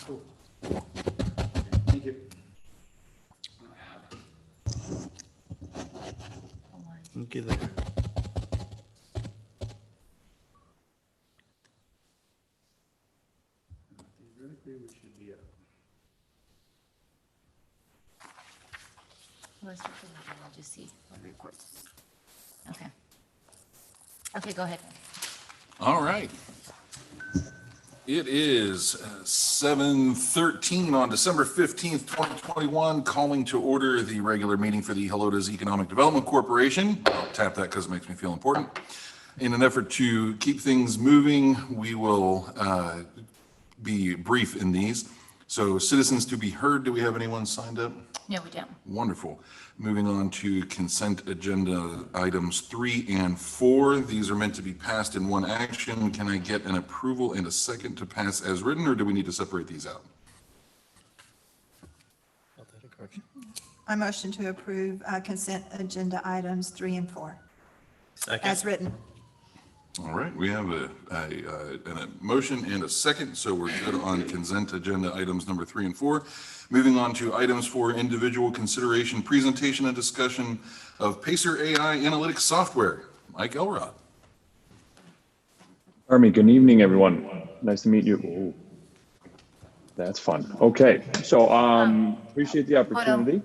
Cool. Thank you. Okay, there. Theoretically, we should be up. Let's look at it, I'll just see what reports. Okay. Okay, go ahead. All right. It is 7:13 on December 15th, 2021, calling to order the regular meeting for the Helotes Economic Development Corporation. I'll tap that because it makes me feel important. In an effort to keep things moving, we will be brief in these. So citizens to be heard, do we have anyone signed up? No, we don't. Wonderful. Moving on to consent agenda items 3 and 4. These are meant to be passed in one action. Can I get an approval and a second to pass as written, or do we need to separate these out? I'll take a correction. I motion to approve consent agenda items 3 and 4 Second. as written. All right, we have a motion and a second, so we're good on consent agenda items number 3 and 4. Moving on to items for individual consideration, presentation and discussion of Pacer AI analytics software. Mike Elrod. Army, good evening, everyone. Nice to meet you. Ooh, that's fun. Okay, so appreciate the opportunity.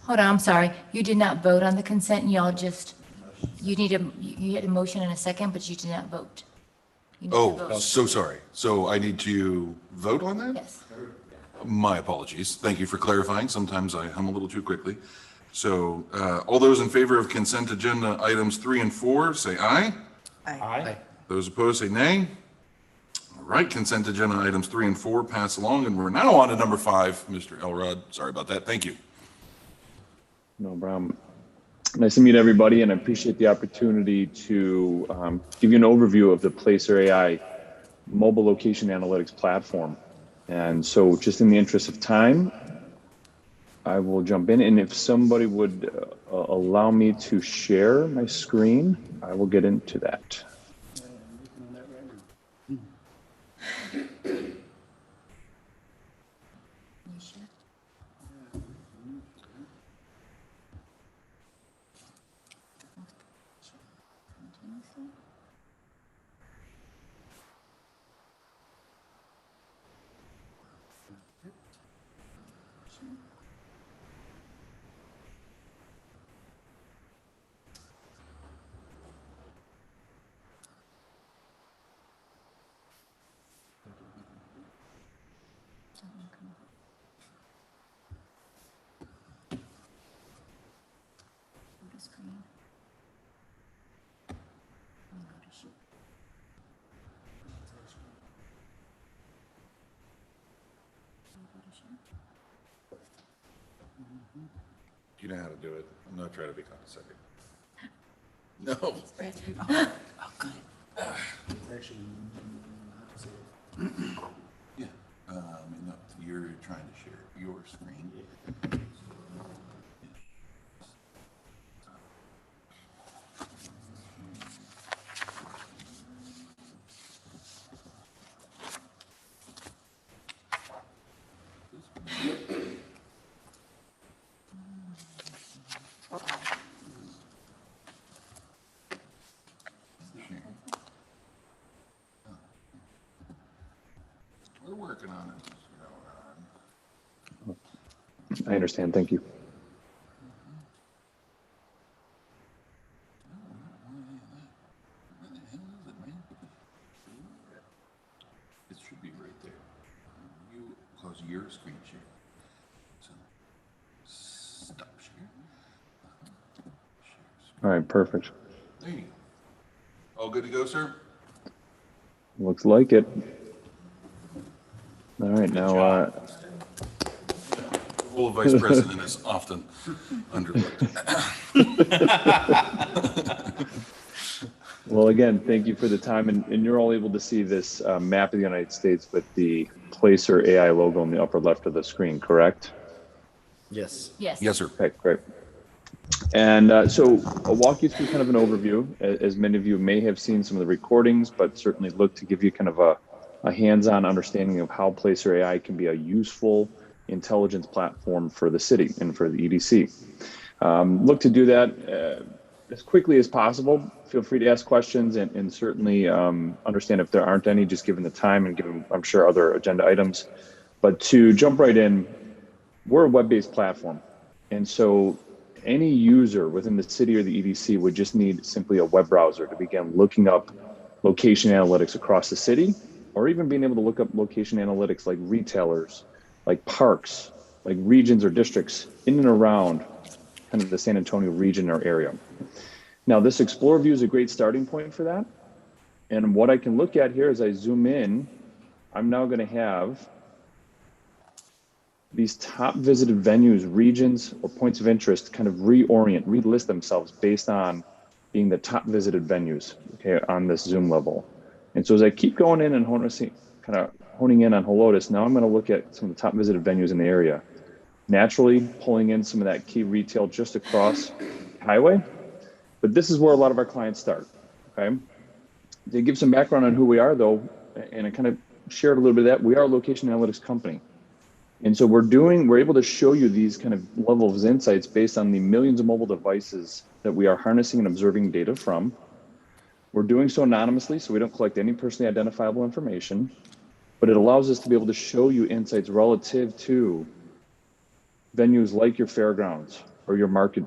Hold on, I'm sorry. You did not vote on the consent, and y'all just, you had a motion and a second, but you did not vote. You need to Oh, vote. so sorry. So I need to vote on that? Yes. My apologies. Thank you for clarifying. Sometimes I hum a little too quickly. So all those in favor of consent agenda items 3 and 4, say aye. Aye. Those opposed, say nay. All right, consent agenda items 3 and 4 pass along, and we're now on to number 5. Mr. Elrod, sorry about that. Thank you. No problem. Nice to meet everybody, and I appreciate the opportunity to give you an overview of the Placer AI mobile location analytics platform. And so just in the interest of time, I will jump in, and if somebody would allow me to share my screen, I will get into that. You should. Go to screen. And go to shoot. Go to shoot. You know how to do it. I'm not trying to be condescending. No. Oh, good. Actually, Yeah. No, you're trying to share your screen. We're working on it. I understand. Thank you. Where the hell is it, man? It should be right there. You close your screen share. So stop share. Share screen. All right, perfect. There you go. All good to go, sir? Looks like it. All right, now, The role of vice president is often underlooked. well, again, thank you for the time, and you're all able to see this map of the United States with the Placer AI logo in the upper left of the screen, correct? Yes. Yes. Yes, sir. Okay, great. And so I'll walk you through kind of an overview. As many of you may have seen some of the recordings, but certainly look to give you kind of a hands-on understanding of how Placer AI can be a useful intelligence platform for the city and for the EDC. Look to do that as quickly as possible. Feel free to ask questions and certainly understand if there aren't any, just given the time and given, I'm sure, other agenda items. But to jump right in, we're a web-based platform. And so any user within the city or the EDC would just need simply a web browser to begin looking up location analytics across the city, or even being able to look up location analytics like retailers, like parks, like regions or districts in and around kind of the San Antonio region or area. Now, this Explore view is a great starting point for that. And what I can look at here as I zoom in, I'm now going to have these top visited venues, regions, or points of interest kind of relist themselves based on being the top visited venues, okay, on this zoom level. And so as I keep going in and honing in on Helotes, now I'm going to look at some of the top visited venues in the area. Naturally, pulling in some of that key retail just across the highway. But this is where a lot of our clients start, okay? To give some background on who we are, though, and I kind of shared a little bit of that, we are a location analytics company. And so we're able to show you these kind of levels of insights based on the millions of mobile devices that we are harnessing and observing data from. We're doing so anonymously, so we don't collect any personally identifiable information, but it allows us to be able to show you insights relative to venues like your fairgrounds or your market,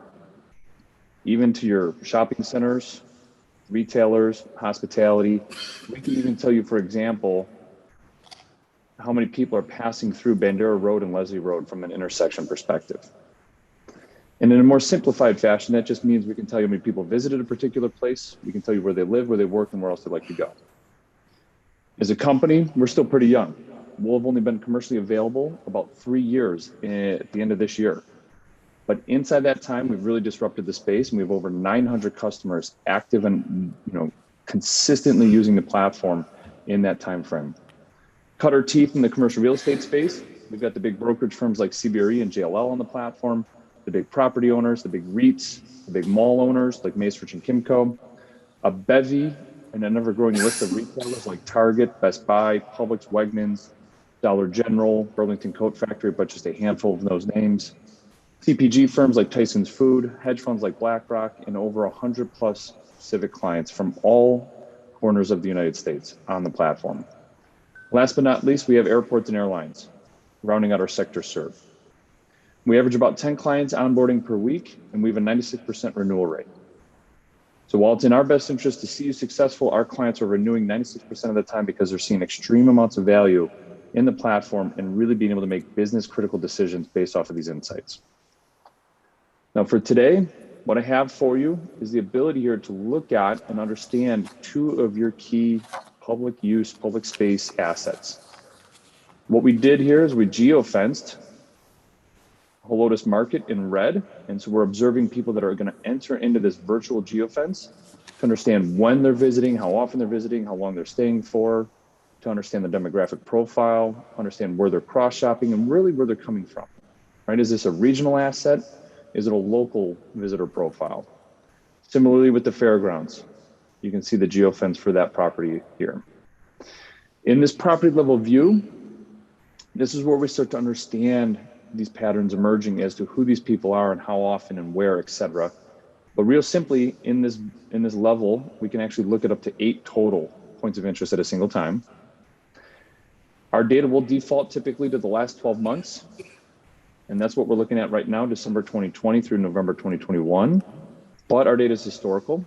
even to your shopping centers, retailers, hospitality. We can even tell you, for example, how many people are passing through Bandera Road and Leslie Road from an intersection perspective. And in a more simplified fashion, that just means we can tell you how many people visited a particular place. We can tell you where they live, where they work, and where else they'd like to go. As a company, we're still pretty young. We'll have only been commercially available about 3 years at the end of this year. But inside that time, we've really disrupted the space, and we have over 900 customers active and consistently using the platform in that time frame. Cut our teeth in the commercial real estate space. We've got the big brokerage firms like CBRE and JLL on the platform, the big property owners, the big REITs, the big mall owners like Macerich and Kimco, a bevy and an ever-growing list of retailers like Target, Best Buy, Publix, Wegmans, Dollar General, Burlington Coat Factory, but just a handful of those names. CPG firms like Tyson's Food, hedge funds like BlackRock, and over 100 plus civic clients from all corners of the United States on the platform. Last but not least, we have airports and airlines, rounding out our sector served. We average about 10 clients onboarding per week, and we have a 96% renewal rate. So while it's in our best interest to see you successful, our clients are renewing 96% of the time because they're seeing extreme amounts of value in the platform and really being able to make business critical decisions based off of these insights. Now for today, what I have for you is the ability here to look at and understand 2 of your key public use, public space assets. What we did here is we geofenced Helotes Market in red. And so we're observing people that are going to enter into this virtual geofence to understand when they're visiting, how often they're visiting, how long they're staying for, to understand the demographic profile, understand where they're cross-shopping and really where they're coming from, right? Is this a regional asset? Is it a local visitor profile? Similarly with the fairgrounds, you can see the geofence for that property here. In this property level view, this is where we start to understand these patterns emerging as to who these people are and how often and where, et cetera. But real simply, in this level, we can actually look at up to 8 total points of interest at a single time. Our data will default typically to the last 12 months. And that's what we're looking at right now, December 2020 through November 2021. But our data is historical.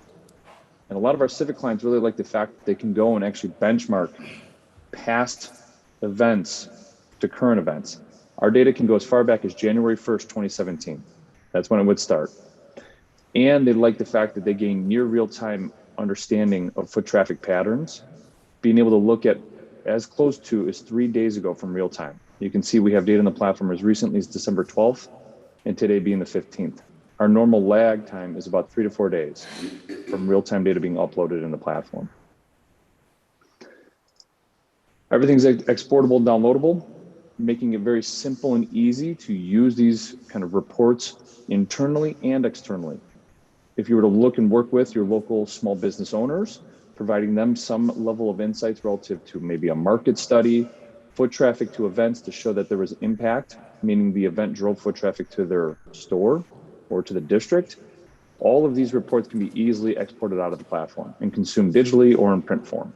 And a lot of our civic clients really like the fact that they can go and actually benchmark past events to current events. Our data can go as far back as January 1st, 2017. That's when it would start. And they like the fact that they gain near real-time understanding of foot traffic patterns, being able to look at as close to as 3 days ago from real time. You can see we have data on the platform as recently as December 12th, and today being the 15th. Our normal lag time is about 3 to 4 days from real-time data being uploaded in the platform. Everything's exportable, downloadable, making it very simple and easy to use these kind of reports internally and externally. If you were to look and work with your local small business owners, providing them some level of insights relative to maybe a market study, foot traffic to events to show that there was impact, meaning the event drove foot traffic to their store or to the district. All of these reports can be easily exported out of the platform and consumed digitally or in print form.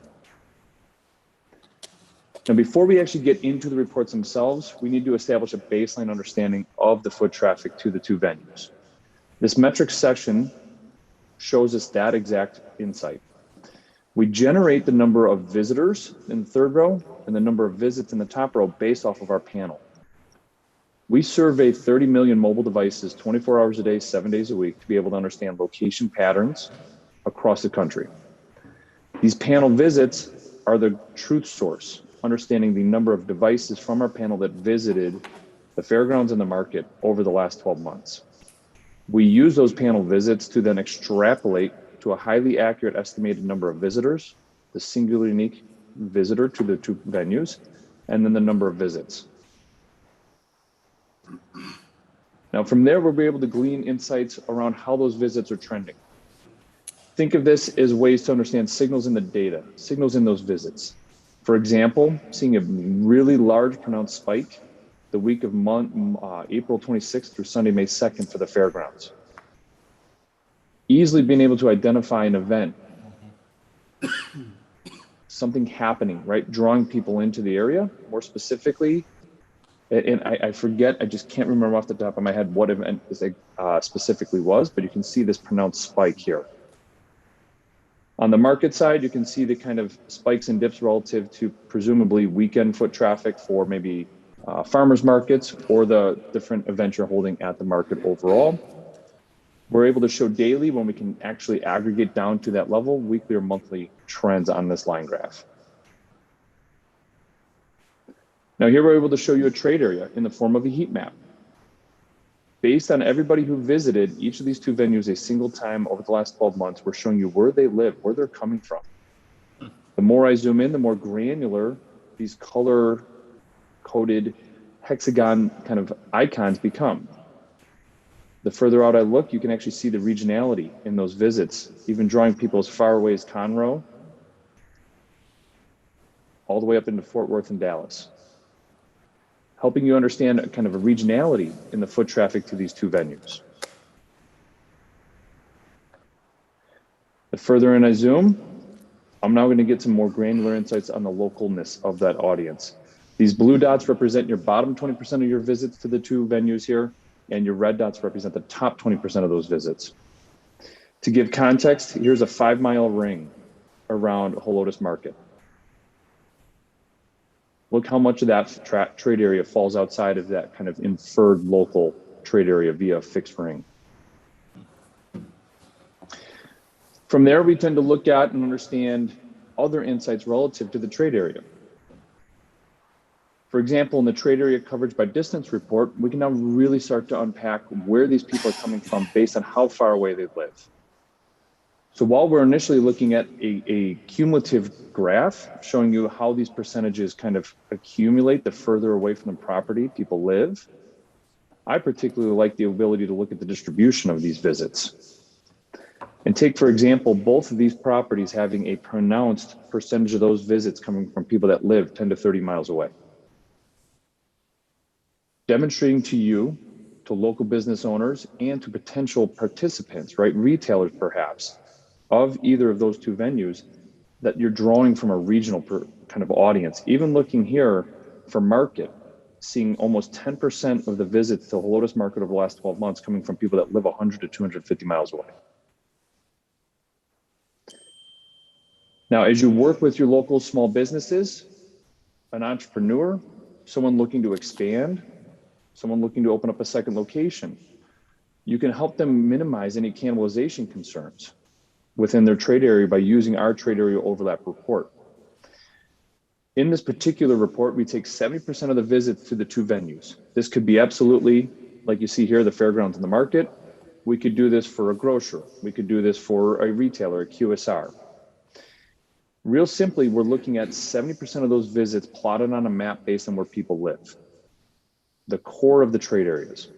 Now, before we actually get into the reports themselves, we need to establish a baseline understanding of the foot traffic to the two venues. This metrics section shows us that exact insight. We generate the number of visitors in the third row and the number of visits in the top row based off of our panel. We survey 30 million mobile devices 24 hours a day, 7 days a week to be able to understand location patterns across the country. These panel visits are the truth source, understanding the number of devices from our panel that visited the fairgrounds and the market over the last 12 months. We use those panel visits to then extrapolate to a highly accurate estimated number of visitors, the singular unique visitor to the two venues, and then the number of visits. Now, from there, we'll be able to glean insights around how those visits are trending. Think of this as ways to understand signals in the data, signals in those visits. For example, seeing a really large pronounced spike the week of April 26th through Sunday, May 2nd for the fairgrounds. Easily being able to identify an event, something happening, right? Drawing people into the area, more specifically. And I forget, I just can't remember off the top of my head what event this specifically was, but you can see this pronounced spike here. On the market side, you can see the kind of spikes and dips relative to presumably weekend foot traffic for maybe farmers markets or the different events you're holding at the market overall. We're able to show daily when we can actually aggregate down to that level, weekly or monthly trends on this line graph. Now here we're able to show you a trade area in the form of a heat map. Based on everybody who visited each of these two venues a single time over the last 12 months, we're showing you where they live, where they're coming from. The more I zoom in, the more granular these color-coded hexagon kind of icons become. The further out I look, you can actually see the regionality in those visits, even drawing people as far away as Conroe, all the way up into Fort Worth and Dallas, helping you understand a kind of a regionality in the foot traffic to these two venues. The further in I zoom, I'm now going to get some more granular insights on the localness of that audience. These blue dots represent your bottom 20% of your visits to the two venues here, and your red dots represent the top 20% of those visits. To give context, here's a 5-mile ring around Helotes Market. Look how much of that trade area falls outside of that kind of inferred local trade area via a fixed ring. From there, we tend to look at and understand other insights relative to the trade area. For example, in the trade area coverage by distance report, we can now really start to unpack where these people are coming from based on how far away they live. So while we're initially looking at a cumulative graph showing you how these percentages kind of accumulate the further away from the property people live, I particularly like the ability to look at the distribution of these visits. And take, for example, both of these properties having a pronounced percentage of those visits coming from people that live 10 to 30 miles away. Demonstrating to you, to local business owners, and to potential participants, right, retailers perhaps, of either of those two venues, that you're drawing from a regional kind of audience. Even looking here for market, seeing almost 10% of the visits to Helotes Market over the last 12 months coming from people that live 100 to 250 miles away. Now, as you work with your local small businesses, an entrepreneur, someone looking to expand, someone looking to open up a second location, you can help them minimize any cannibalization concerns within their trade area by using our trade area overlap report. In this particular report, we take 70% of the visits to the two venues. This could be absolutely, like you see here, the fairgrounds and the market. We could do this for a grocer. We could do this for a retailer, a QSR. Real simply, we're looking at 70% of those visits plotted on a map based on where people live, the core of the trade areas.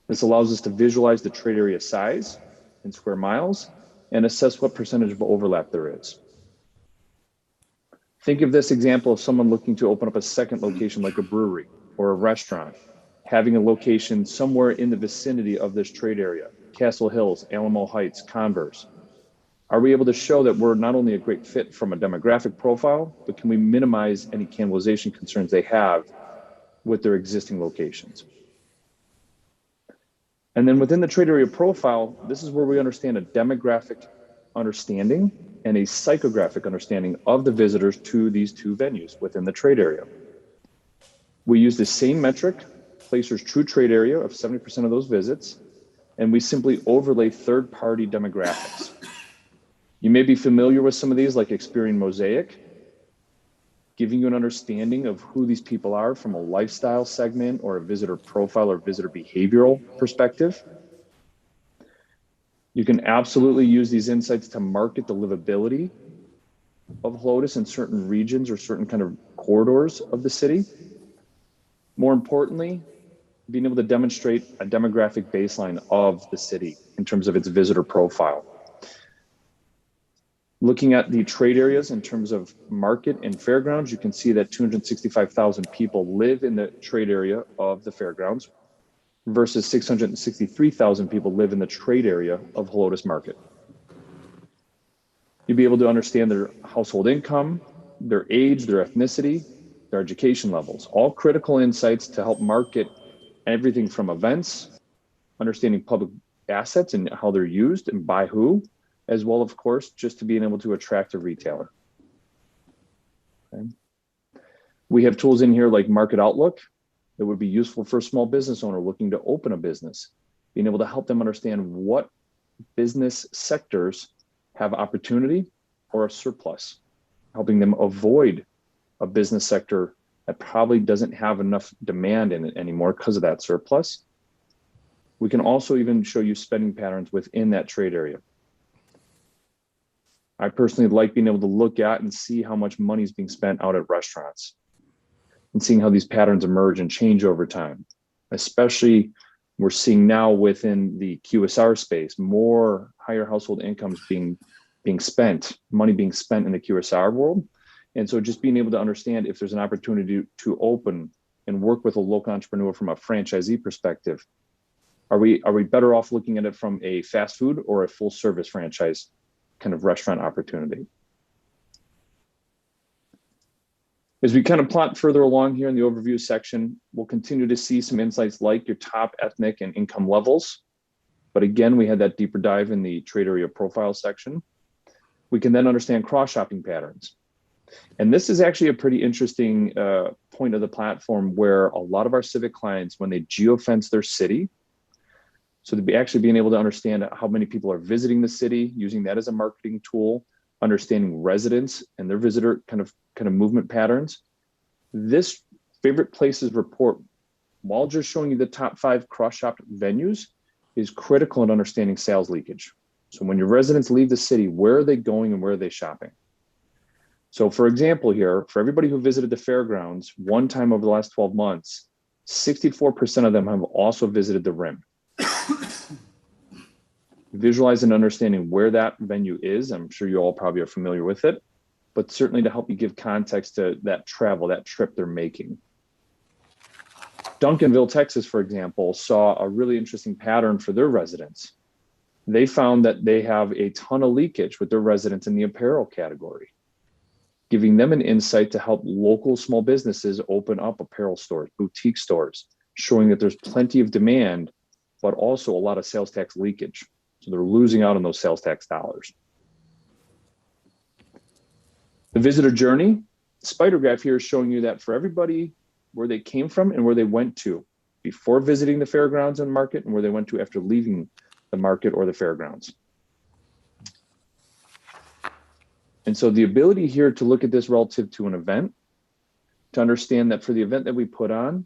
This allows us to visualize the trade area size in square miles and assess what percentage of overlap there is. Think of this example of someone looking to open up a second location like a brewery or a restaurant, having a location somewhere in the vicinity of this trade area, Castle Hills, Alamo Heights, Converse. Are we able to show that we're not only a great fit from a demographic profile, but can we minimize any cannibalization concerns they have with their existing locations? And then within the trade area profile, this is where we understand a demographic understanding and a psychographic understanding of the visitors to these two venues within the trade area. We use the same metric, Placer's true trade area of 70% of those visits, and we simply overlay third-party demographics. You may be familiar with some of these, like Experian Mosaic, giving you an understanding of who these people are from a lifestyle segment or a visitor profile or visitor behavioral perspective. You can absolutely use these insights to market the livability of Helotes in certain regions or certain kind of corridors of the city. More importantly, being able to demonstrate a demographic baseline of the city in terms of its visitor profile. Looking at the trade areas in terms of market and fairgrounds, you can see that 265,000 people live in the trade area of the fairgrounds versus 663,000 people live in the trade area of Helotes Market. You'll be able to understand their household income, their age, their ethnicity, their education levels, all critical insights to help market everything from events, understanding public assets and how they're used and by who, as well, of course, just to being able to attract a retailer. Okay. We have tools in here like Market Outlook that would be useful for a small business owner looking to open a business, being able to help them understand what business sectors have opportunity or a surplus, helping them avoid a business sector that probably doesn't have enough demand in it anymore because of that surplus. We can also even show you spending patterns within that trade area. I personally like being able to look at and see how much money is being spent out at restaurants and seeing how these patterns emerge and change over time. Especially we're seeing now within the QSR space, more higher household incomes being spent, money being spent in the QSR world. And so just being able to understand if there's an opportunity to open and work with a local entrepreneur from a franchisee perspective, are we better off looking at it from a fast food or a full service franchise kind of restaurant opportunity? As we kind of plot further along here in the overview section, we'll continue to see some insights like your top ethnic and income levels. But again, we had that deeper dive in the trade area profile section. We can then understand cross-shopping patterns. And this is actually a pretty interesting point of the platform where a lot of our civic clients, when they geofence their city, so to be actually being able to understand how many people are visiting the city, using that as a marketing tool, understanding residents and their visitor kind of movement patterns. This favorite places report, while just showing you the top 5 cross-shop venues, is critical in understanding sales leakage. So when your residents leave the city, where are they going and where are they shopping? So for example here, for everybody who visited the fairgrounds one time over the last 12 months, 64% of them have also visited the Rim. Visualize and understanding where that venue is. I'm sure you all probably are familiar with it, but certainly to help you give context to that travel, that trip they're making. Duncanville, Texas, for example, saw a really interesting pattern for their residents. They found that they have a ton of leakage with their residents in the apparel category, giving them an insight to help local small businesses open up apparel stores, boutique stores, showing that there's plenty of demand, but also a lot of sales tax leakage. So they're losing out on those sales tax dollars. The visitor journey, spider graph here is showing you that for everybody, where they came from and where they went to before visiting the fairgrounds and market and where they went to after leaving the market or the fairgrounds. And so the ability here to look at this relative to an event, to understand that for the event that we put on,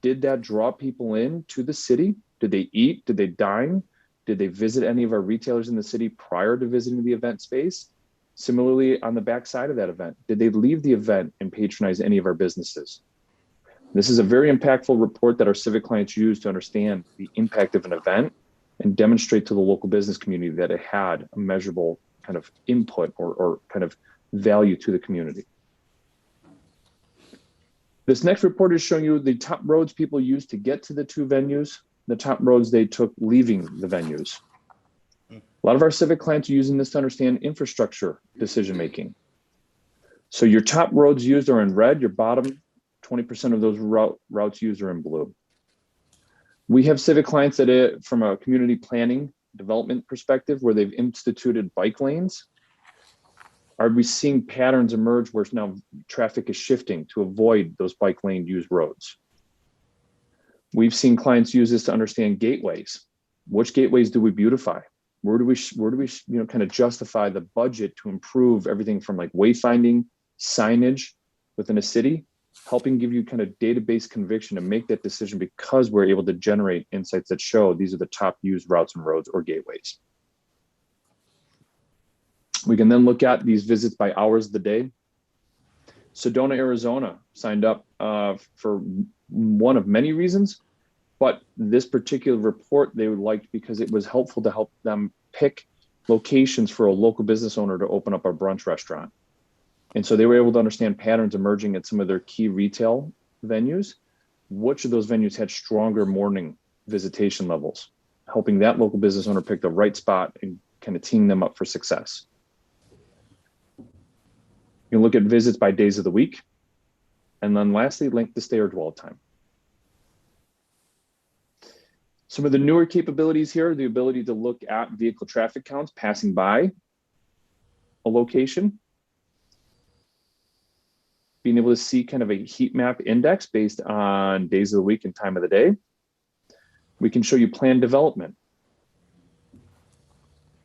did that draw people in to the city? Did they eat? Did they dine? Did they visit any of our retailers in the city prior to visiting the event space? Similarly, on the back side of that event, did they leave the event and patronize any of our businesses? This is a very impactful report that our civic clients use to understand the impact of an event and demonstrate to the local business community that it had a measurable kind of input or kind of value to the community. This next report is showing you the top roads people use to get to the two venues, the top roads they took leaving the venues. A lot of our civic clients are using this to understand infrastructure decision-making. So your top roads used are in red, your bottom 20% of those routes used are in blue. We have civic clients that, from a community planning development perspective, where they've instituted bike lanes. Are we seeing patterns emerge where now traffic is shifting to avoid those bike lane used roads? We've seen clients use this to understand gateways. Which gateways do we beautify? Where do we kind of justify the budget to improve everything from like wayfinding, signage within a city, helping give you kind of database conviction to make that decision because we're able to generate insights that show these are the top used routes and roads or gateways. We can then look at these visits by hours of the day. Sedona, Arizona signed up for one of many reasons, but this particular report they liked because it was helpful to help them pick locations for a local business owner to open up a brunch restaurant. And so they were able to understand patterns emerging at some of their key retail venues. Which of those venues had stronger morning visitation levels, helping that local business owner pick the right spot and kind of teeing them up for success. You can look at visits by days of the week. And then lastly, length to stay or dwell time. Some of the newer capabilities here, the ability to look at vehicle traffic counts passing by a location. Being able to see kind of a heat map index based on days of the week and time of the day. We can show you plan development.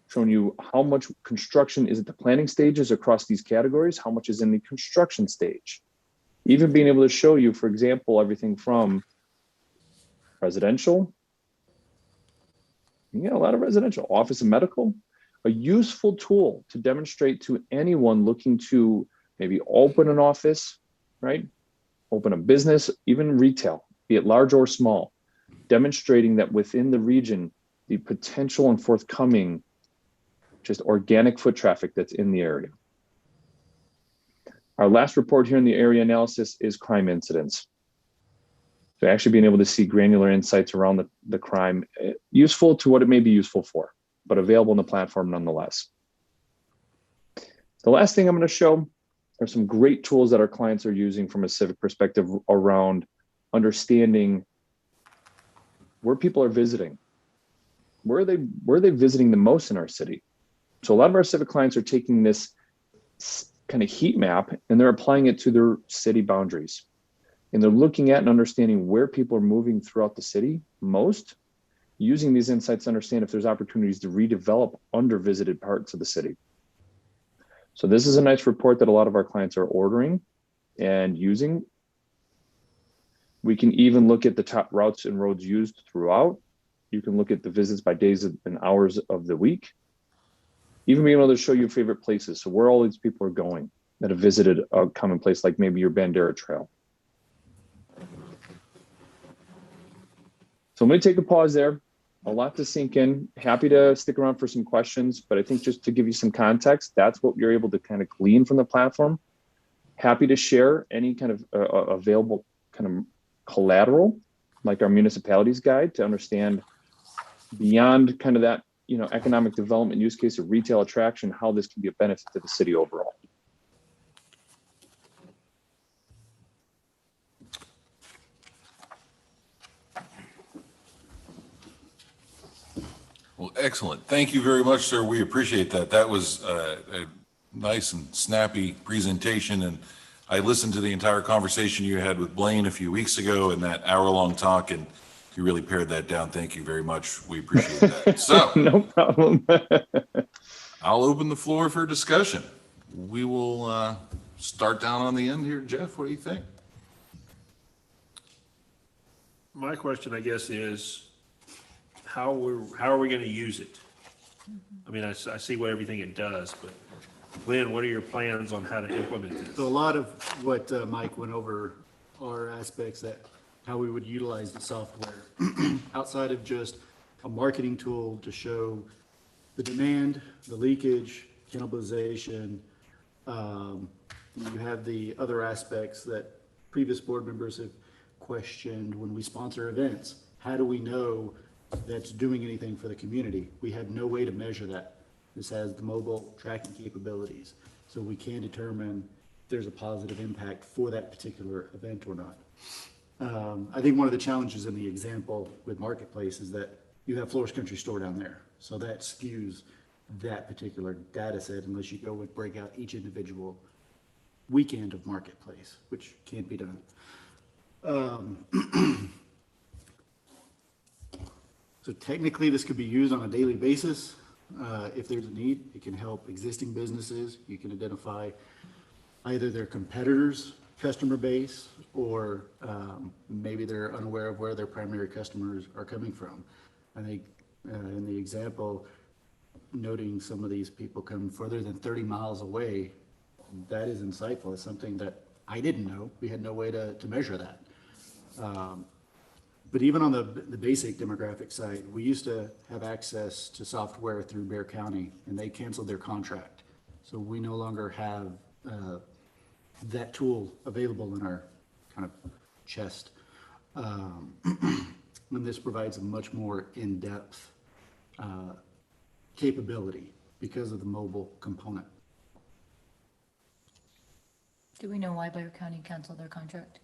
Showing you how much construction is at the planning stages across these categories, how much is in the construction stage. Even being able to show you, for example, everything from residential, a lot of residential, office and medical, a useful tool to demonstrate to anyone looking to maybe open an office, right? Open a business, even retail, be it large or small, demonstrating that within the region, the potential and forthcoming just organic foot traffic that's in the area. Our last report here in the area analysis is crime incidents. So actually being able to see granular insights around the crime, useful to what it may be useful for, but available in the platform nonetheless. The last thing I'm going to show are some great tools that our clients are using from a civic perspective around understanding where people are visiting. Where are they visiting the most in our city? So a lot of our civic clients are taking this kind of heat map and they're applying it to their city boundaries. And they're looking at and understanding where people are moving throughout the city most, using these insights to understand if there's opportunities to redevelop under-visited parts of the city. So this is a nice report that a lot of our clients are ordering and using. We can even look at the top routes and roads used throughout. You can look at the visits by days and hours of the week. Even being able to show you favorite places. So where all these people are going that have visited a common place, like maybe your Bandera Trail. So I'm going to take a pause there. A lot to sink in. Happy to stick around for some questions, but I think just to give you some context, that's what you're able to kind of glean from the platform. Happy to share any kind of available kind of collateral, like our municipalities guide, to understand beyond kind of that, economic development use case of retail attraction, how this can be a benefit to the city overall. Well, excellent. Thank you very much, sir. We appreciate that. That was a nice and snappy presentation. And I listened to the entire conversation you had with Blaine a few weeks ago and that hour-long talk, and you really pared that down. Thank you very much. We appreciate that. So, No problem. I'll open the floor for discussion. We will start down on the end here. Jeff, what do you think? My question, I guess, is how are we going to use it? I mean, I see everything it does, but Lynn, what are your plans on how to implement this? So a lot of what Mike went over are aspects that how we would utilize the software outside of just a marketing tool to show the demand, the leakage, cannibalization. You have the other aspects that previous board members have questioned when we sponsor events, how do we know that's doing anything for the community? We have no way to measure that. This has the mobile tracking capabilities, so we can determine if there's a positive impact for that particular event or not. I think one of the challenges in the example with Marketplace is that you have Flores Country Store down there, so that skews that particular data set unless you go and break out each individual weekend of Marketplace, which can't be done. So technically, this could be used on a daily basis. If there's a need, it can help existing businesses. You can identify either their competitors' customer base, or maybe they're unaware of where their primary customers are coming from. I think in the example, noting some of these people come further than 30 miles away, that is insightful. It's something that I didn't know. We had no way to measure that. But even on the basic demographic side, we used to have access to software through Bear County, and they canceled their contract. So we no longer have that tool available in our kind of chest. And this provides a much more in-depth capability because of the mobile component. Do we know why Bear County canceled their contract?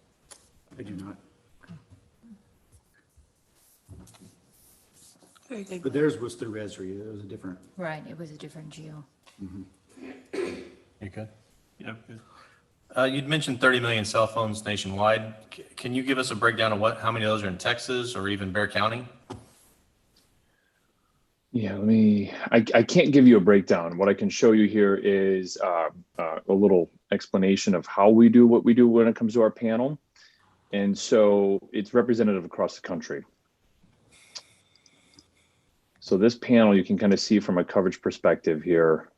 I do not. Very good. But theirs was through Esri. It was a different. Right, it was a different geo. You good? Yeah, good. You'd mentioned 30 million cell phones nationwide. Can you give us a breakdown of how many of those are in Texas or even Bear County? Yeah, I can't give you a breakdown. What I can show you here is a little explanation of how we do what we do when it comes to our panel. And so it's representative across the country. So this panel, you can kind of see from a coverage perspective here.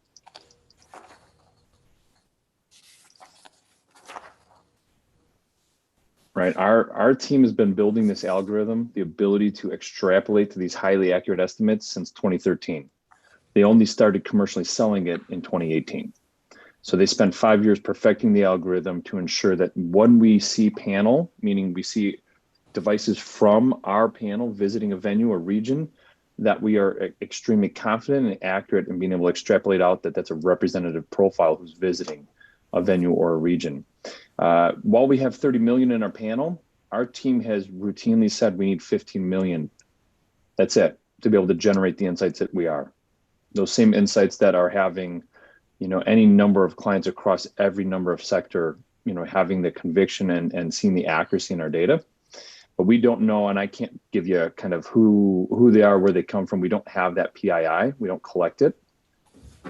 Right, our team has been building this algorithm, the ability to extrapolate to these highly accurate estimates since 2013. They only started commercially selling it in 2018. So they spent 5 years perfecting the algorithm to ensure that when we see panel, meaning we see devices from our panel visiting a venue or region, that we are extremely confident and accurate in being able to extrapolate out that that's a representative profile who's visiting a venue or a region. While we have 30 million in our panel, our team has routinely said we need 15 million. That's it, to be able to generate the insights that we are. Those same insights that are having, any number of clients across every number of sector, having the conviction and seeing the accuracy in our data. But we don't know, and I can't give you kind of who they are, where they come from. We don't have that PII. We don't collect it.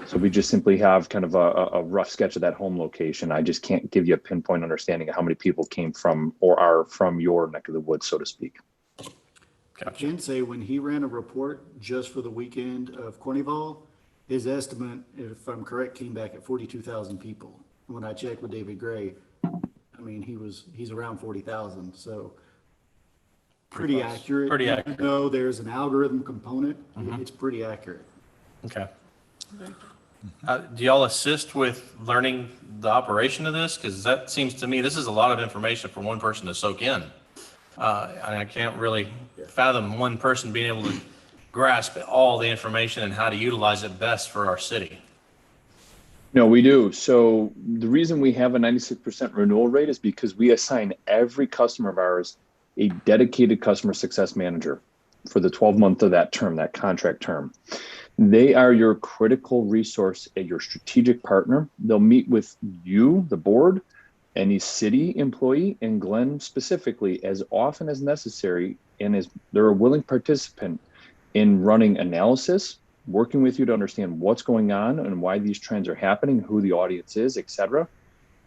So we just simply have kind of a rough sketch of that home location. I just can't give you a pinpoint understanding of how many people came from or are from your neck of the woods, so to speak. I can say when he ran a report just for the weekend of Carnival, his estimate, if I'm correct, came back at 42,000 people. When I checked with David Gray, he's around 40,000. So pretty accurate. Pretty accurate. Even though there's an algorithm component, it's pretty accurate. Okay. Do y'all assist with learning the operation of this? Because that seems to me, this is a lot of information for one person to soak in. And I can't really fathom one person being able to grasp all the information and how to utilize it best for our city. No, we do. So the reason we have a 96% renewal rate is because we assign every customer of ours a dedicated customer success manager for the 12-month of that term, that contract term. They are your critical resource and your strategic partner. They'll meet with you, the board, any city employee, and Glenn specifically as often as necessary, and as they're a willing participant in running analysis, working with you to understand what's going on and why these trends are happening, who the audience is, etc.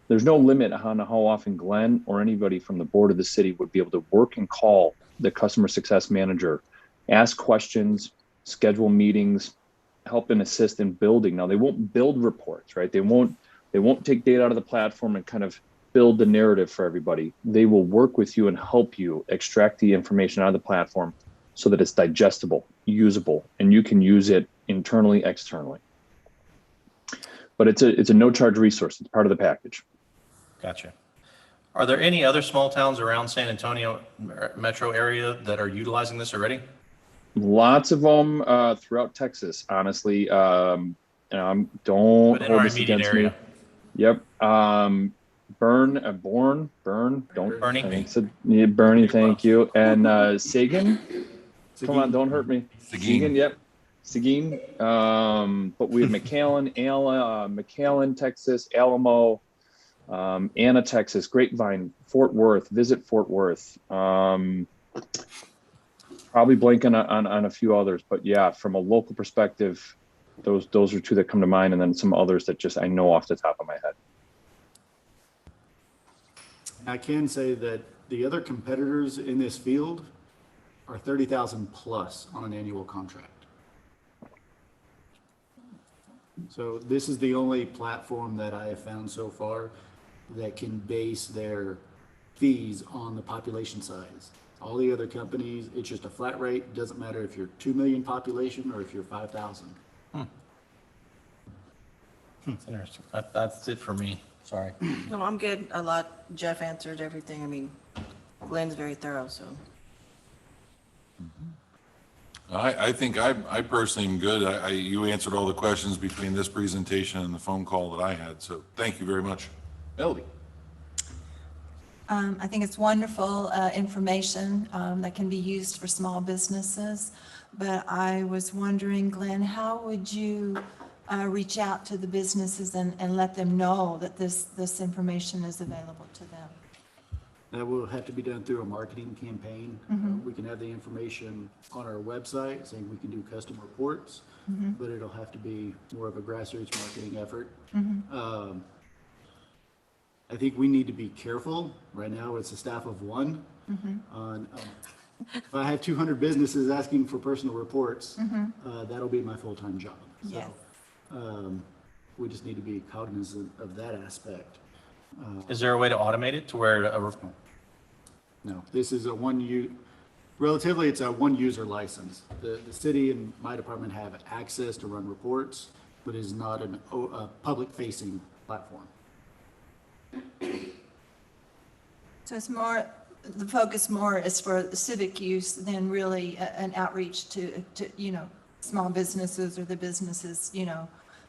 There's no limit on how often Glenn or anybody from the board of the city would be able to work and call the customer success manager, ask questions, schedule meetings, help and assist in building. Now, they won't build reports, right? They won't take data out of the platform and kind of build the narrative for everybody. They will work with you and help you extract the information out of the platform so that it's digestible, usable, and you can use it internally, externally. But it's a no charge resource. It's part of the package. Gotcha. Are there any other small towns around San Antonio metro area that are utilizing this already? Lots of them throughout Texas, honestly. Don't Within hold our this immediate against area. me. Yep. Burn, don't. Bernie? I think so. Yeah, Bernie, thank you. And Sagan, come on, Seguin. don't hurt me. Seguin. Yep. Seguin. But we have McAllen, Texas, Alamo, Anna, Texas, Grapevine, Fort Worth, visit Fort Worth. Probably blanking on a few others, but yeah, from a local perspective, those are two that come to mind, and then some others that just I know off the top of my head. I can say that the other competitors in this field are 30,000 plus on an annual contract. So this is the only platform that I have found so far that can base their fees on the population size. All the other companies, it's just a flat rate. Doesn't matter if you're 2 million population or if you're 5,000. That's interesting. That's it for me. Sorry. No, I'm good. Jeff answered everything. I mean, Glenn's very thorough, so. I think I personally am good. You answered all the questions between this presentation and the phone call that I had, so thank you very much. Melody? I think it's wonderful information that can be used for small businesses. But I was wondering, Glenn, how would you reach out to the businesses and let them know that this information is available to them? That will have to be done through a marketing campaign. We can have the information on our website saying we can do custom reports, but it'll have to be more of a grassroots marketing effort. I think we need to be careful. Right now, it's a staff of one. If I have 200 businesses asking for personal reports, that'll be my full-time job. Yes. So we just need to be cognizant of that aspect. Is there a way to automate it to where No, this is relatively, it's a one-user license. The city and my department have access to run reports, but it is not a public-facing platform. So it's more, the focus more is for the civic use than really an outreach to small businesses or the businesses,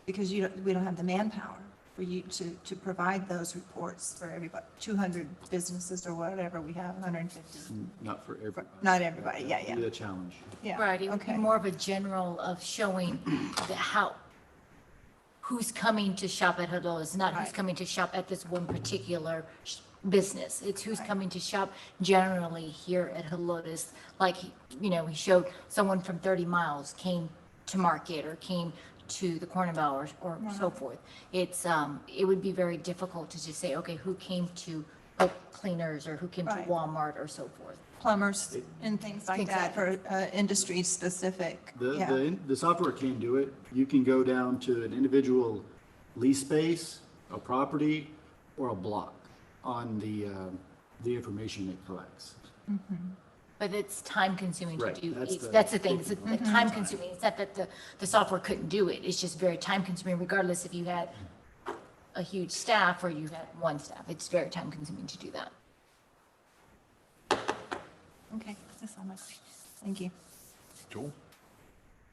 because we don't have the manpower for you to provide those reports for everybody, 200 businesses or whatever we have, 150. Not for everybody. Not everybody, yeah. It'll be a challenge. Yeah. Right, it would be Okay. more of a general of showing who's coming to shop at Helotes, not who's Right. coming to shop at this one particular business. It's who's coming to shop generally here at Helotes. Like, he showed someone from 30 miles came to market or came to the Corner Bell or so forth. It would be very difficult to just say, okay, who came to Hope Cleaners or who came to Right. Walmart or so forth. Plumbers and things like Things that like for industry specific. Yeah. The software can do it. You can go down to an individual lease space, a property, or a block on the information it collects. But it's time consuming to Right, do. that's That's the- the thing, it's time consuming. It's not that the software couldn't do it. It's just very time consuming regardless if you had a huge staff or you had one staff. It's very time consuming to do that. Okay, that's all my questions. Thank you. Joel?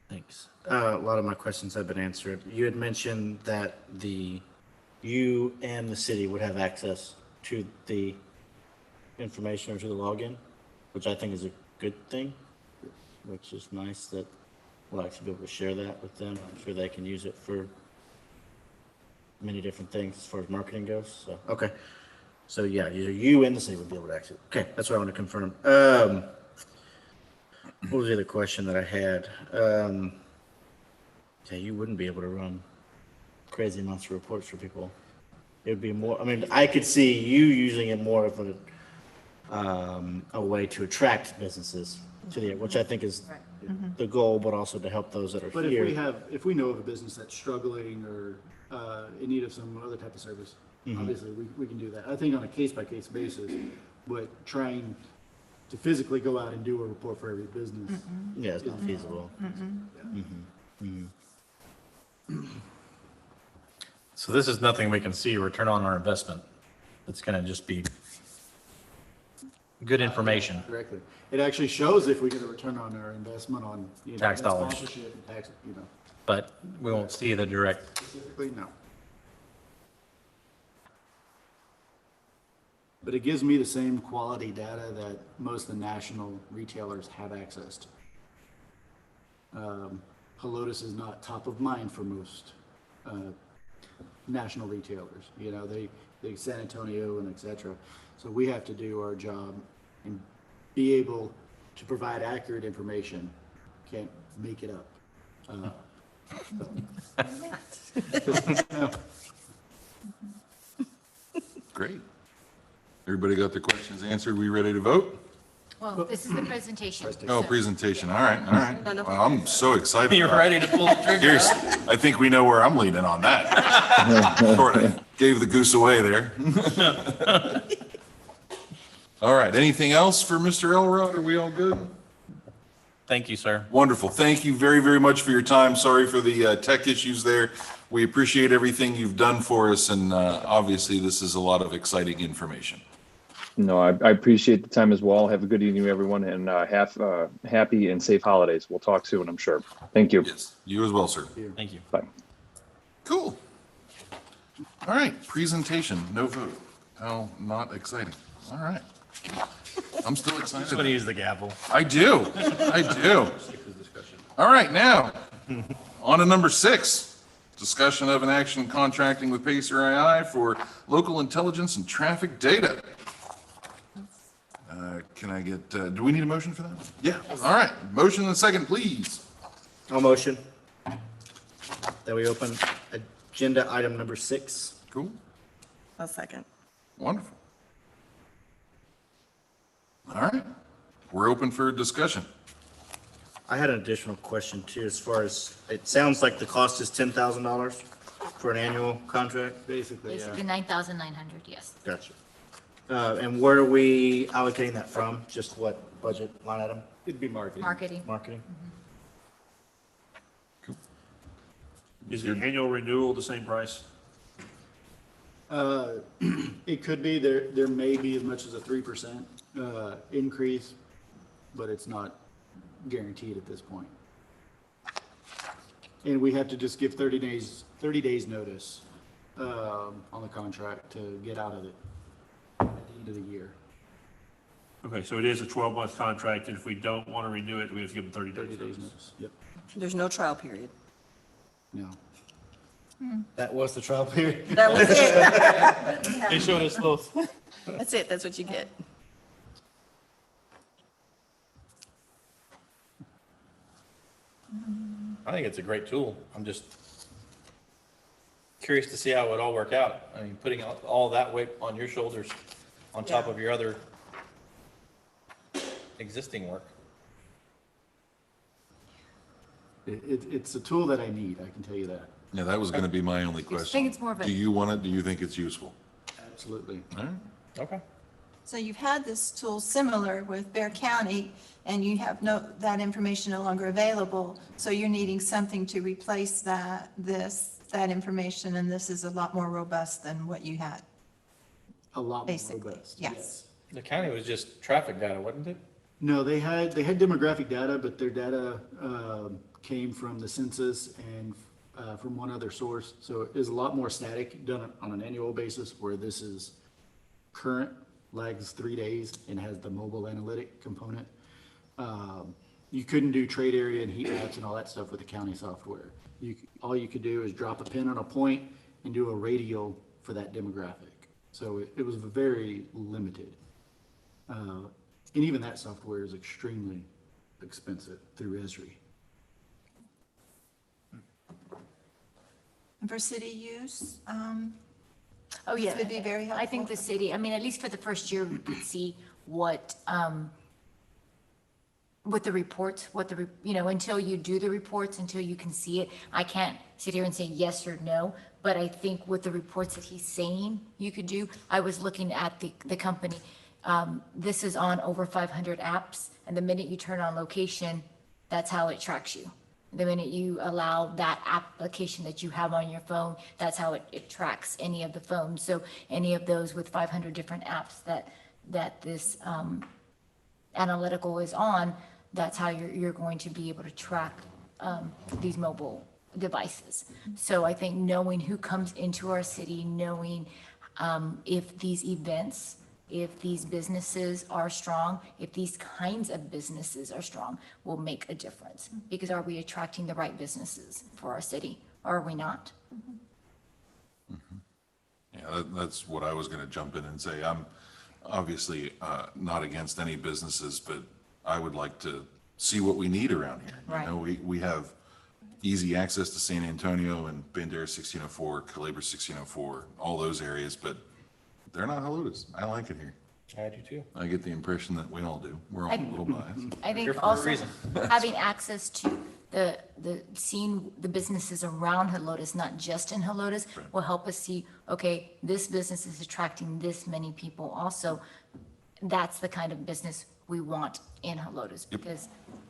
Thanks. A lot of my questions have been answered. You had mentioned that you and the city would have access to the information or to the login, which I think is a good thing, which is nice that we'll actually be able to share that with them. I'm sure they can use it for many different things as far as marketing goes. So, okay. So yeah, you and the city would be able to access. Okay, that's what I want to confirm. What was the other question that I had? Yeah, you wouldn't be able to run crazy amounts of reports for people. It would be more, I mean, I could see you using it more of a way to attract businesses to the, which I think is the goal, but also to help those that are But here. if we know of a business that's struggling or in need of some other type of service, obviously we can do that. I think on a case-by-case basis, but trying to physically go out and do a report for every business. Yeah, it's not feasible. So this is nothing we can see return on our investment. It's going to just be good information. Directly. It actually shows if we get a return on our investment on, Tax dollars. sponsorship and tax, But we won't see the direct. specifically, no. But it gives me the same quality data that most of the national retailers have access to. Helotes is not top of mind for most national retailers. They San Antonio and et cetera. So we have to do our job and be able to provide accurate information. Can't make it up. Great. Everybody got their questions answered? We ready to vote? Well, this is the presentation. Oh, so- presentation. All right, all right. Well, I'm so excited. You're about it. ready to pull the trigger. Here's, I think we know where I'm leaning on that. Sort of gave the goose away there. All right, anything else for Mr. Elrod? Are we all good? Thank you, sir. Wonderful. Thank you very, very much for your time. Sorry for the tech issues there. We appreciate everything you've done for us, and obviously, this is a lot of exciting information. No, I appreciate the time as well. Have a good evening, everyone, and happy and safe holidays. We'll talk soon, I'm sure. Thank you. Yes, you as well, sir. Thank you. Bye. Cool. All right, presentation, no vote. How not exciting. All right. I'm still excited. Just want to use the gavel. I do. I do. All right, now, on to number 6. Discussion of an action contracting with Pacer AI for local intelligence and traffic data. Can I get, do we need a motion for that? Yeah. All right. Motion and second, please. I'll motion that we open agenda item number 6. Cool. A second. Wonderful. All right. We're open for discussion. I had an additional question too, as far as, it sounds like the cost is $10,000 for an annual contract? Basically, yeah. Basically 9,900, yes. Gotcha. And where are we allocating that from? Just what budget line item? It'd be marketing. Marketing. Marketing? Is the annual renewal the same price? It could be, there may be as much as a 3% increase, but it's not guaranteed at this point. And we have to just give 30 days notice on the contract to get out of it at the end of the year. Okay, so it is a 12-month contract, and if we don't want to renew it, we have to give them 30 30 days days notice. notice. Yep. There's no trial period. No. That was the trial period? That was it. They showed us both. That's it. That's what you get. I think it's a great tool. I'm just curious to see how it would all work out. I mean, putting all that weight on your shoulders on top Yeah. of your other existing work. It's a tool that I need, I can tell you that. Yeah, that was going to be my only I question. think it's more of Do a, you want it? Do you think it's useful? Absolutely. All right. Okay. So you've had this tool similar with Bear County, and you have that information no longer available. So you're needing something to replace that information, and this is a lot more robust than what you had, A lot more basically. robust. Yes. The county was just traffic data, wasn't it? No, they had demographic data, but their data came from the census and from one other source. So it is a lot more static, done on an annual basis, where this is current, lags 3 days, and has the mobile analytic component. You couldn't do trade area and heat maps and all that stuff with the county software. All you could do is drop a pin on a point and do a radial for that demographic. So it was very limited. And even that software is extremely expensive through Esri. And for city use, oh, yeah. This would be very I think helpful. the city, I mean, at least for the first year, we could see what the reports, until you do the reports, until you can see it, I can't sit here and say yes or no, but I think with the reports that he's saying you could do, I was looking at the company. This is on over 500 apps, and the minute you turn on location, that's how it tracks you. The minute you allow that application that you have on your phone, that's how it tracks any of the phones. So any of those with 500 different apps that this analytical is on, that's how you're going to be able to track these mobile devices. So I think knowing who comes into our city, knowing if these events, if these businesses are strong, if these kinds of businesses are strong, will make a difference. Because are we attracting the right businesses for our city, or are we not? Yeah, that's what I was going to jump in and say. I'm obviously not against any businesses, but I would like to see what we need around here. Right. You know, we have easy access to San Antonio and Bandera 1604, Calabria 1604, all those areas, but they're not Helotes. I like it here. I do too. I get the impression that we all do. We're all a little biased. I Here think for a also reason. having access to the seeing the businesses around Helotes, not just in Helotes, will help us see, okay, this business is attracting this many people also. That's the kind of business we want in Helotes, because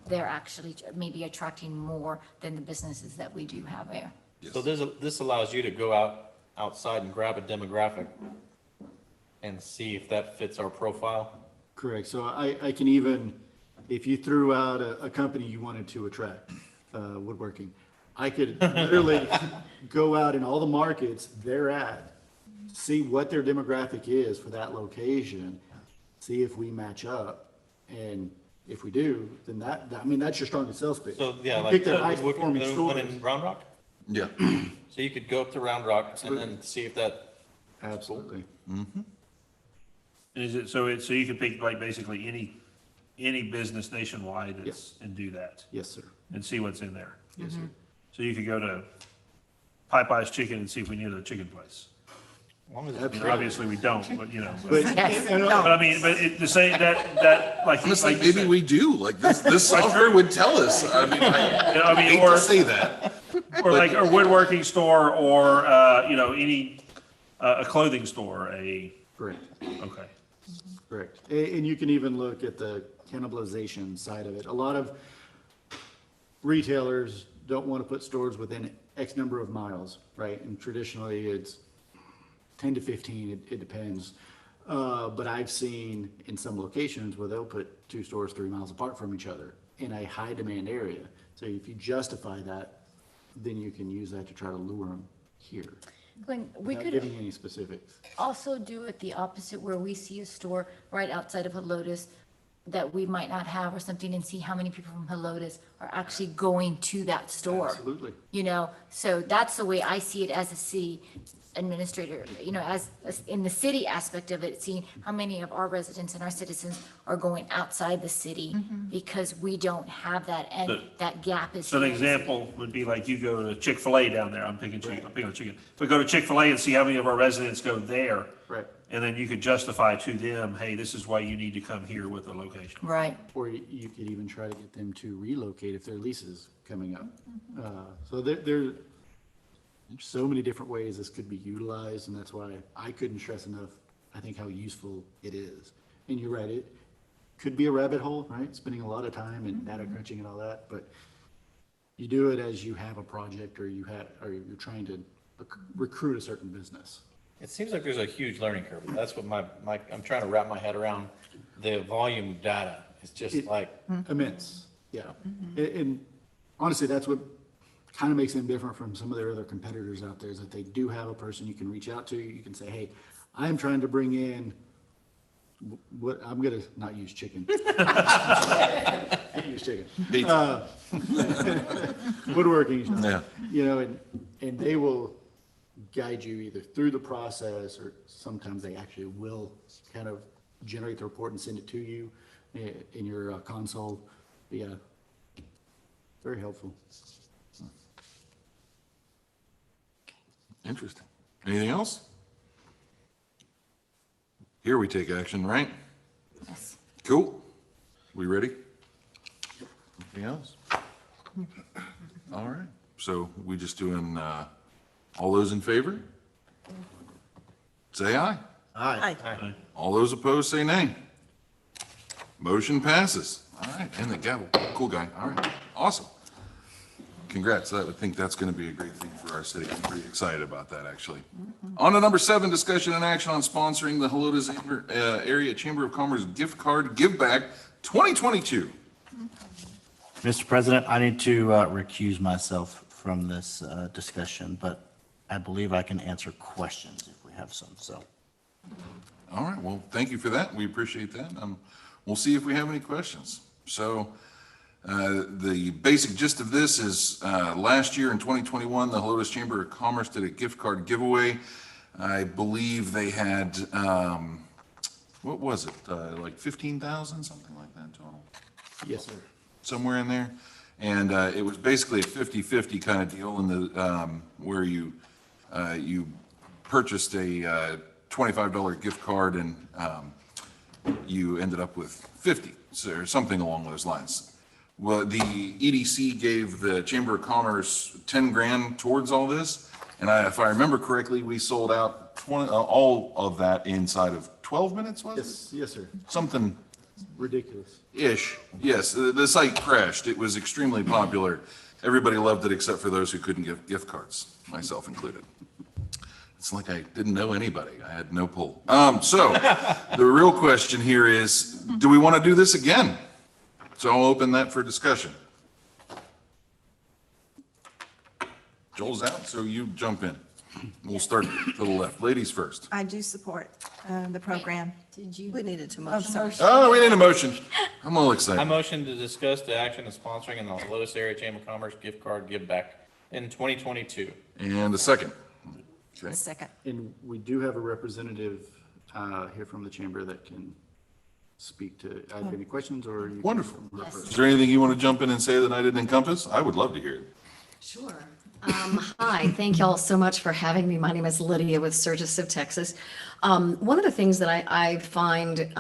they're actually maybe attracting more than the businesses that we do have there. So this allows you to go outside and grab a demographic and see if that fits our profile. Correct. So I can even, if you threw out a company you wanted to attract, woodworking, I could literally go out in all the markets they're at, see what their demographic is for that location, see if we match up. And if we do, then that's your strongest sales pitch. So, yeah, You like pick their the highest performing the one stores. in Round Rock? Yeah. So you could go up to Round Rock and then see if that, Absolutely. Is it, so you can pick like basically any business nationwide that's, and do that, Yes, sir. and see what's in there? Yes, sir. So you could go to Popeye's Chicken and see if we need a chicken place. as long as I mean, it's obviously we don't, but you know. But, Yes. and- But I mean, but to say that, like, Honestly, like you maybe said, we do. Like this software would tell us. I mean, I hate or to say that. or woodworking store, or, you know, any, a clothing store, Correct. okay. Correct. And you can even look at the cannibalization side of it. A lot of retailers don't want to put stores within X number of miles, right? And traditionally, it's 10 to 15, it depends. But I've seen in some locations where they'll put 2 stores 3 miles apart from each other in a high demand area. So if you justify that, then you can use that to try to lure them here. Glenn, we Without could giving any specifics. also do it the opposite, where we see a store right outside of Helotes that we might not have or something, and see how many people from Helotes are actually going to that store. Absolutely. You know, so that's the way I see it as a city administrator, you know, as in the city aspect of it, seeing how many of our residents and our citizens are going outside the city because we don't have that, and So- that gap is. So an here in the city. example would be like you go to Chick-fil-A down there, I'm picking on chicken. But go to Chick-fil-A and see how many of our residents go there. Right. And then you could justify to them, hey, this is why you need to come here with a location. Right. Or you could even try to get them to relocate if their lease is coming up. So there's so many different ways this could be utilized, and that's why I couldn't stress enough, I think, how useful it is. And you're right, it could be a rabbit hole, right? Spending a lot of time and data crunching and all that, but you do it as you have a project, or you're trying to recruit a certain business. It seems like there's a huge learning curve. That's what I'm trying to wrap my head around the volume data. It's just like, Immense, yeah. And honestly, that's what kind of makes them different from some of their other competitors out there, is that they do have a person you can reach out to. You can say, hey, I'm trying to bring in what, I'm gonna not use chicken. Can't use chicken. Woodworking, Yeah. you know, and they will guide you either through the process, or sometimes they actually will kind of generate the report and send it to you in your console. But yeah, very helpful. Interesting. Anything else? Here we take action, right? Yes. Cool. We ready? Anything else? All right. So we just doing, all those in favor? Say aye. Aye. All those opposed, say nay. Motion passes. All right, and the gavel. Cool guy. All right, awesome. congrats. I would think that's going to be a great thing for our city. I'm pretty excited about that, actually. On to number 7, discussion and action on sponsoring the Helotes Area Chamber of Commerce Gift Card Give Back 2022. Mr. President, I need to recuse myself from this discussion, but I believe I can answer questions if we have some, so. All right, well, thank you for that. We appreciate that. We'll see if we have any questions. So the basic gist of this is last year in 2021, the Helotes Chamber of Commerce did a gift card giveaway. I believe they had, what was it, like 15,000, something like that total? Yes, sir. Somewhere in there. And it was basically a 50-50 kind of deal in the, where you purchased a $25 gift card and you ended up with 50, or something along those lines. Well, the EDC gave the Chamber of Commerce 10 grand towards all this. And if I remember correctly, we sold out all of that inside of 12 minutes, was it? Yes, yes, sir. Something Ridiculous. ish. Yes, the site crashed. It was extremely popular. Everybody loved it except for those who couldn't give gift cards, myself included. It's like I didn't know anybody. I had no pull. So the real question here is, do we want to do this again? So I'll open that for discussion. Joel's out, so you jump in. We'll start to the left. Ladies first. I do support the program. Did you? We needed to Oh, motion. sorry. Oh, we need a motion. I'm all I excited. motion to discuss the action of sponsoring in the Helotes Area Chamber of Commerce gift card give back in 2022. And a second. Okay. Second. And we do have a representative here from the chamber that can speak to, have any questions or? you can- Wonderful. Is there anything you want to jump in and say that I didn't encompass? I would love to hear it. Sure. Hi, thank y'all so much for having me. My name is Lydia with Sturgis of Texas. One of the things that I find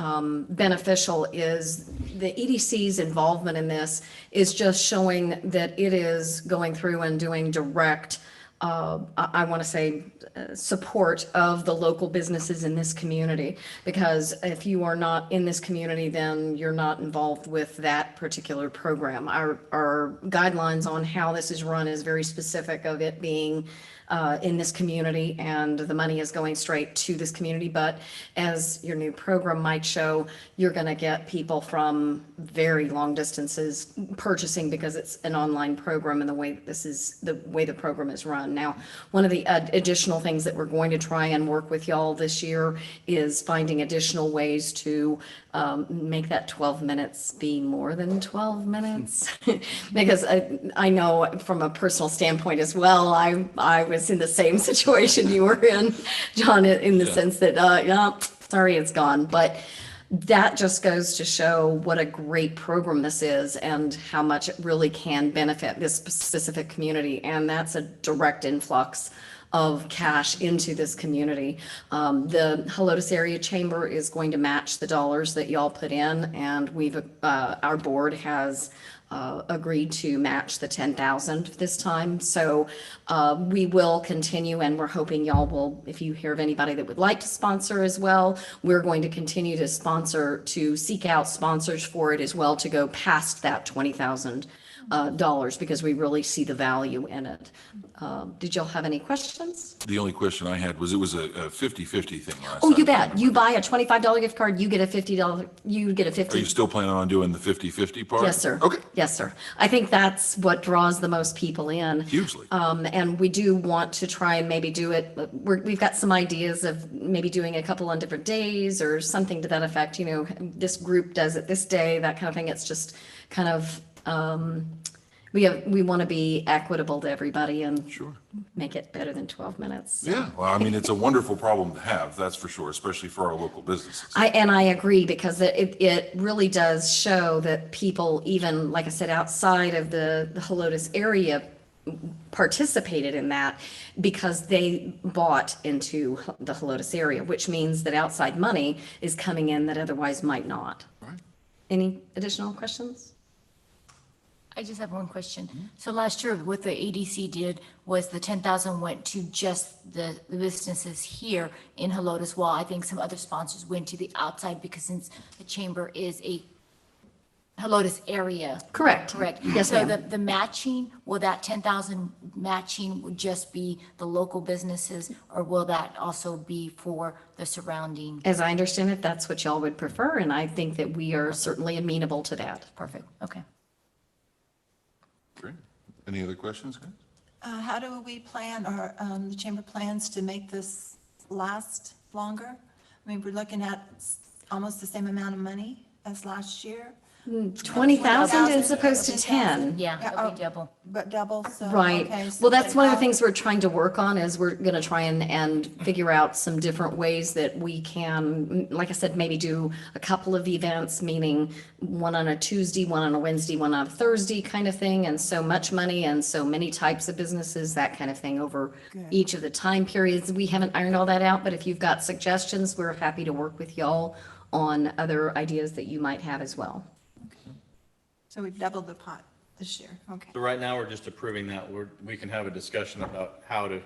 beneficial is the EDC's involvement in this is just showing that it is going through and doing direct, I want to say, support of the local businesses in this community. Because if you are not in this community, then you're not involved with that particular program. Our guidelines on how this is run is very specific of it being in this community, and the money is going straight to this community. But as your new program might show, you're going to get people from very long distances purchasing because it's an online program and the way the program is run. Now, one of the additional things that we're going to try and work with y'all this year is finding additional ways to make that 12 minutes be more than 12 minutes. Because I know from a personal standpoint as well, I was in the same situation you were in, John, in the sense that, yeah, sorry, it's gone. But that just goes to show what a great program this is and how much it really can benefit this specific community. And that's a direct influx of cash into this community. The Helotes Area Chamber is going to match the dollars that y'all put in, and our board has agreed to match the 10,000 this time. So we will continue, and we're hoping y'all will, if you hear of anybody that would like to sponsor as well, we're going to continue to seek out sponsors for it as well, to go past that $20,000 because we really see the value in it. Did y'all have any questions? The only question I had was, it was a 50-50 thing last time. Oh, you bet. You buy a $25 gift card, you get a $50, you get a Are you 50. still planning on doing the 50-50 part? Yes, sir. Okay, Yes, sir. I think that's what draws the most people in. hugely. And we do want to try and maybe do it, we've got some ideas of maybe doing a couple on different days or something to that effect, this group does it this day, that kind of thing. It's just kind of, we want to be equitable to everybody and Sure. make it better than 12 minutes. Yeah, well, I mean, it's a wonderful problem to have, that's for sure, especially for our local businesses. I agree, because it really does show that people, even, like I said, outside of the Helotes area, participated in that because they bought into the Helotes area, which means that outside money is coming in that otherwise might not. Right. Any additional questions? I just have one question. So last year, what the EDC did was the 10,000 went to just the businesses here in Helotes, while I think some other sponsors went to the outside, because since the chamber is a Helotes area. Correct. Correct. Yes, So ma'am. the matching, will that 10,000 matching would just be the local businesses, or will that also be for the surrounding? As I understand it, that's what y'all would prefer, and I think that we are certainly amenable to that. Perfect, okay. Great. Any other questions, guys? How do we plan, or the chamber plans to make this last longer? I mean, we're looking at almost the same amount of money as last year. 20,000 as opposed to 10. Yeah, Yeah, that'll be oh, double. But double, so. Right. okay, so Well, that's one of the 10,000. things we're trying to work on is we're going to try and figure out some different ways that we can, like I said, maybe do a couple of events, meaning one on a Tuesday, one on a Wednesday, one on a Thursday kind of thing, and so much money and so many types of businesses, that kind of thing over each of the time periods. We haven't ironed all that out, but if you've got suggestions, we're happy to work with y'all on other ideas that you might have as well. So we've doubled the pot this year, okay. So right now, we're just approving that. We can have a discussion about how to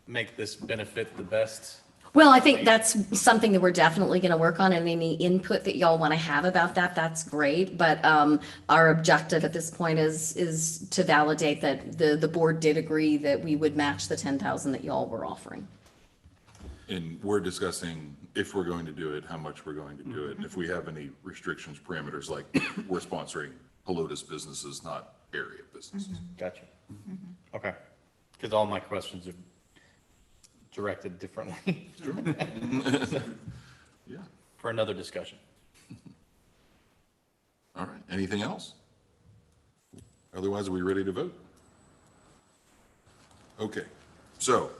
make this benefit the best. Well, I think that's something that we're definitely going to work on, and any input that y'all want to have about that, that's great. But our objective at this point is to validate that the board did agree that we would match the 10,000 that y'all were offering. And we're discussing if we're going to do it, how much we're going to do it, and if we have any restrictions, parameters, like we're sponsoring Helotes businesses, not area businesses. Gotcha. Okay. Because all my questions are directed differently. Yeah. For another discussion. All right. Anything else? Otherwise, are we ready to vote? Okay. So,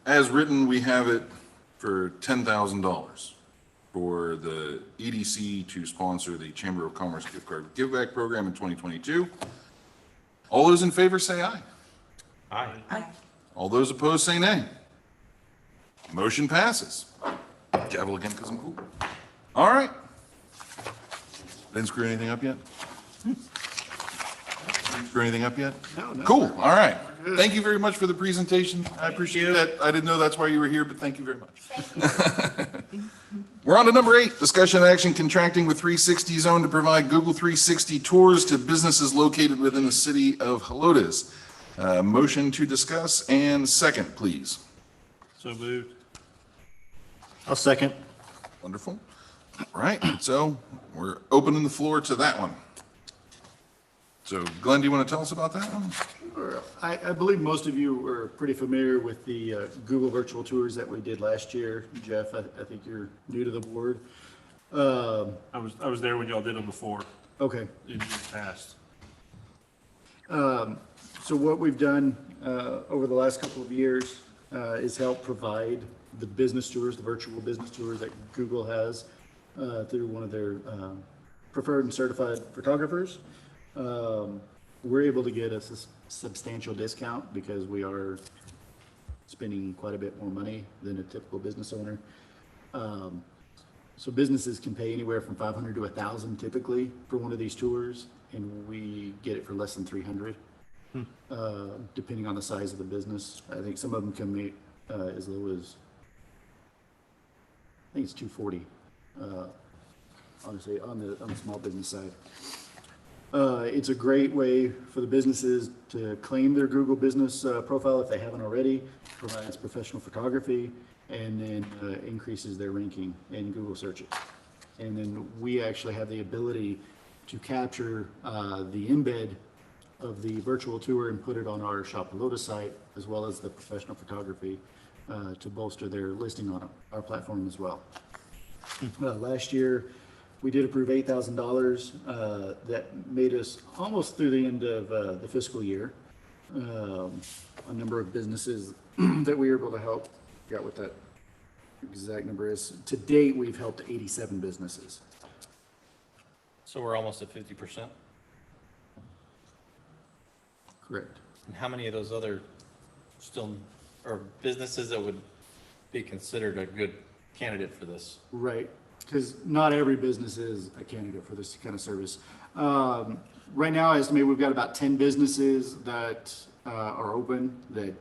as written, we have it for $10,000 for the EDC to sponsor the Chamber of Commerce gift card give back program in 2022. All those in favor say aye. Aye. All those opposed say nay. Motion passes. Gavel again because I'm cool. All right. Didn't screw anything up yet? Didn't screw anything up yet? No. Cool, all right. Thank you very much for the presentation. I appreciate that. I didn't know that's why you were here, but thank you very much. We're on to number 8, discussion action contracting with 360 Zone to provide Google 360 tours to businesses located within the city of Helotes. Motion to discuss and second, please. So moved. I'll second. Wonderful. All right, so we're opening the floor to that one. So Glenn, do you want to tell us about that one? I believe most of you are pretty familiar with the Google virtual tours that we did last year. Jeff, I think you're new to the board. I was there when y'all did them before, Okay. in years past. So what we've done over the last couple of years is help provide the business tours, the virtual business tours that Google has through one of their preferred and certified photographers. We're able to get a substantial discount because we are spending quite a bit more money than a typical business owner. So businesses can pay anywhere from $500 to $1,000 typically for one of these tours, and we get it for less than $300, depending on the size of the business. I think some of them can make as low as, I think it's $240, honestly, on the small business side. It's a great way for the businesses to claim their Google business profile if they haven't already, provides professional photography, and then increases their ranking in Google searches. And then we actually have the ability to capture the embed of the virtual tour and put it on our Shop Helotes site, as well as the professional photography to bolster their listing on our platform as well. Last year, we did approve $8,000 that made us almost through the end of the fiscal year. A number of businesses that we were able to help, I forgot what that exact number is. To date, we've helped 87 businesses. So we're almost at 50%. Correct. And how many of those other still, or businesses that would be considered a good candidate for this? Right, because not every business is a candidate for this kind of service. Right now, I estimate we've got about 10 businesses that are open that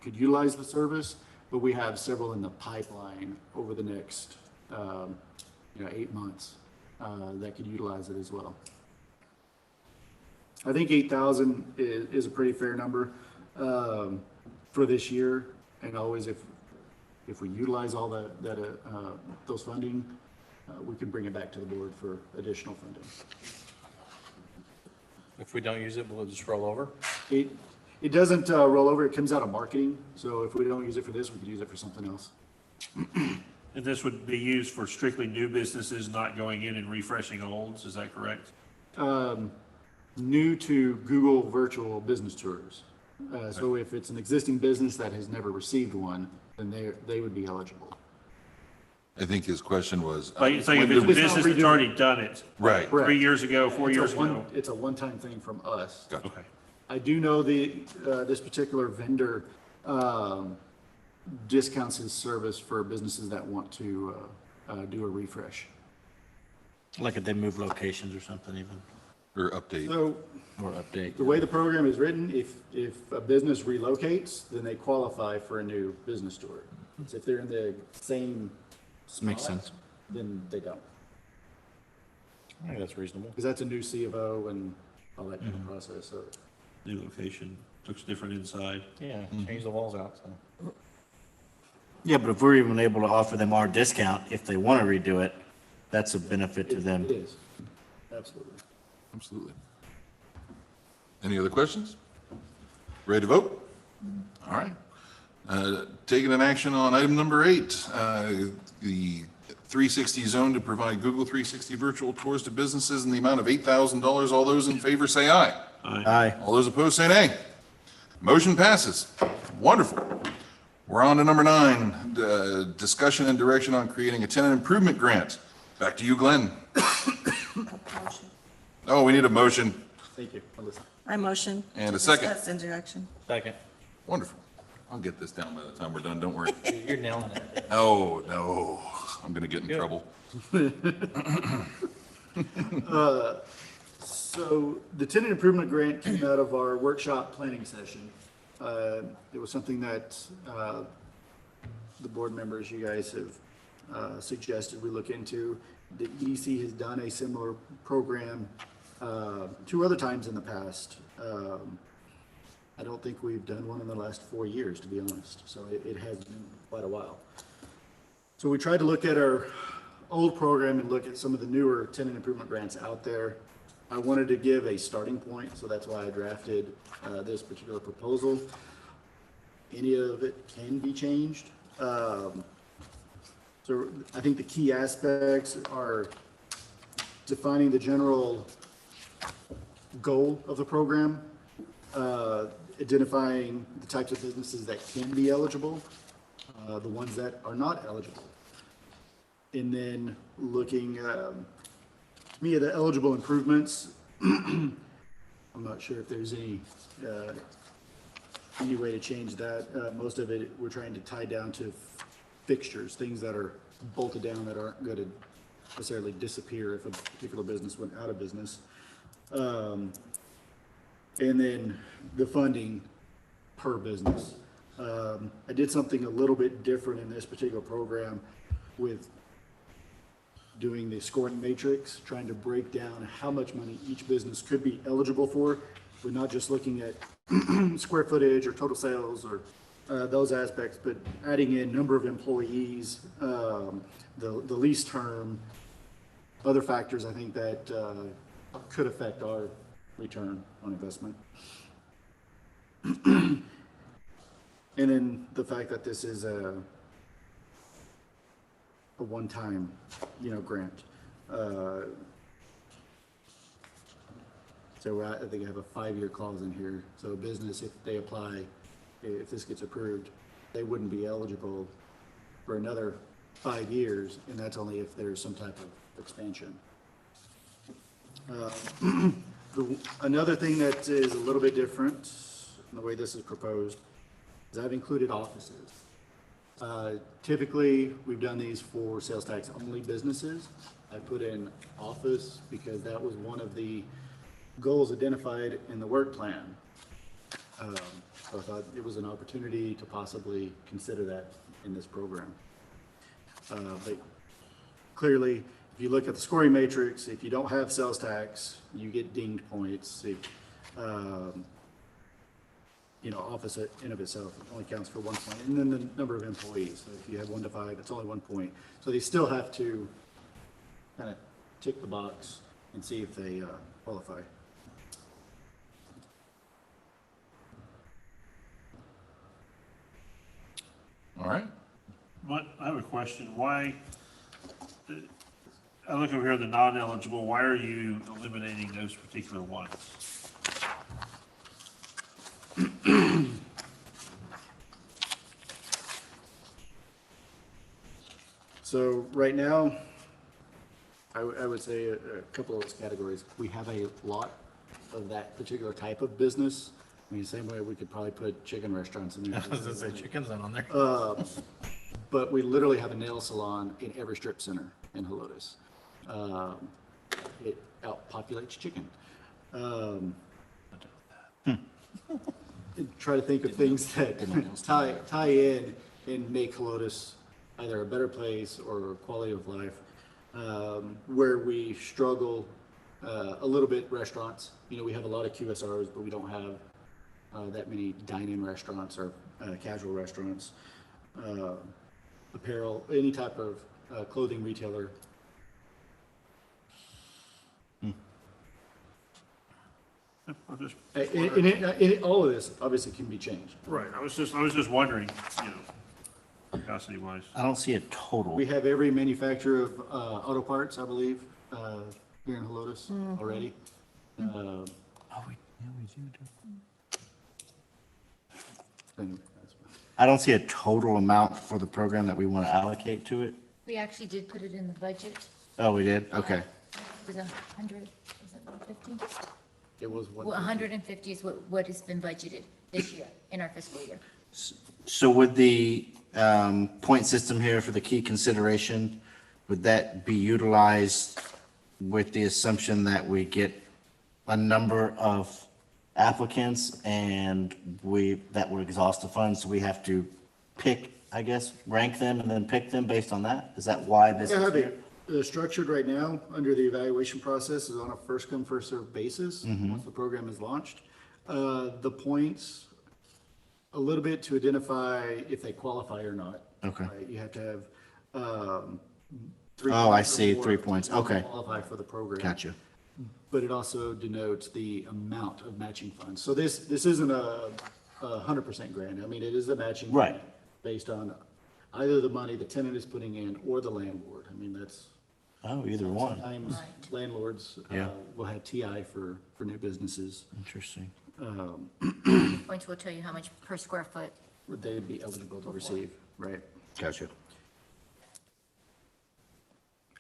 could utilize the service, but we have several in the pipeline over the next 8 months that could utilize it as well. I think 8,000 is a pretty fair number for this year, and always if we utilize all those funding, we can bring it back to the board for additional funding. If we don't use it, will it just roll over? It doesn't roll over, it comes out of marketing, so if we don't use it for this, we could use it for something else. And this would be used for strictly new businesses, not going in and refreshing olds, is that correct? New to Google virtual business tours. So if it's an existing business that has never received one, then they would be eligible. I think his question was. Like, it's like if when it's a did we- business that's already done it, Right. Correct. 3 years ago, 4 It's a years one- ago. It's a one-time thing from us. Gotcha. Okay. I do know this particular vendor discounts his service for businesses that want to do a refresh. Like if they move locations or something even, Or update. So or update. the way the program is written, if a business relocates, then they qualify for a new business tour. So if they're in the same Makes spot, sense. then they don't. I think that's reasonable. Because that's a new C of O and all that kind of process, so. New location, looks different inside. Yeah, change the walls out, so. Yeah, but if we're even able to offer them our discount, if they want to redo it, that's a benefit to them. It is, absolutely. Absolutely. Any other questions? Ready to vote? All right. Taking an action on item number 8, the 360 zone to provide Google 360 virtual tours to businesses in the amount of $8,000. All those in favor say aye. Aye. All those opposed say nay. Motion passes. Wonderful. We're on to number 9, discussion and direction on creating a tenant improvement grant. Back to you, Glenn. Oh, we need a motion Thank you. I'll listen. I motion. And to a second. discuss and direction. Second. Wonderful. I'll get this down by the time we're done, don't worry. You're nailing it. Oh, no, I'm gonna get in trouble. So the tenant improvement grant came out of our workshop planning session. It was something that the board members, you guys have suggested we look into. The EDC has done a similar program 2 other times in the past. I don't think we've done one in the last 4 years, to be honest, so it has been quite a while. So we tried to look at our old program and look at some of the newer tenant improvement grants out there. I wanted to give a starting point, so that's why I drafted this particular proposal. Any of it can be changed. So I think the key aspects are defining the general goal of the program, identifying the types of businesses that can be eligible, the ones that are not eligible, and then looking at the eligible improvements. I'm not sure if there's any way to change that. Most of it, we're trying to tie down to fixtures, things that are bolted down that aren't going to necessarily disappear if a particular business went out of business. And then the funding per business. I did something a little bit different in this particular program with doing the scoring matrix, trying to break down how much money each business could be eligible for. We're not just looking at square footage or total sales or those aspects, but adding in number of employees, the lease term, other factors I think that could affect our return on investment. And then the fact that this is a one-time, grant. So I think I have a 5-year clause in here. So a business, if they apply, if this gets approved, they wouldn't be eligible for another 5 years, and that's only if there's some type of expansion. Another thing that is a little bit different in the way this is proposed is I've included offices. Typically, we've done these for sales tax only businesses. I put in office because that was one of the goals identified in the work plan. So I thought it was an opportunity to possibly consider that in this program. But clearly, if you look at the scoring matrix, if you don't have sales tax, you get dinged points. Office in of itself only counts for 1 point, and then the number of employees. So if you have 1 to 5, it's only 1 point. So they still have to kind of tick the box and see if they qualify. All right. I have a question. Why, I look over here, the non-eligible, why are you eliminating those particular ones? So right now, I would say a couple of those categories. We have a lot of that particular type of business. I mean, same way we could probably put chicken restaurants in there. I was gonna say chicken's not on there. But we literally have a nail salon in every strip center in Helotes. It outpopulates chicken. Try to think of things that tie in and make Helotes either a better place or quality of life. Where we struggle a little bit, restaurants. We have a lot of QSRs, but we don't have that many dine-in restaurants or casual restaurants. Apparel, any type of clothing retailer. All of this obviously can be changed. Right, I was just wondering, capacity wise. I don't see a total. We have every manufacturer of auto parts, I believe, here in Helotes already. I don't see a total amount for the program that we want to allocate to it. We actually did put it in the budget. Oh, we did? Okay. It was 100, is it 150? It was Well, 150 is what has been budgeted this year, in our fiscal year. So would the point system here for the key consideration, would that be utilized with the assumption that we get a number of applicants and that would exhaust the funds, so we have to pick, I guess, rank them and then pick them based on that? Is that why this is here? Structured right now under the evaluation process is on a first come, first served basis, once the program is launched. The points, a little bit to identify if they qualify or not. Okay. Right? You have to have 3 Oh, I points or see, more 3 points. to Okay. Qualify for the program. Gotcha. But it also denotes the amount of matching funds. So this isn't a 100% grant. I mean, it is a matching. Right. grant based on either the money the tenant is putting in or the landlord. I mean, that's. Oh, either one. Sometimes landlords Yeah. will have TI for new businesses. Interesting. Points will tell you how much per square foot. Would they be eligible to receive, right? Gotcha.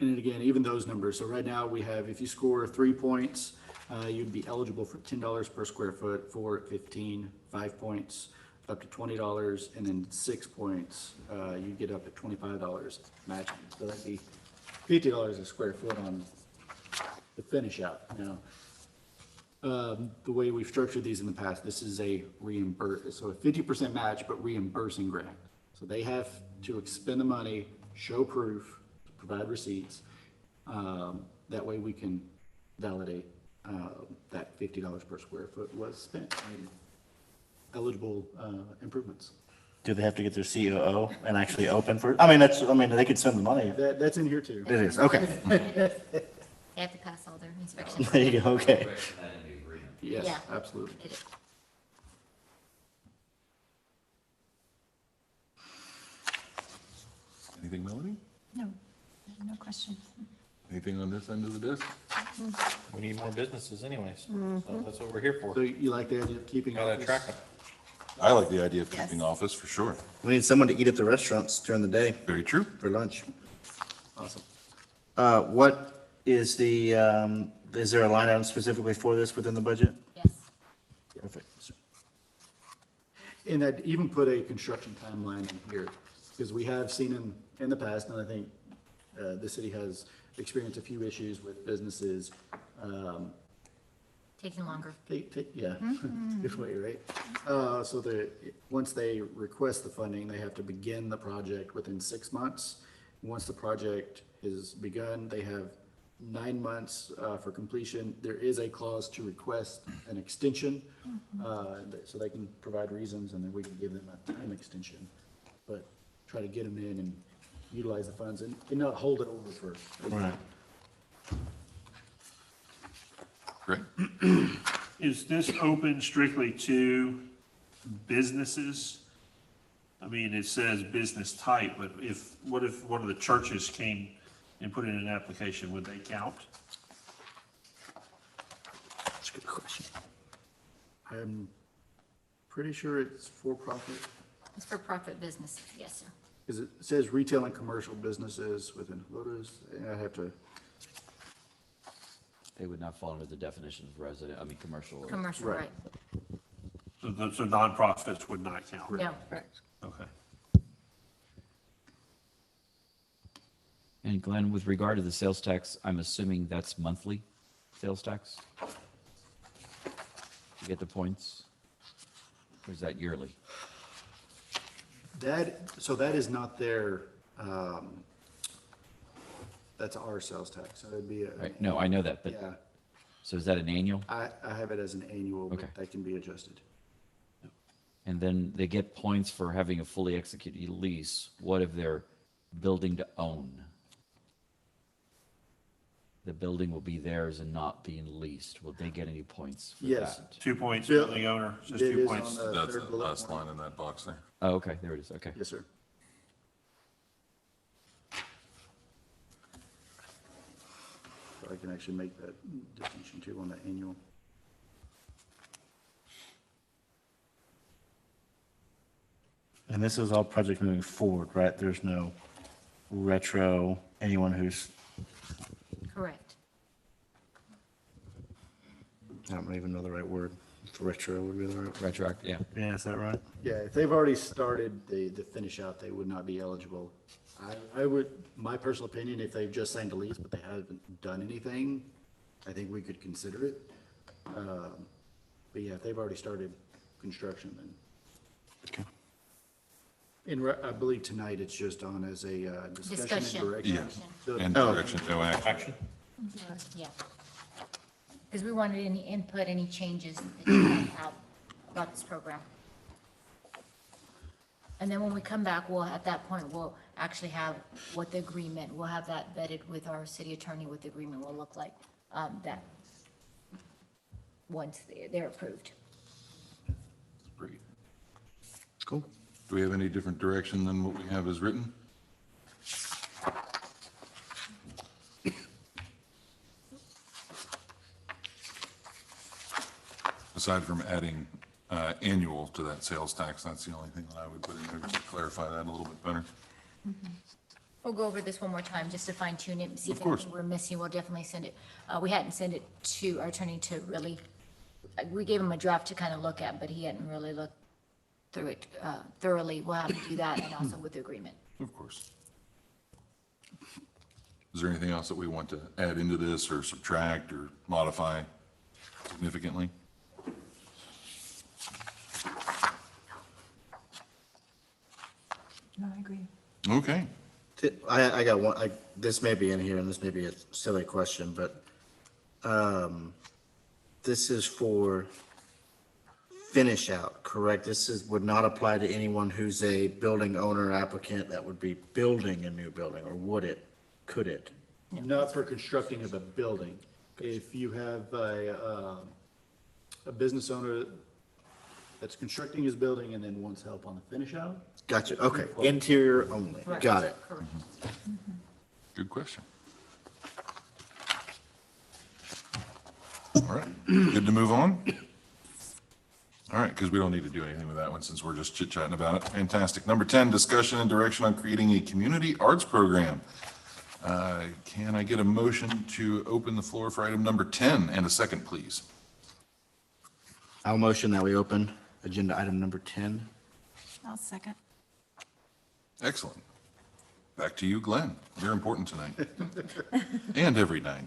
And then again, even those numbers, so right now we have, if you score 3 points, you'd be eligible for $10 per square foot, 4 at 15, 5 points, up to $20, and then 6 points, you get up at $25 matching. So that'd be $50 a square foot on the finish out. Now, the way we've structured these in the past, this is a so a 50% match, but reimbursing grant. So they have to expend the money, show proof, provide receipts. That way we can validate that $50 per square foot was spent in eligible improvements. Do they have to get their COO and actually open for, they could spend the money. That's in here too. It is, okay. They have to pass all their inspections. There you go, okay. Yes, Yeah. absolutely. It is. Anything, Melanie? No, no questions. Anything on this end of the desk? We need more businesses anyways. So that's what we're here So for. you like the idea of keeping Gotta office? attract them. I like the idea of Yes. keeping office for sure. We need someone to eat at the restaurants during the day Very true. for lunch. Awesome. What is is there a line item specifically for this within the budget? Yes. Perfect. And I'd even put a construction timeline in here, because we have seen in the past, and I think the city has experienced a few issues with businesses. Taking longer. Yeah, good way, right? So once they request the funding, they have to begin the project within 6 months. once the project is begun, they have 9 months for completion. There is a clause to request an extension, so they can provide reasons, and then we can give them a time extension. But try to get them in and utilize the funds and not hold it over for. Right. Great. Is this open strictly to businesses? I mean, it says business type, but what if one of the churches came and put in an application, would they count? That's a good question. I'm pretty sure it's for profit, It's for profit businesses, yes, sir. because it says retail and commercial businesses within Helotes. I have to, They would not fall under the definition of resident, I mean, commercial. Commercial, Right. right? So nonprofits would not count? No. Okay. And Glenn, with regard to the sales tax, I'm assuming that's monthly sales tax? You get the points? Or is that yearly? so that is not their, that's our sales tax, so it'd be a. Right, no, I know that, but, Yeah, so is that an annual? I have it as an annual, but Okay. that can be adjusted. And then they get points for having a fully executed lease. What if they're building to own? The building will be theirs and not being leased. Will they get any points for Yes. that? 2 points, Yeah. building owner, just It 2 is on points. the That's third the bullet last point. line in that box there. Oh, okay, there it is, okay. Yes, sir. So I can actually make that distinction too on the annual. And this is all project moving forward, right? There's no retro, anyone who's, Correct. I don't even know the right word. If retro would be the right. Retroactive, yeah. Yeah, is that right? Yeah, if they've already started the finish out, they would not be eligible. I would, my personal opinion, if they've just signed a lease, but they haven't done anything, I think we could consider it. But yeah, if they've already started construction, then. Okay. I believe tonight it's just on as a discussion and Discussion. direction. Yeah. So- And Oh. direction, no action. Action? Yeah. Because we wanted any input, any changes that you might have about this program. And then when we come back, at that point, we'll actually have what the agreement, we'll have that vetted with our city attorney, what the agreement will look like, that, once they're approved. Great. Cool. Do we have any different direction than what we have as written? Aside from adding annual to that sales tax, that's the only thing that I would put in there just to clarify that a little bit better. We'll go over this one more time, just to fine tune it and see if Of course. anything we're missing. We'll definitely send it. We hadn't sent it to our attorney to really, we gave him a draft to kind of look at, but he hadn't really looked through it thoroughly. We'll have to do that, and also with the agreement. Of course. Is there anything else that we want to add into this or subtract or modify significantly? No, I agree. Okay. I got one, this may be in here and this may be a silly question, but, this is for finish out, correct? Would not apply to anyone who's a building owner applicant that would be building a new building, or would it? Could it? Not for constructing of a building. If you have a business owner that's constructing his building and then wants help on the finish out, Gotcha, okay. Interior only, got it. Correct. Good question. All right, good to move on? All right, because we don't need to do anything with that one since we're just chit-chatting about it. Fantastic. Number 10, discussion and direction on creating a community arts program. Can I get a motion to open the floor for item number 10 and a second, please? I'll motion that we open agenda item number 10. I'll second. Excellent. Back to you, Glenn. You're important tonight. And every night.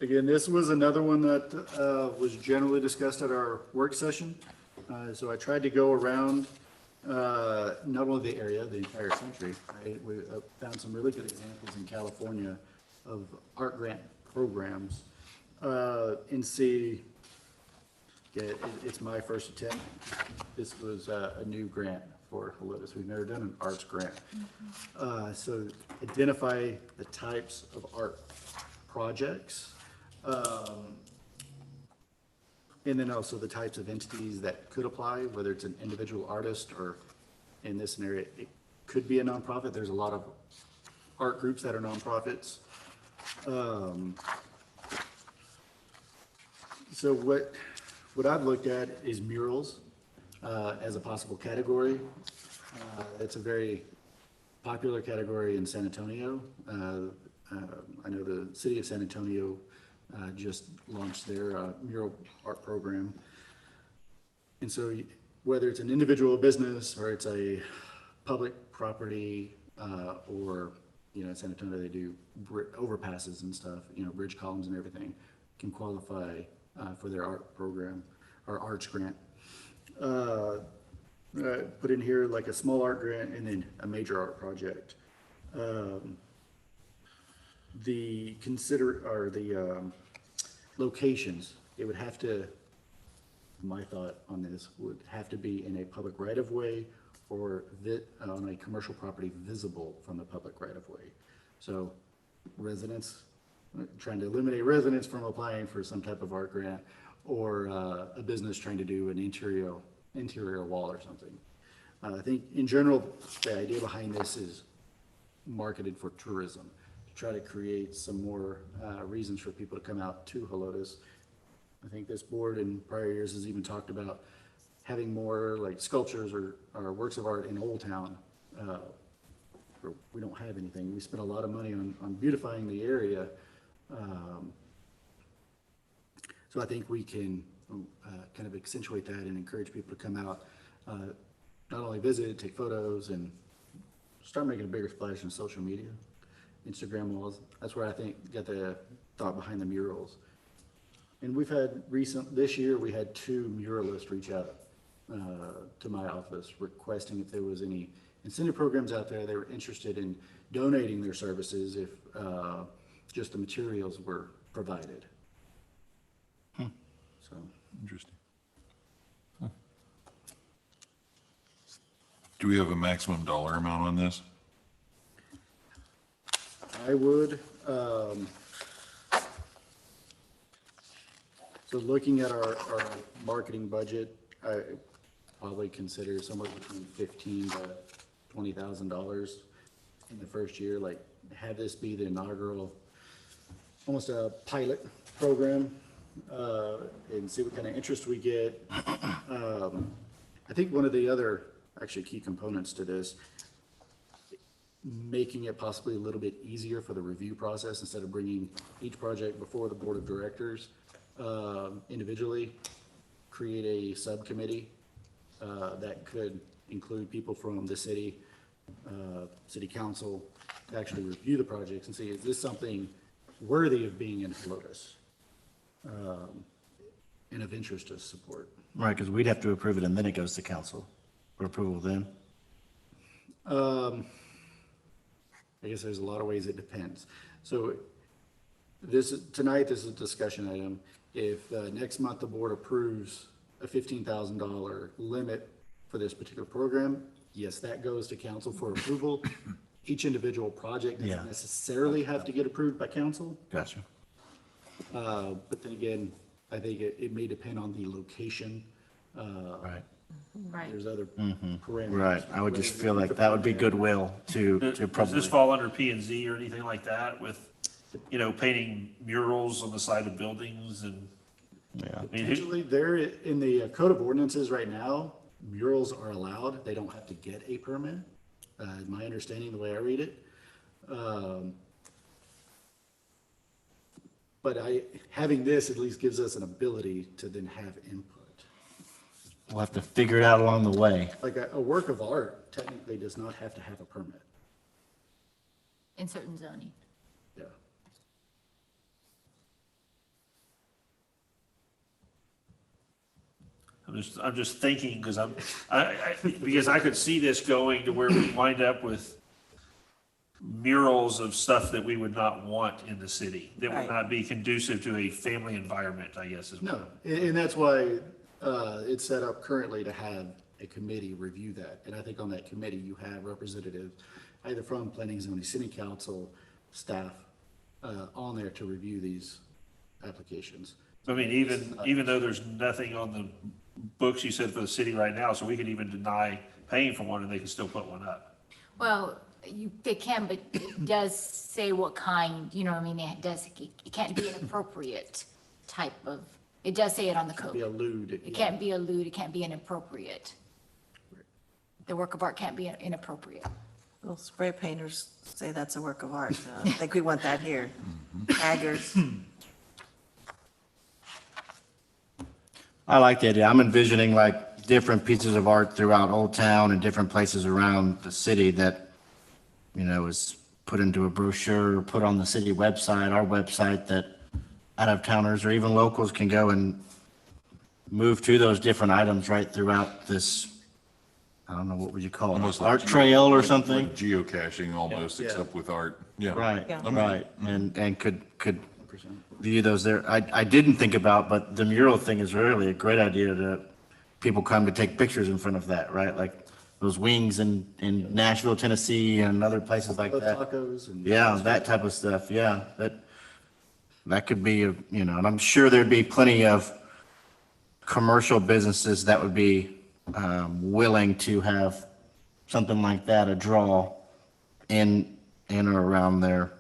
again, this was another one that was generally discussed at our work session. So I tried to go around not only the area, the entire country. We found some really good examples in California of art grant programs. And see, it's my first attempt. This was a new grant for Helotes. We've never done an arts grant. So identify the types of art projects. And then also the types of entities that could apply, whether it's an individual artist or in this scenario, it could be a nonprofit. There's a lot of art groups that are nonprofits. So what I've looked at is murals as a possible category. It's a very popular category in San Antonio. I know the city of San Antonio just launched their mural art program. And so whether it's an individual business or it's a public property or, in San Antonio, they do overpasses and stuff, bridge columns and everything, can qualify for their art program or arts grant. Put in here like a small art grant and then a major art project. The locations, it would have to, my thought on this, would have to be in a public right-of-way or on a commercial property visible from the public right-of-way. So residents, trying to eliminate residents from applying for some type of art grant, or a business trying to do an interior wall or something. I think in general, the idea behind this is marketed for tourism, to try to create some more reasons for people to come out to Helotes. I think this board in prior years has even talked about having more like sculptures or works of art in Old Town. Where we don't have anything. We spent a lot of money on beautifying the area. So I think we can kind of accentuate that and encourage people to come out, not only visit, take photos, and start making a bigger splash in social media, Instagram walls. That's where I think got the thought behind the murals. And we've had this year we had 2 muralists reach out to my office requesting if there was any incentive programs out there they were interested in donating their services if just the materials were provided. So Interesting. Do we have a maximum dollar amount on this? I would, so looking at our marketing budget, I probably consider somewhere between $15,000 to $20,000 in the first year, like have this be the inaugural, almost a pilot program, and see what kind of interest we get. I think one of the other actually key components to this, making it possibly a little bit easier for the review process instead of bringing each project before the board of directors individually, create a subcommittee that could include people from the city, city council, to actually review the projects and see, is this something worthy of being in Helotes and of interest to support? Right, because we'd have to approve it and then it goes to council for approval then. I guess there's a lot of ways it depends. So tonight, this is a discussion item. If next month the board approves a $15,000 limit for this particular program, yes, that goes to council for approval. Each individual project doesn't necessarily have to get approved by council. Gotcha. But then again, I think it may depend on the location. Right. Right. There's other parameters. Right. I would just feel like that would be goodwill to Does probably. this fall under P and Z or anything like that with, painting murals on the side of buildings and? Yeah. I mean, Usually they're in the code of ordinances right now, murals are allowed. They don't have to get a permit. My understanding, the way I read it. But having this at least gives us an ability to then have input. We'll have to figure it out along the way. Like a work of art technically does not have to have a permit. In certain zoning. Yeah. I'm just thinking, because because I could see this going to where we wind up with murals of stuff that we would not want in the city, that would Right. not be conducive to a family environment, I guess is what. No, and that's why it's set up currently to have a committee review that. And I think on that committee, you have representatives either from planning and zoning, city council, staff on there to review these applications. I mean, even though there's nothing on the books you said for the city right now, so we could even deny paying for one and they can still put one up. Well, they can, but it does say what kind, you know what I mean? It can't be an appropriate type of, it does say it on the Be a code. lewd. It can't be a lewd, it can't be inappropriate. The work of art can't be inappropriate. Well, spray painters say that's a work of art. I think we want that here. Taggers. I like the idea. I'm envisioning like different pieces of art throughout Old Town and different places around the city that, you know, is put into a brochure, put on the city website, our website, that out-of-towners or even locals can go and move to those different items right throughout this, I don't know, what would you call Almost it? like Art trail or something? Like geocaching almost, Yeah. except with art. Yeah. Right, Yeah. right. And could view those there. I didn't think about, but the mural thing is really a great idea to, people come to take pictures in front of that, right? Like those wings in Nashville, Tennessee and other places like that. Tacos and. Yeah, that type of stuff, yeah. That could be, you know, and I'm sure there'd be plenty of commercial businesses that would be willing to have something like that, a draw in or around their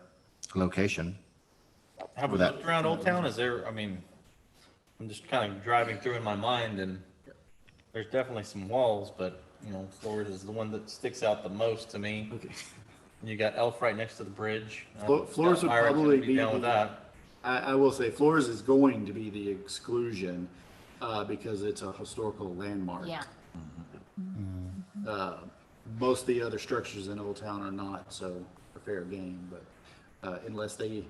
location. Have we With that. looked around Old Town? Is there, I mean, I'm just kind of driving through in my mind and there's definitely some walls, but, you know, Flores is the one that sticks out the most to me. Okay. And you got Elf right next to the bridge. Flores would Byron's gonna probably be be down with the- that. I will say Flores is going to be the exclusion because it's a historical landmark. Yeah. Most of the other structures in Old Town are not, so a fair game, but unless you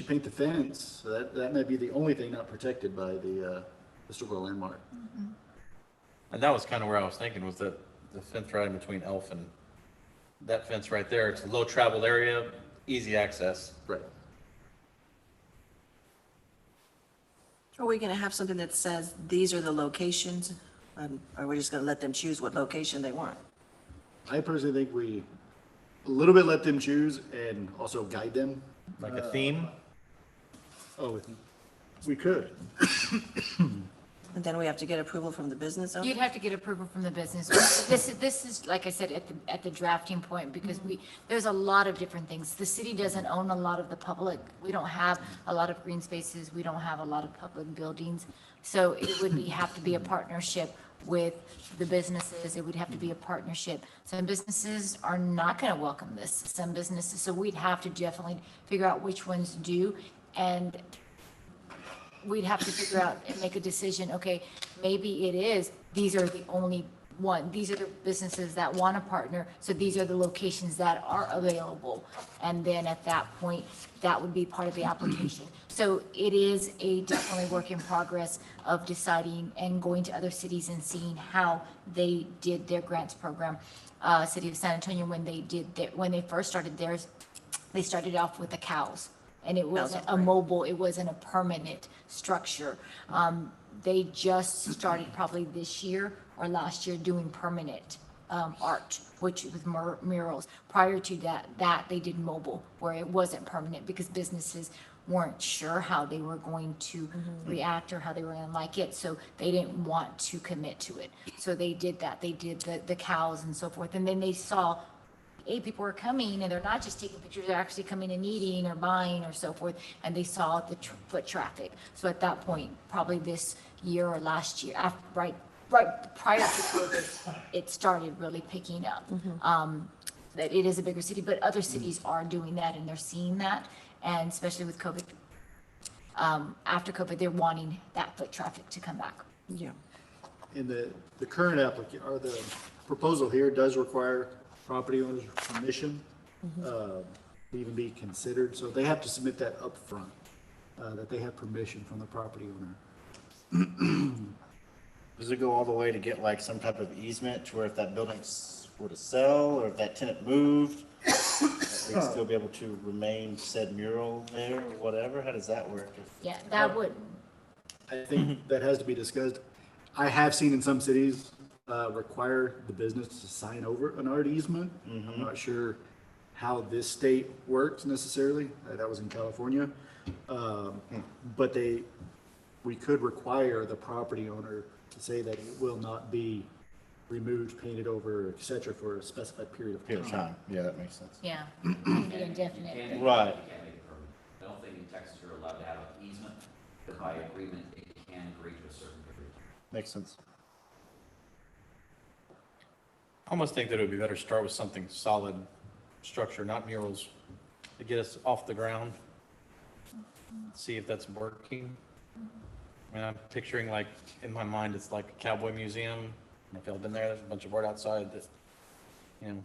paint the fence, so that may be the only thing not protected by the historical landmark. And that was kind of where I was thinking, was that the fence right in between Elf and that fence right there. It's a low traveled area, easy access. Right. Are we going to have something that says these are the locations? Or are we just going to let them choose what location they want? I personally think we a little bit let them choose and also guide them. Like a theme. Oh, we could. And then we have to get approval from the business owner? You'd have to get approval from the business. This is, like I said, at the drafting point, because there's a lot of different things. The city doesn't own a lot of the public. We don't have a lot of green spaces. We don't have a lot of public buildings. So it would have to be a partnership with the businesses. It would have to be a partnership. Some businesses are not going to welcome this. Some businesses, so we'd have to definitely figure out which ones do. And we'd have to figure out and make a decision, okay, maybe it is, these are the only one, these are the businesses that want to partner, so these are the locations that are available. And then at that point, that would be part of the application. So it is a definitely work in progress of deciding and going to other cities and seeing how they did their grants program. City of San Antonio, when they first started theirs, they started off with the cows. And it wasn't a mobile, it wasn't a permanent structure. They just started probably this year or last year doing permanent art, which was murals. Prior to that they did mobile, where it wasn't permanent because businesses weren't sure how they were going to react or how they were going to like it. So they didn't want to commit to it. So they did that. They did the cows and so forth. And then they saw, hey, people are coming and they're not just taking pictures, they're actually coming and eating or buying or so forth. And they saw the foot traffic. So at that point, probably this year or last year, right prior to COVID, it started really picking up. That it is a bigger city, but other cities are doing that and they're seeing that. And especially with COVID, after COVID, they're wanting that foot traffic to come back. Yeah. In the current applicant, or the proposal here does require property owners' permission to even be considered. So they have to submit that upfront, that they have permission from the property owner. Does it go all the way to get like some type of easement to where if that building were to sell or if that tenant moved, that they'd still be able to remain said mural there or whatever? How does that work? Yeah, that would, I think that has to be discussed. I have seen in some cities require the business to sign over an art easement. I'm not sure how this state works necessarily. That was in California. But we could require the property owner to say that it will not be removed, painted over, et cetera, for a specified period of Period of time. time. Yeah, that makes sense. yeah, it'd be indefinite. Right. You can't make it permanent. I don't think in Texas you're allowed to have an easement, but by agreement, it can agree to a certain period. Makes sense. I almost think that it would be better to start with something solid structure, not murals, to get us off the ground. See if that's working. I mean, I'm picturing like, in my mind, it's like a cowboy museum. I don't know if y'all been there, there's a bunch of art outside that, you know,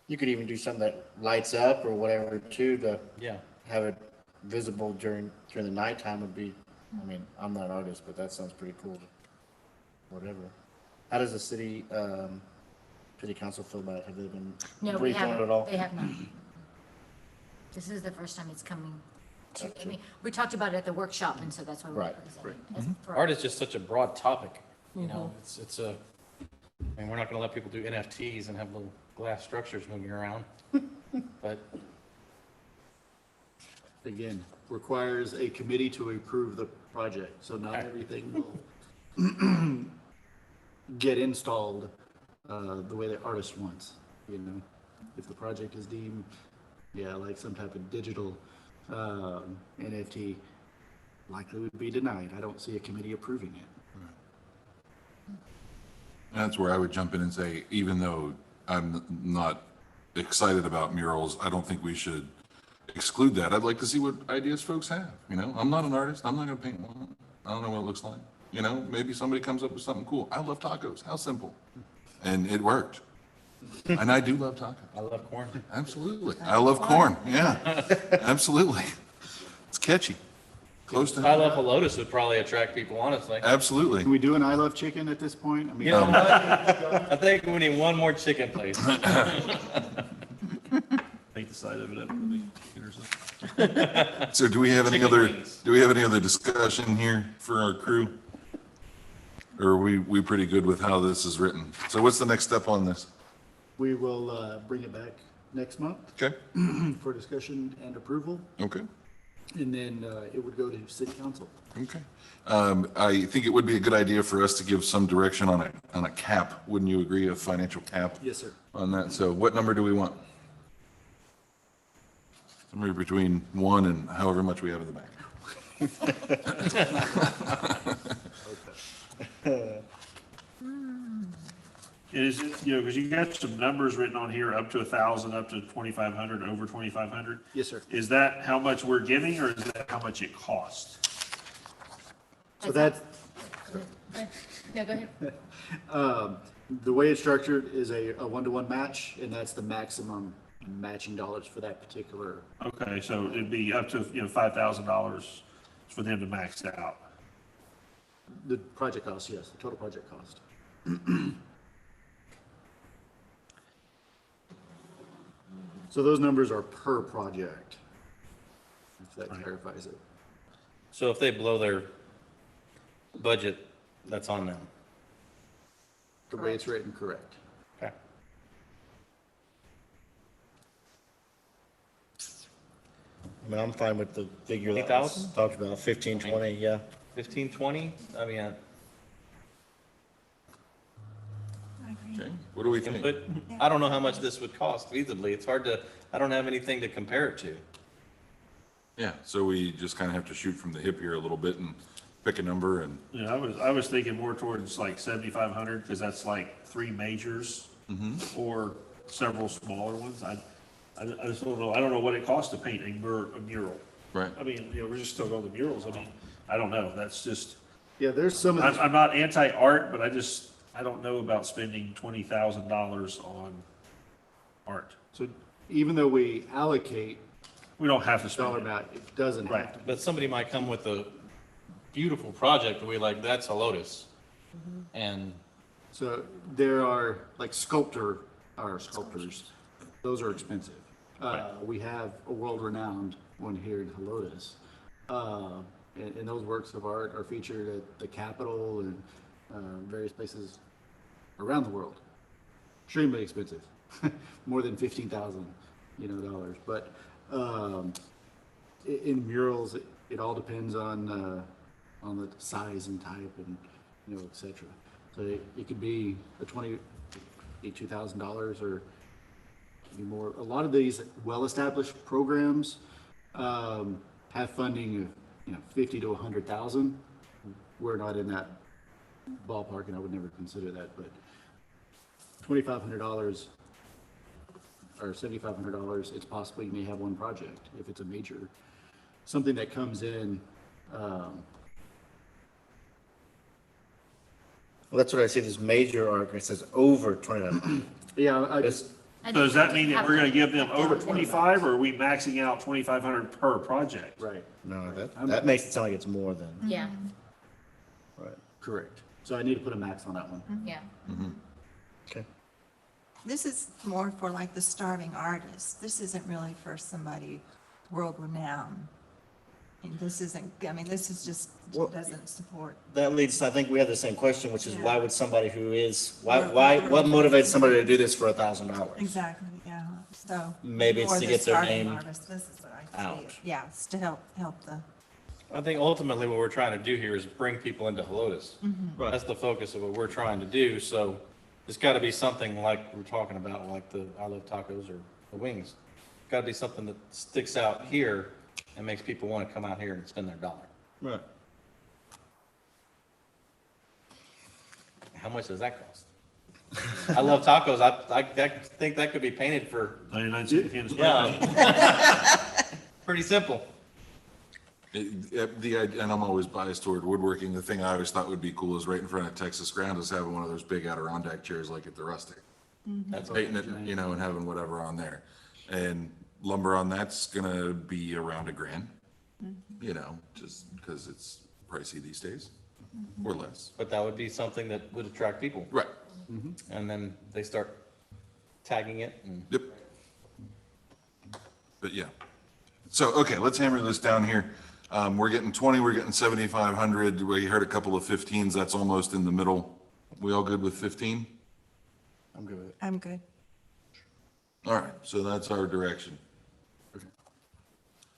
You could even do something that lights up or whatever too, to yeah. have it visible during the nighttime would be, I mean, I'm not an artist, but that sounds pretty cool. Whatever. How does the city council feel about it? Have they been No, we briefed on it haven't, at all? they have not. This is the first time it's coming to, I mean, we talked about it at the workshop, and so that's why we're Right, presenting. As for- Art is just such a broad topic, you know, it's a, I mean, we're not gonna let people do NFTs and have little glass structures moving around, but Again, requires a committee to approve the project, so not everything will get installed the way the artist wants, you know? If the project is deemed, like some type of digital NFT, likely would be denied. I don't see a committee approving it. That's where I would jump in and say, even though I'm not excited about murals, I don't think we should exclude that. I'd like to see what ideas folks have, you know? I'm not an artist, I'm not gonna paint one. I don't know what it looks like. You know, maybe somebody comes up with something cool. I love tacos, how simple. And it worked. And I do love tacos. I love corn. Absolutely. I love corn, yeah, absolutely. It's catchy, close I to, love Helotes would probably attract people, honestly. absolutely. Can we do an I Love Chicken at this point? I mean, You know what? I think we need one more chicken place. Take the side of it up for the or something. So do we have any Chicken other, wings. do we have any other discussion here for our crew? Or are we pretty good with how this is written? So what's the next step on this? we will bring it back next month Okay, for discussion and approval, okay, and then it would go to city council. okay. I think it would be a good idea for us to give some direction on a cap. Wouldn't you agree, a financial cap Yes, sir. on that? So what number do we want? Somewhere between 1 and however much we have in the bank. Is it, you know, because you got some numbers written on here, up to 1,000, up to 2,500, over 2,500. Yes, sir. Is that how much we're giving, or is that how much it costs? So that's, No, go ahead. the way it's structured is a one-to-one match, and that's the maximum matching dollars for that particular. Okay, so it'd be up to, you know, $5,000 for them to max out. The project cost, yes, the total project cost. So those numbers are per project, if that clarifies it. So if they blow their budget, that's on them. The way it's written, correct. Okay. I mean, I'm fine with the figure that 8,000? was talked about, 15, 20, yeah. 15, 20? I mean, Okay, what do we think? but I don't know how much this would cost feasibly. It's hard to, I don't have anything to compare it to. Yeah, so we just kind of have to shoot from the hip here a little bit and pick a number and, Yeah, I was thinking more towards like 7,500, because that's like 3 majors or several smaller ones. I just don't know. I don't know what it costs to paint a mural. right? I mean, you know, we're just still on the murals. I mean, I don't know. That's just, Yeah, there's some of I'm not anti-art, but I don't know about spending $20,000 on art. so even though we allocate We don't have to dollar spend it. amount, it doesn't have Right. to. But somebody might come with beautiful project, and we like, that's Helotes. And So there are like sculptors, those are expensive. We have a world-renowned one here in Helotes. And those works of art are featured at the Capitol and various places around the world. Extremely expensive, more than $15,000, dollars. But in murals, it all depends on the size and type and et cetera. So it could be $22,000 or maybe more. A lot of these well-established programs have funding of 50 to 100,000. We're not in that ballpark, and I would never consider that. But $2,500 or $7,500, it's possible you may have one project if it's a major, something that comes in. Well, that's what I see, this major art, it says over 29. Yeah, I It's- just, So does that mean that we're gonna give them over 25, or are we maxing out 2,500 per project? right, No, that makes it sound like it's more than, Yeah, right, correct. So I need to put a max on that one. yeah. okay. This is more for like the starving artists. This isn't really for somebody world-renowned. And this isn't, this is just, Well- doesn't support. That leads, I think we have the same question, which is why would somebody who is, what motivates somebody to do this for $1,000? Exactly, yeah, so. Maybe it's for to the get their starving name artists, this is what I see out. it. Yeah, it's to help the, I think ultimately what we're trying to do here is bring people into Helotes. Right. That's the focus of what we're trying to do, so it's gotta be something like we're talking about, like the I Love Tacos or the wings. It's gotta be something that sticks out here and makes people wanna come out here and spend their dollar. Right. How much does that cost? I Love Tacos, I think that could be painted for, 99 cents a square. yeah. Pretty simple. And I'm always biased toward woodworking. The thing I always thought would be cool is right in front of Texas Ground is having one of those big Adirondack chairs like at the Rustic. That's Painting it, and having whatever on there. And lumber on that's gonna be around $1,000, just because it's pricey these days, or less. But that would be something that would attract people. Right. And then they start tagging it and. Yep. But yeah. So, okay, let's hammer this down here. We're getting 20, we're getting 7,500. We heard a couple of 15s. That's almost in the middle. We all good with 15? I'm good with it. I'm good. All right, so that's our direction.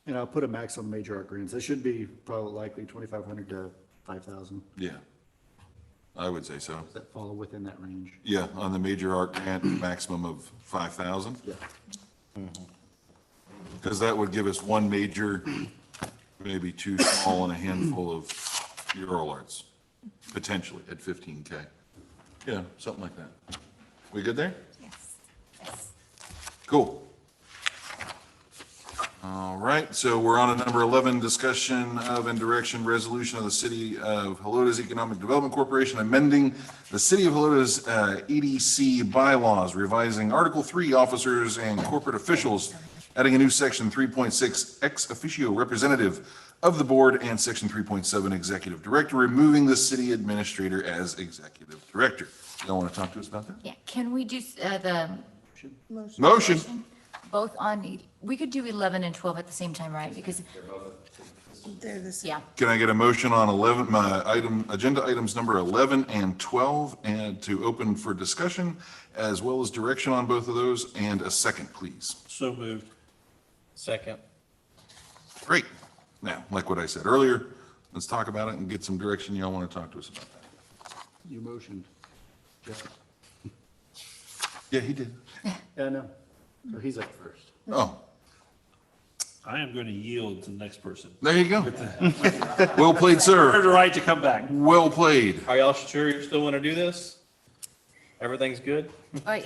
And I'll put a max on major art grants. It should be probably likely 2,500 to 5,000. Yeah, I would say so. Does that fall within that range? Yeah, on the major art grant, maximum of 5,000. Yeah. Because that would give us one major, maybe two small, and a handful of mural arts, potentially at 15K. Yeah, something like that. We good there? Yes. Cool. All right, so we're on to number 11, discussion of and direction resolution of the City of Helotes Economic Development Corporation amending the City of Helotes EDC bylaws, revising Article 3, officers and corporate officials, adding a new section 3.6, ex officio representative of the board, and section 3.7, executive director, removing the city administrator as executive director. Y'all want to talk to us about that? Yeah, can we do the Motion. both on, we could do 11 and 12 at the same time, right? Because, They're the same. yeah, Can I get a motion on 11, agenda items number 11 and 12, and to open for discussion, as well as direction on both of those, and a second, please? So moved. Second. Great. Now, like what I said earlier, let's talk about it and get some direction. Y'all want to talk to us about that? You motioned. Yeah, he did. Yeah, no. So he's up first. Oh, I am going to yield to the next person. there you go. Well played, Earned sir. the right to come back. Well played. Are y'all sure you still want to do this? Everything's good? oh,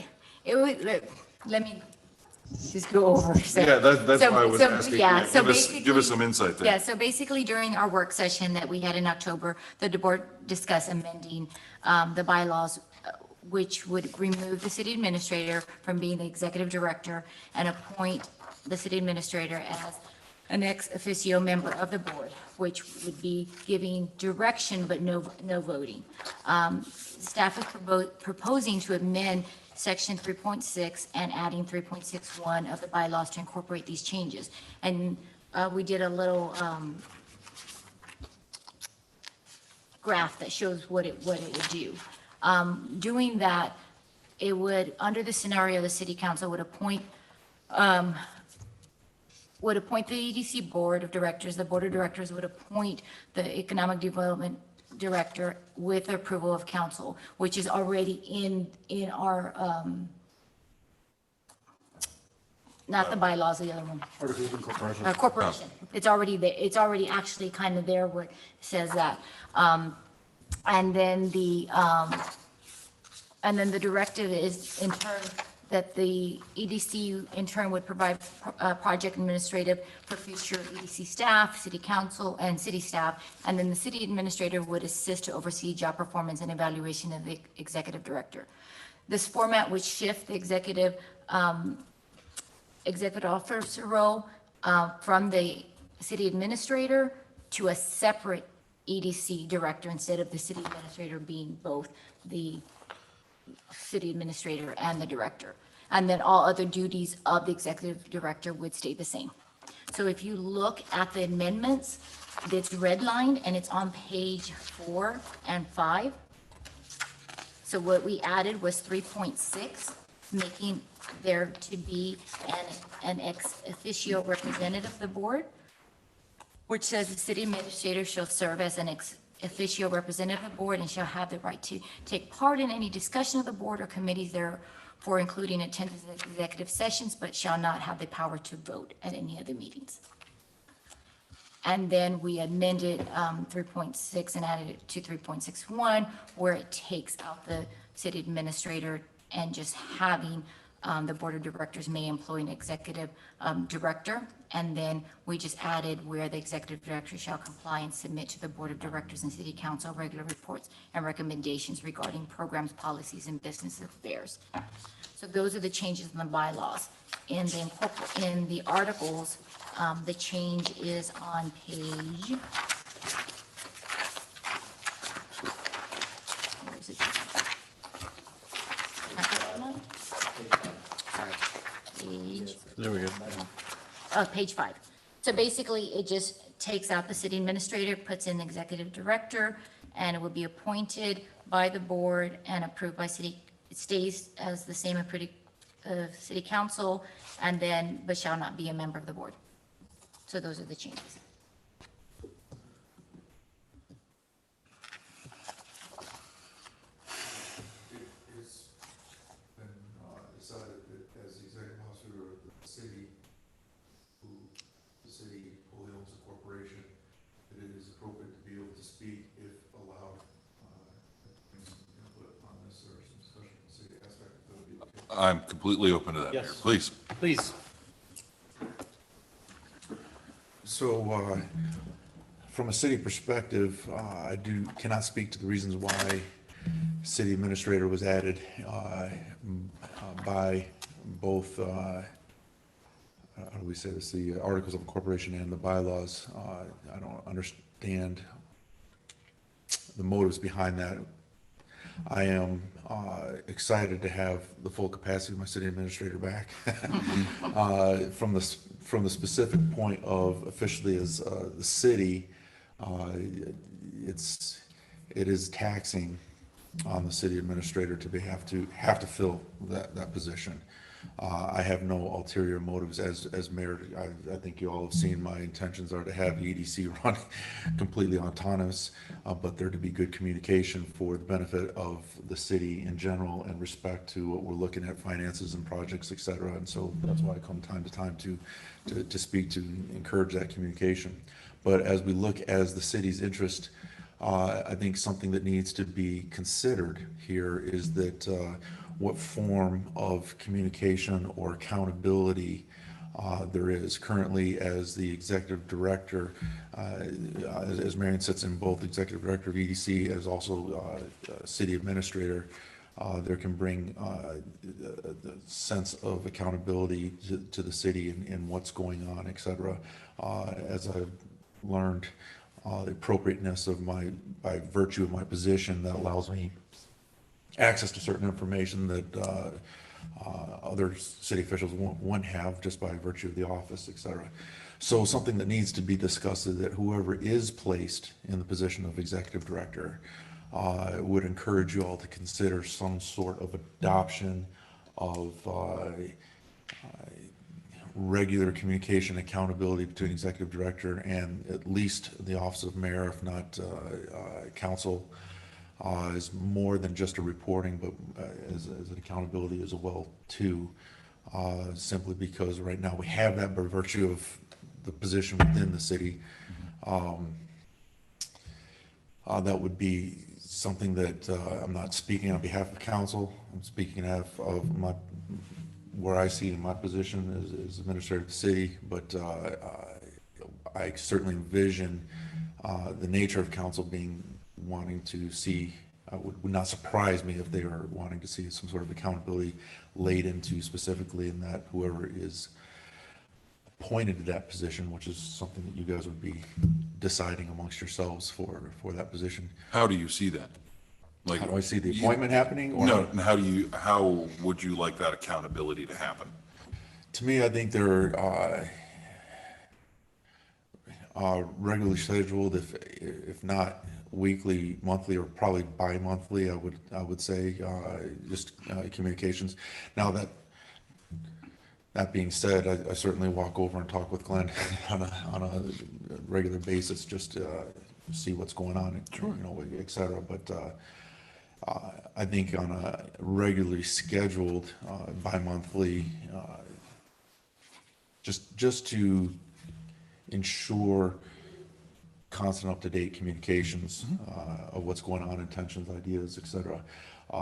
it would, let me just go over. So- Yeah, that's so- why I was so, asking. yeah, so Give us basically- some insight there. Yeah, so basically during our work session that we had in October, the board discussed amending the bylaws, which would remove the city administrator from being the executive director and appoint the city administrator as an ex officio member of the board, which would be giving direction but no voting. Staff is proposing to amend section 3.6 and adding 3.61 of the bylaws to incorporate these changes. And we did a little graph that shows what it would do. Doing that, it would, under the scenario, the city council would appoint the EDC board of directors. The board of directors would appoint the economic development director with approval of council, which is already in our, not the bylaws, the other one. Corporation. It's already there. It's already actually kind of there where it says that. And then the directive is in turn that the EDC in turn would provide project administrative for future EDC staff, city council, and city staff. And then the city administrator would assist to oversee job performance and evaluation of the executive director. This format would shift the executive officer role from the city administrator to a separate EDC director instead of the city administrator being both the city administrator and the director. And then all other duties of the executive director would stay the same. So if you look at the amendments, it's redlined and it's on page 4 and 5. So what we added was 3.6, making there to be an ex officio representative of the board, which says the city administrator shall serve as an ex officio representative of the board and shall have the right to take part in any discussion of the board or committees therefore, including attendance at executive sessions, but shall not have the power to vote at any of the meetings. And then we amended 3.6 and added it to 3.61, where it takes out the city administrator and just having the board of directors may employ an executive director. And then we just added where the executive director shall comply and submit to the board of directors and city council regular reports and recommendations regarding programs, policies, and business affairs. So those are the changes in the bylaws. In the articles, the change is on page. Where is it? Page. There we go. Page 5. So basically, it just takes out the city administrator, puts in the executive director, and it will be appointed by the board and approved by city. It stays as the same city council, and then, but shall not be a member of the board. So those are the changes. It's been decided that as the executive officer of the city, who the city wholly owns a corporation, that it is appropriate to be able to speak if allowed. Some input on this or some discussion on the city aspect, that would be okay. I'm completely open to that, Mayor. Yes. Please. Please. So, from a city perspective, I cannot speak to the reasons why city administrator was added by both, how do we say this, the articles of incorporation and the bylaws. I don't understand the motives behind that. I am excited to have the full capacity of my city administrator back. From the specific point of officially as the city, it is taxing on the city administrator to have to fill that position. I have no ulterior motives as mayor. I think you all have seen my intentions are to have EDC run completely autonomous, but there to be good communication for the benefit of the city in general and respect to what we're looking at, finances and projects, et cetera. And so that's why I come time to time to speak to encourage that communication. But as we look as the city's interest, I think something that needs to be considered here is that what form of communication or accountability there is. Currently, as the executive director, as Marion sits in both executive director of EDC as also city administrator, There can bring the sense of accountability to the city and what's going on, et cetera. As I've learned, the appropriateness of by virtue of my position, that allows me access to certain information that other city officials wouldn't have just by virtue of the office, et cetera. So something that needs to be discussed is that whoever is placed in the position of executive director would encourage you all to consider some sort of adoption of regular communication accountability between executive director and at least the office of mayor, if not council, is more than just a reporting, but as an accountability as well too. Simply because right now we have that by virtue of the position within the city. That would be something that I'm not speaking on behalf of council. I'm speaking on behalf of my, where I see in my position as administrator of the city, but I certainly envision the nature of council being wanting to see, would not surprise me if they are wanting to see some sort of accountability laid into specifically in that whoever is appointed to that position, which is something that you guys would be deciding amongst yourselves for that position. How do you see that? Like, How do I see the appointment happening? Or no, and how would you like that accountability to happen? To me, I think they're regularly scheduled, if not weekly, monthly, or probably bi-monthly, I would say, just communications. Now that being said, I certainly walk over and talk with Glenn on a regular basis just to see what's going on, you know, et cetera. But I think on a regularly scheduled bi-monthly, just to ensure constant up-to-date communications of what's going on, intentions, ideas, et cetera.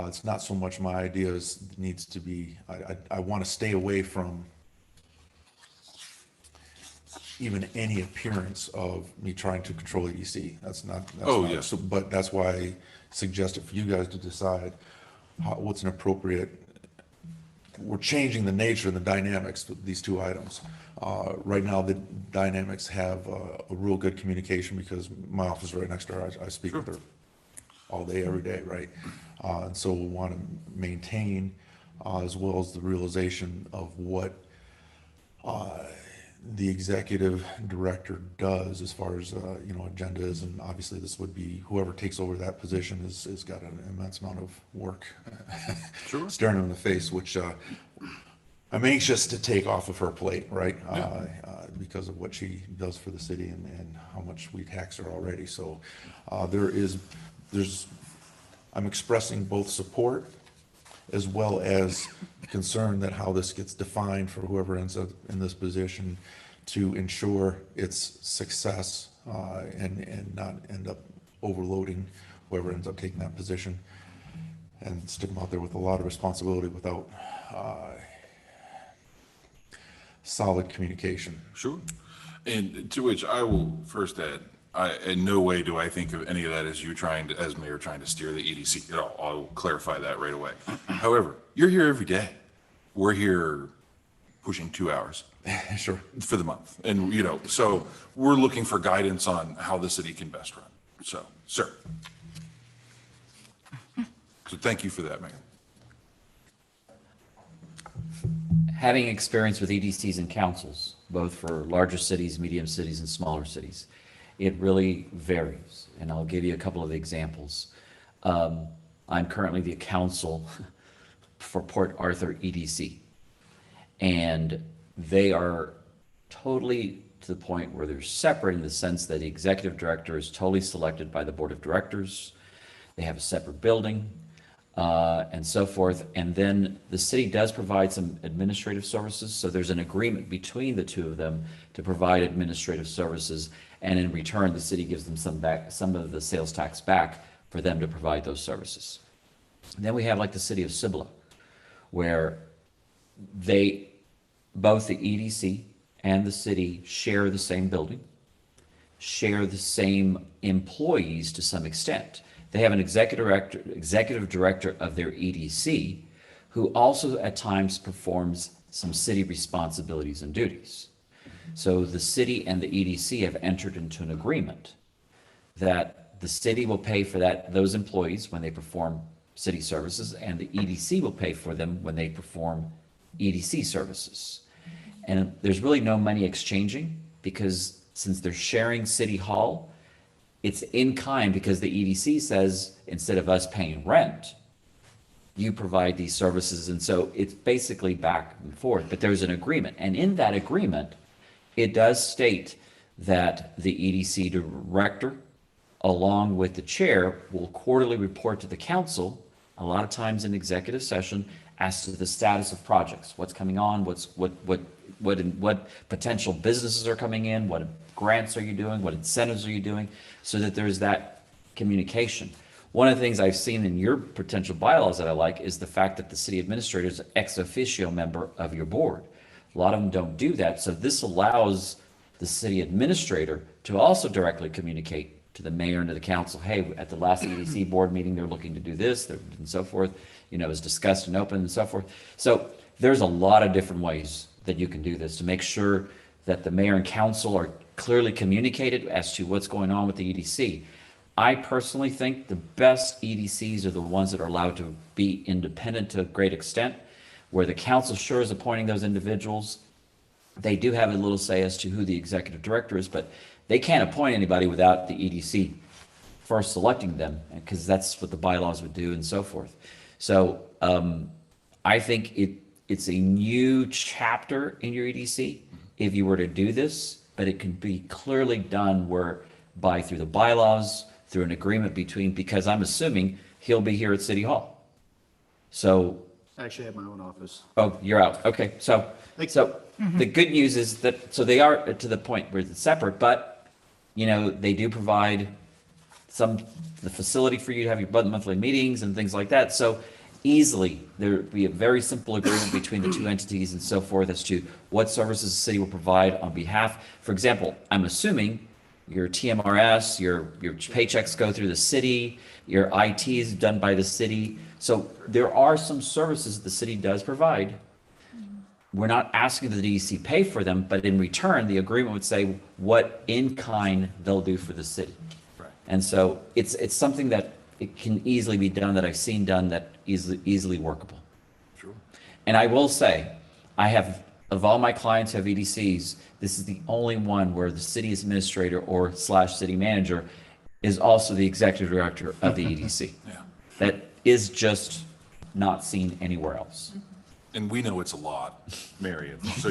It's not so much my ideas needs to be, I want to stay away from even any appearance of me trying to control EDC. That's not, Yes. So, but that's why I suggested for you guys to decide what's an appropriate, we're changing the nature and the dynamics of these two items. Right now, the dynamics have a real good communication because my office is right next to her. I speak with her all day, every day, right? And so we want to maintain, as well as the realization of what the executive director does as far as, you know, agendas. And obviously this would be, whoever takes over that position has got an immense amount of work staring them in the face, which I'm anxious to take off of her plate, right? Because of what she does for the city and how much we tax her already. So I'm expressing both support as well as concern that how this gets defined for whoever ends up in this position to ensure its success and not end up overloading whoever ends up taking that position and stick them out there with a lot of responsibility without solid communication. Sure. And to which I will first add, in no way do I think of any of that as you trying to, as mayor, trying to steer the EDC at all. I'll clarify that right away. However, you're here every day. We're here pushing 2 hours. Sure. For the month. And, you know, so we're looking for guidance on how the city can best run. So, sir. So thank you for that, Mayor. Having experience with EDCs and councils, both for larger cities, medium cities, and smaller cities, it really varies. And I'll give you a couple of examples. I'm currently the counsel for Port Arthur EDC. And they are totally to the point where they're separate in the sense that the executive director is totally selected by the board of directors. They have a separate building and so forth. And then the city does provide some administrative services. So there's an agreement between the two of them to provide administrative services. And in return, the city gives them some of the sales tax back for them to provide those services. And then we have like the city of Cibola, where both the EDC and the city share the same building, share the same employees to some extent. They have an executive director of their EDC who also at times performs some city responsibilities and duties. So the city and the EDC have entered into an agreement that the city will pay for those employees when they perform city services, and the EDC will pay for them when they perform EDC services. And there's really no money exchanging, because since they're sharing City Hall, it's in kind, because the EDC says, instead of us paying rent, you provide these services. And so it's basically back and forth, but there's an agreement. And in that agreement, it does state that the EDC director, along with the chair, will quarterly report to the council, a lot of times in executive session, as to the status of projects, what's coming on, what potential businesses are coming in, what grants are you doing, what incentives are you doing, so that there's that communication. One of the things I've seen in your potential bylaws that I like is the fact that the city administrator is an ex officio member of your board. A lot of them don't do that, so this allows the city administrator to also directly communicate to the mayor and to the council, hey, at the last EDC board meeting, they're looking to do this, and so forth, you know, is discussed and open and so forth. So there's a lot of different ways that you can do this to make sure that the mayor and council are clearly communicated as to what's going on with the EDC. I personally think the best EDCs are the ones that are allowed to be independent to a great extent, where the council sure is appointing those individuals. They do have a little say as to who the executive director is, but they can't appoint anybody without the EDC first selecting them, because that's what the bylaws would do and so forth. So I think it's a new chapter in your EDC if you were to do this, but it can be clearly done through the bylaws, through an agreement because I'm assuming he'll be here at City Hall. So. I actually have my own office. Oh, you're out. Okay. So the good news is that, so they are to the point where it's separate, but you know, they do provide the facility for you to have your monthly meetings and things like that. So easily, there would be a very simple agreement between the two entities and so forth as to what services the city will provide on behalf. For example, I'm assuming your TMRS, your paychecks go through the city, your IT is done by the city. So there are some services the city does provide. We're not asking the DEC pay for them, but in return, the agreement would say what in kind they'll do for the city. Right. And so it's something that it can easily be done, that I've seen done, that easily workable. Sure. And I will say, of all my clients who have EDCs, this is the only one where the city administrator or / city manager is also the executive director of the EDC. Yeah. That is just not seen anywhere else. And we know it's a lot, Marion, so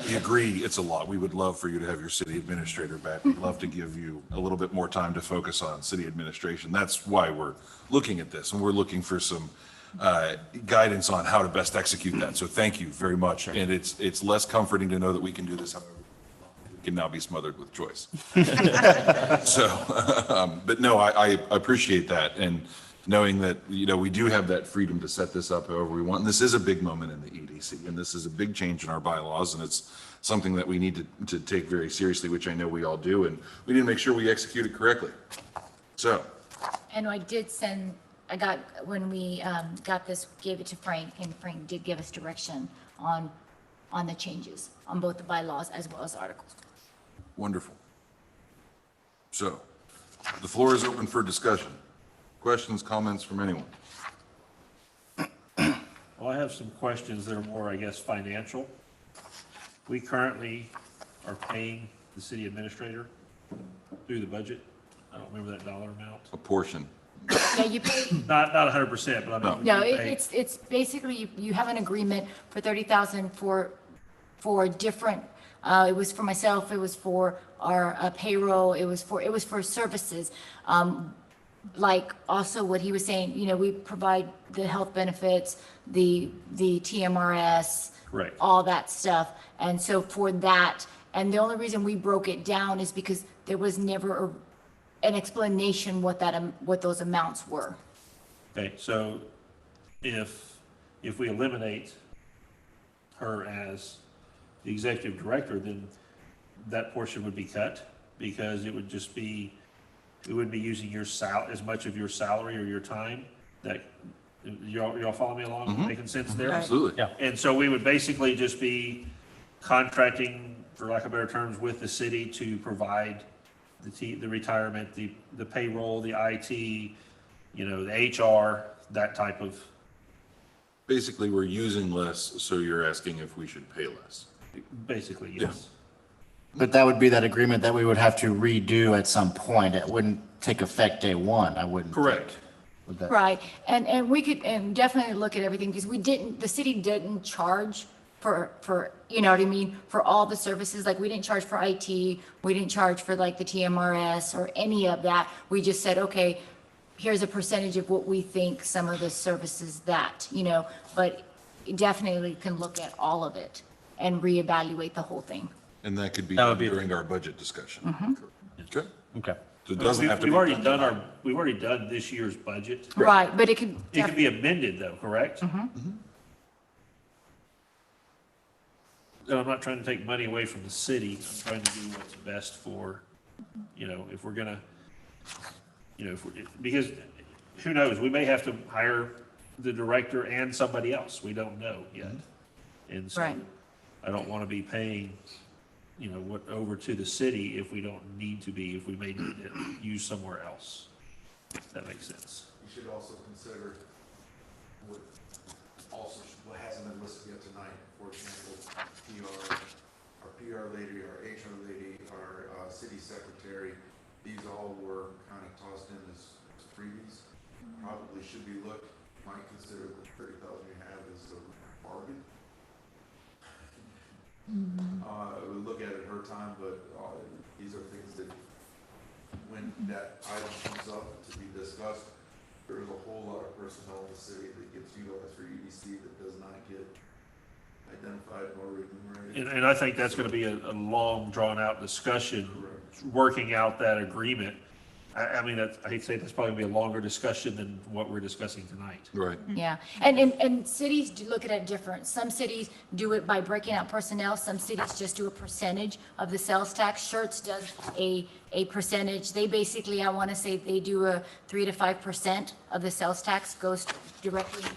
we agree it's a lot. We would love for you to have your city administrator back. We'd love to give you a little bit more time to focus on city administration. That's why we're looking at this, and we're looking for some guidance on how to best execute that. So thank you very much. Sure. And it's less comforting to know that we can do this, however, we can now be smothered with choice. So, but no, I appreciate that. And knowing that, you know, we do have that freedom to set this up however we want. And this is a big moment in the EDC, and this is a big change in our bylaws, and it's something that we need to take very seriously, which I know we all do, and we need to make sure we execute it correctly. So. And when we got this, gave it to Frank, and Frank did give us direction on the changes on both the bylaws as well as articles. Wonderful. So the floor is open for discussion. Questions, comments from anyone? Well, I have some questions that are more, I guess, financial. We currently are paying the city administrator through the budget. I don't remember that dollar amount. A portion. Yeah, you pay, Not 100%, but I mean. no, we pay- it's basically, you have an agreement for 30,000 for different, it was for myself, it was for our payroll, it was for services. Like also what he was saying, you know, we provide the health benefits, the TMRS. Right. All that stuff. And so for that, and the only reason we broke it down is because there was never an explanation what those amounts were. Okay, so if we eliminate her as the executive director, then that portion would be cut, because it would just be we wouldn't be using your as much of your salary or your time. That, y'all follow me along, making sense there? Absolutely. Yeah. And so we would basically just be contracting, for lack of better terms, with the city to provide the retirement, the payroll, the IT, the HR, that type of. Basically, we're using less, so you're asking if we should pay less. Basically, yes. But that would be that agreement that we would have to redo at some point. It wouldn't take effect day one, I wouldn't think. Correct. Would that- Right, and we could, and definitely look at everything, because the city didn't charge for, you know what I mean, for all the services, like, we didn't charge for IT, we didn't charge for like the TMRS or any of that. We just said, okay, here's a percentage of what we think some of the services that, but definitely can look at all of it and reevaluate the whole thing. And that could be That would be- during our budget discussion. Okay. Okay. So it doesn't have to be. We've already done this year's budget. Right, but it could. It could be amended though, correct? And I'm not trying to take money away from the city. I'm trying to do what's best for, if we're gonna, because who knows, we may have to hire the director and somebody else. We don't know yet. And so Right. I don't want to be paying, over to the city if we don't need to be, if we may need to use somewhere else. If that makes sense. You should also consider what hasn't been listed yet tonight, for example, our PR lady, our HR lady, our city secretary, these all were kind of tossed in as freebies. Probably should be looked, might consider the 30,000 you have as a bargain. We look at it her time, but these are things that when that item comes up to be discussed, there's a whole lot of personnel in the city that gets utilized for EDC that does not get identified or remunerated. And I think that's going to be a long, drawn-out discussion, working out that agreement. I mean, I hate to say it, that's probably going to be a longer discussion than what we're discussing tonight. Right. Yeah, and cities do look at it different. Some cities do it by breaking out personnel. Some cities just do a percentage of the sales tax. Shirts does a percentage. They basically, I want to say they do a 3 to 5% of the sales tax goes directly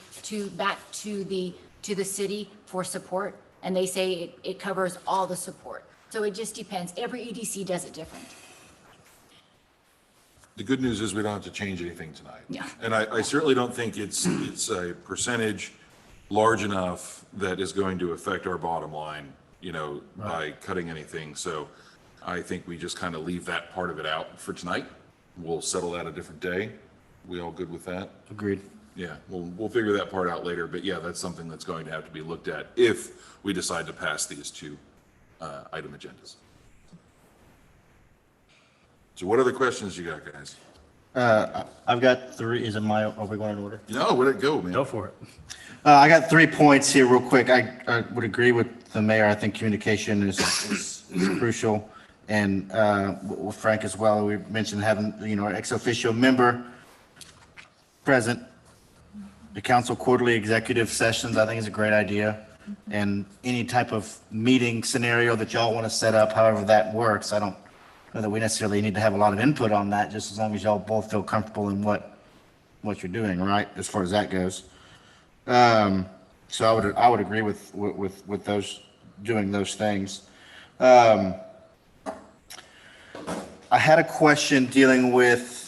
back to the city for support. And they say it covers all the support. So it just depends. Every EDC does it different. The good news is we don't have to change anything tonight. Yeah. And I certainly don't think it's a percentage large enough that is going to affect our bottom line, by cutting anything. So I think we just kind of leave that part of it out for tonight. We'll settle that a different day. We all good with that? Agreed. Yeah, we'll figure that part out later, but yeah, that's something that's going to have to be looked at if we decide to pass these two item agendas. So what other questions you got, guys? I've got three. Are we going in order? No, where'd it go, man? Go for it. I got 3 points here real quick. I would agree with the mayor. I think communication is crucial. And with Frank as well, we mentioned having, our ex officio member present. The council quarterly executive sessions, I think is a great idea. And any type of meeting scenario that y'all want to set up, however that works, I don't know that we necessarily need to have a lot of input on that, just as long as y'all both feel comfortable in what you're doing, right, as far as that goes. So I would agree with those, doing those things. I had a question dealing with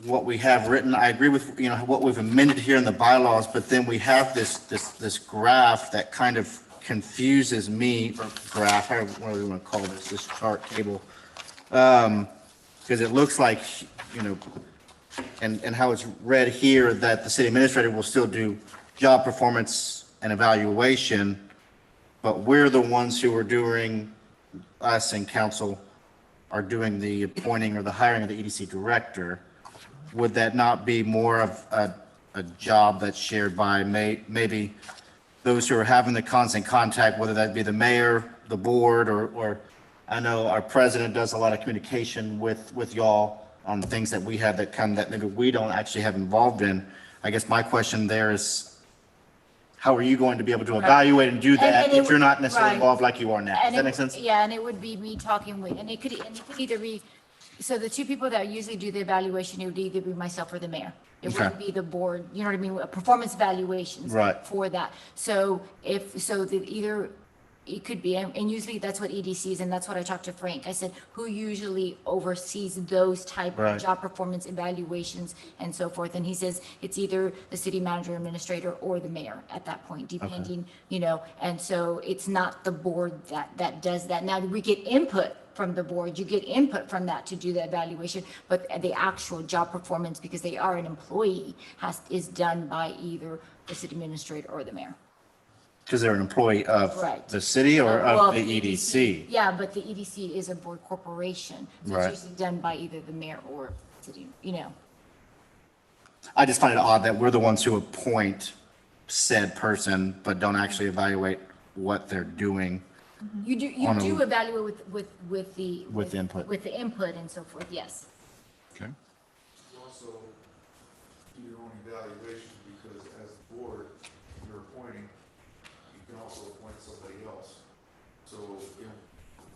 what we have written. I agree with, what we've amended here in the bylaws, but then we have this graph that kind of confuses me, or graph, what do we want to call this chart table. Because it looks like, and how it's read here, that the city administrator will still do job performance and evaluation, but we're the ones who are doing, us and council are doing the appointing or the hiring of the EDC director. Would that not be more of a job that's shared by maybe those who are having the constant contact, whether that be the mayor, the board, or I know our president does a lot of communication with y'all on things that we have that maybe we don't actually have involved in. I guess my question there is, how are you going to be able to evaluate and do that And it if you're not would- necessarily right. involved like you are now? Does And that it- make sense? Yeah, and it would be me talking with, and it could either be So the two people that usually do the evaluation, it would either be myself or the mayor. It Okay. wouldn't be the board, you know what I mean, performance evaluations. Right. For that. So either, it could be, and usually that's what EDCs, and that's what I talked to Frank. I said, who usually oversees those type Right. of job performance evaluations and so forth? And he says it's either the city manager, administrator, or the mayor at that point, depending, and so it's not the board that does that. Now, we get input from the board, you get input from that to do the evaluation, but the actual job performance, because they are an employee, is done by either the city administrator or the mayor. Because they're an employee of Right. the city or Well, of the E EDC? Yeah, but the EDC is a board corporation, so Right. it's usually done by either the mayor or city, I just find it odd that we're the ones who appoint said person, but don't actually evaluate what they're doing. You On a- do evaluate with the. With input. With the input and so forth, yes. Okay. You also do your own evaluation because as the board, you're appointing, you can also appoint somebody else. So,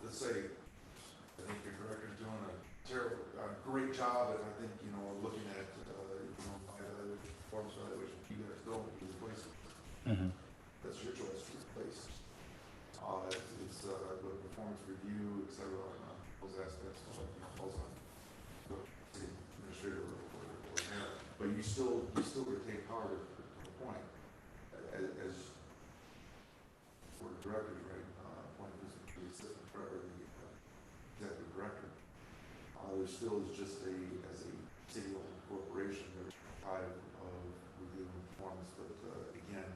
let's say, I think your director's doing a great job, and I think, looking at, my evaluation, performance evaluation, you guys don't replace it. That's your choice to replace. It's the performance review, et cetera, those aspects, falls on the city administrator or mayor. But you still retain power to appoint as for the directors, right? Appoint the assistant director, the executive director. There still is just as a city-owned corporation, there's a type of reviewing performance, but again,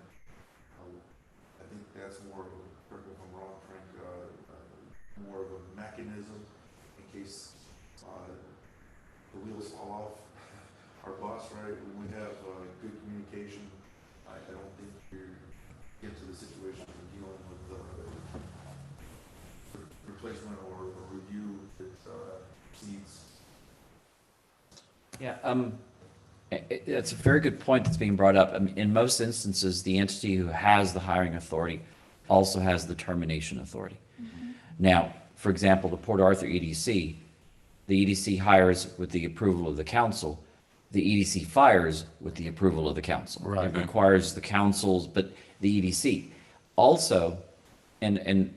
I think that's more of a, correct me if I'm wrong, Frank, more of a mechanism in case the wheels fall off our bus, right? When we have good communication, I don't think you get to the situation of dealing with replacement or review that exceeds. Yeah, it's a very good point that's being brought up. I mean, in most instances, the entity who has the hiring authority also has the termination authority. Now, for example, the Port Arthur EDC, the EDC hires with the approval of the council. The EDC fires with the approval of the council. Right. It requires the councils, but the EDC also, and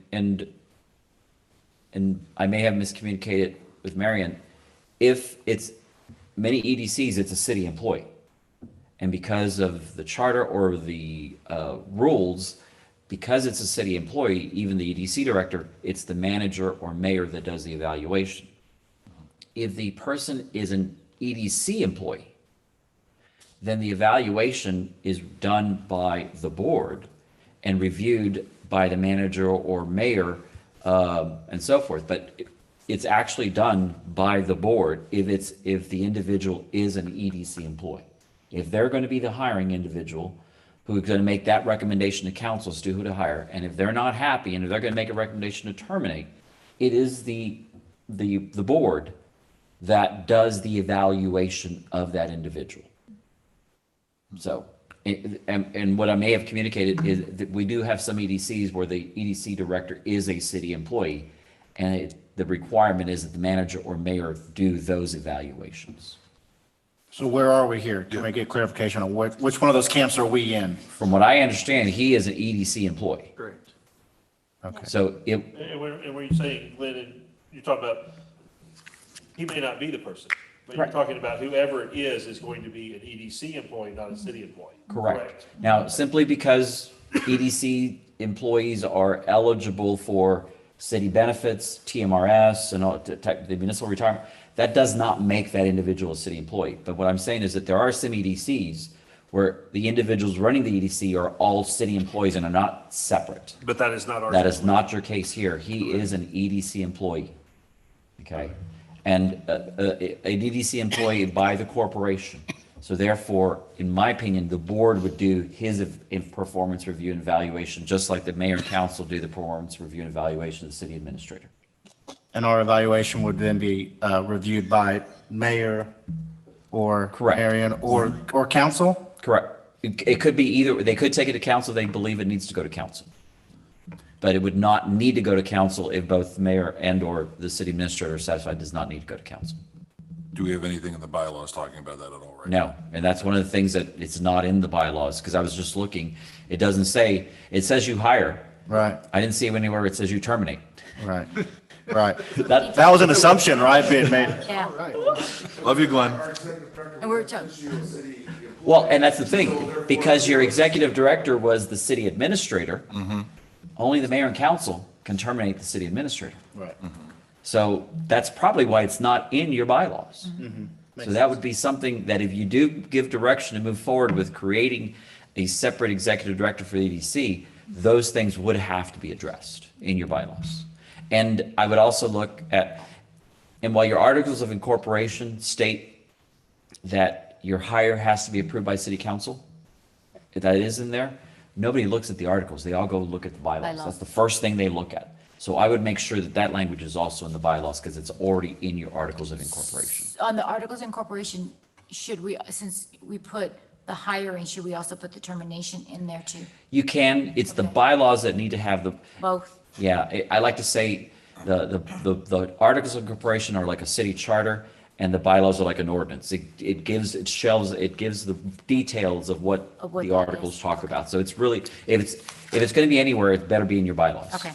I may have miscommunicated with Marion, if it's many EDCs, it's a city employee. And because of the charter or the rules, because it's a city employee, even the EDC director, it's the manager or mayor that does the evaluation. If the person is an EDC employee, then the evaluation is done by the board and reviewed by the manager or mayor and so forth. But it's actually done by the board if the individual is an EDC employee. If they're going to be the hiring individual who's going to make that recommendation to council as to who to hire, and if they're not happy and if they're going to make a recommendation to terminate, it is the board that does the evaluation of that individual. So, and what I may have communicated is that we do have some EDCs where the EDC director is a city employee, and the requirement is that the manager or mayor do those evaluations. So where are we here? Can we get clarification on which one of those camps are we in? From what I understand, he is an EDC employee. Correct. Okay. So it, And when you're saying, Glenn, you're talking about, he may not be the person, but you're Right. talking about whoever it is going to be an EDC employee, not a city employee. correct. Now, simply because EDC employees are eligible for city benefits, TMRS, and all, the municipal retirement, that does not make that individual a city employee. But what I'm saying is that there are some EDCs where the individuals running the EDC are all city employees and are not separate. But that is not our. That is not your case here. He is an EDC employee. Okay? And an EDC employee by the corporation. So therefore, in my opinion, the board would do his performance review and evaluation, just like the mayor and council do the performance review and evaluation of the city administrator. And our evaluation would then be reviewed by mayor or Correct. Marion or council? Correct. It could be either, they could take it to council, they believe it needs to go to council. but it would not need to go to council if both the mayor and or the city administrator are satisfied. It does not need to go to council. Do we have anything in the bylaws talking about that at all, right? No, and that's one of the things that it's not in the bylaws, because I was just looking. It doesn't say, it says you hire. Right, I didn't see anywhere it says you terminate. right, right. That, That was an assumption, right, being made? Yeah, Love you, Glenn. and we're joking. well, and that's the thing, because your executive director was the city administrator, only the mayor and council can terminate the city administrator. Right. So that's probably why it's not in your bylaws. So that would be something that if you do give direction to move forward with creating a separate executive director for the EDC, those things would have to be addressed in your bylaws. And I would also look at, and while your articles of incorporation state that your hire has to be approved by city council, if that is in there, nobody looks at the articles. They all go look at the bylaws. Bylaws. That's the first thing they look at. So I would make sure that that language is also in the bylaws because it's already in your articles of incorporation. On the Articles of Incorporation, should we, since we put the hiring, should we also put the termination in there too? You can, it's the bylaws that need to have the, Both? yeah, I like to say the articles of incorporation are like a city charter and the bylaws are like an ordinance. It gives, it shelves, it gives the details of what Of what the that articles is. talk Okay. about. So it's really, if it's going to be anywhere, it better be in your bylaws. Okay.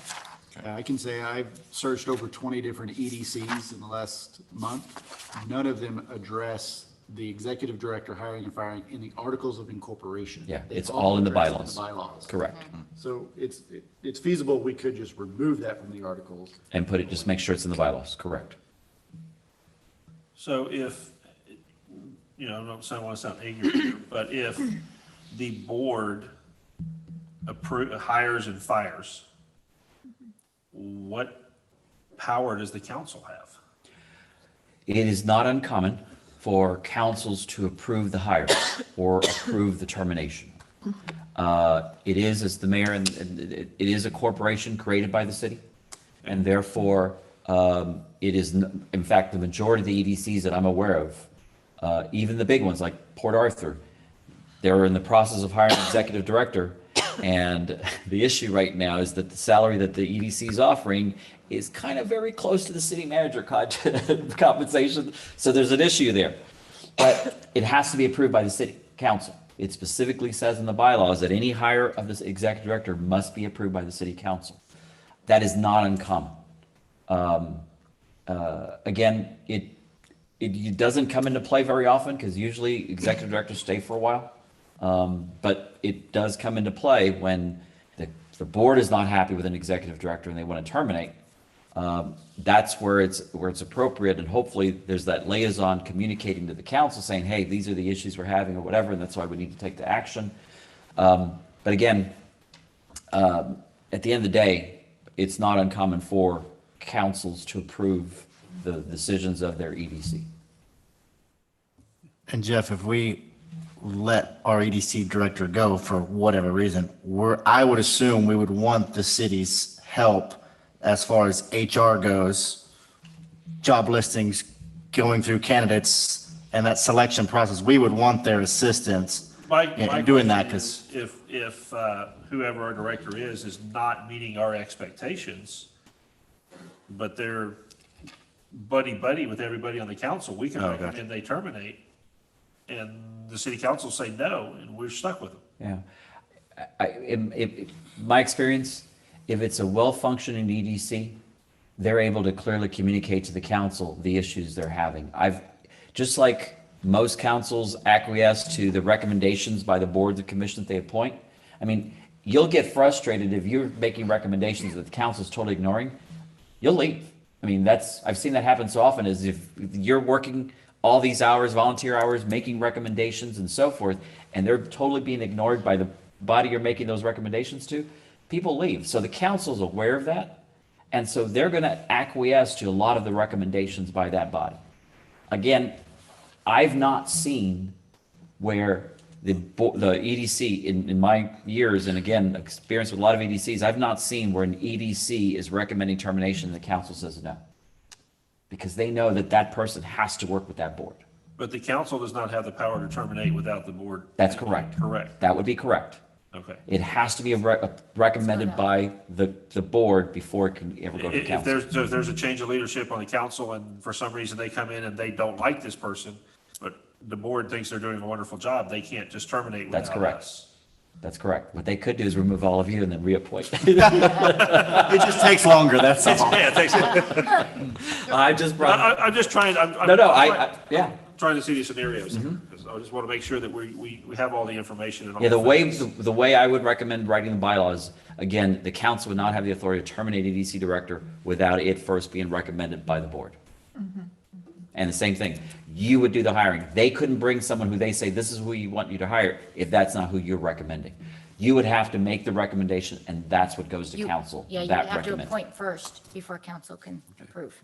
I can say I've searched over 20 different EDCs in the last month. None of them address the executive director hiring and firing in the Articles of Incorporation. Yeah, They it's all in the address bylaws. bylaws. Correct. So it's feasible, we could just remove that from the articles. And put it, just make sure it's in the bylaws, correct. So if, I don't want to sound ignorant here, but if the board hires and fires, what power does the council have? It is not uncommon for councils to approve the hire or approve the termination. It is, as the mayor, and it is a corporation created by the city, and therefore, it is, in fact, the majority of the EDCs that I'm aware of, even the big ones like Port Arthur, they're in the process of hiring an executive director, and the issue right now is that the salary that the EDC is offering is kind of very close to the city manager compensation, so there's an issue there. But it has to be approved by the city council. It specifically says in the bylaws that any hire of this executive director must be approved by the city council. That is not uncommon. Again, it doesn't come into play very often because usually executive directors stay for a while. But it does come into play when the board is not happy with an executive director and they want to terminate. That's where it's appropriate, and hopefully there's that liaison communicating to the council saying, hey, these are the issues we're having or whatever, and that's why we need to take the action. But again, at the end of the day, it's not uncommon for councils to approve the decisions of their EDC. And Jeff, if we let our EDC director go for whatever reason, I would assume we would want the city's help as far as HR goes, job listings, going through candidates, and that selection process. We would want their assistance My in doing that question because, is if whoever our director is not meeting our expectations, but they're buddy with everybody on the council, we can recommend they terminate, and the city council say no, and we're stuck with them. Yeah. My experience, if it's a well-functioning EDC, they're able to clearly communicate to the council the issues they're having. Just like most councils acquiesce to the recommendations by the boards and commissions they appoint. I mean, you'll get frustrated if you're making recommendations that the council's totally ignoring, you'll leave. I mean, I've seen that happen so often, is if you're working all these hours, volunteer hours, making recommendations and so forth, and they're totally being ignored by the body you're making those recommendations to, people leave. So the council's aware of that, and so they're going to acquiesce to a lot of the recommendations by that body. Again, I've not seen where the EDC, in my years, and again, experience with a lot of EDCs, I've not seen where an EDC is recommending termination and the council says no. Because they know that that person has to work with that board. But the council does not have the power to terminate without the board. That's correct. Correct. That would be correct. Okay. It has to be recommended by the board before it can ever go to If council. there's a change of leadership on the council and for some reason they come in and they don't like this person, but the board thinks they're doing a wonderful job, they can't just terminate That's without correct. us. That's correct. What they could do is remove all of you and then reappoint. It just takes longer, that's all. Yeah, thanks. I just brought, I'm just trying, I'm. no, I'm yeah. trying to see these scenarios. Because I just want to make sure that we have all the information and all. Yeah, facts. the way I would recommend writing the bylaws, again, the council would not have the authority to terminate EDC director without it first being recommended by the board. And the same thing, you would do the hiring. They couldn't bring someone who they say, this is who we want you to hire, if that's not who you're recommending. You would have to make the recommendation, and that's what goes to You- council. Yeah, you that have to recommends. appoint first before council can approve.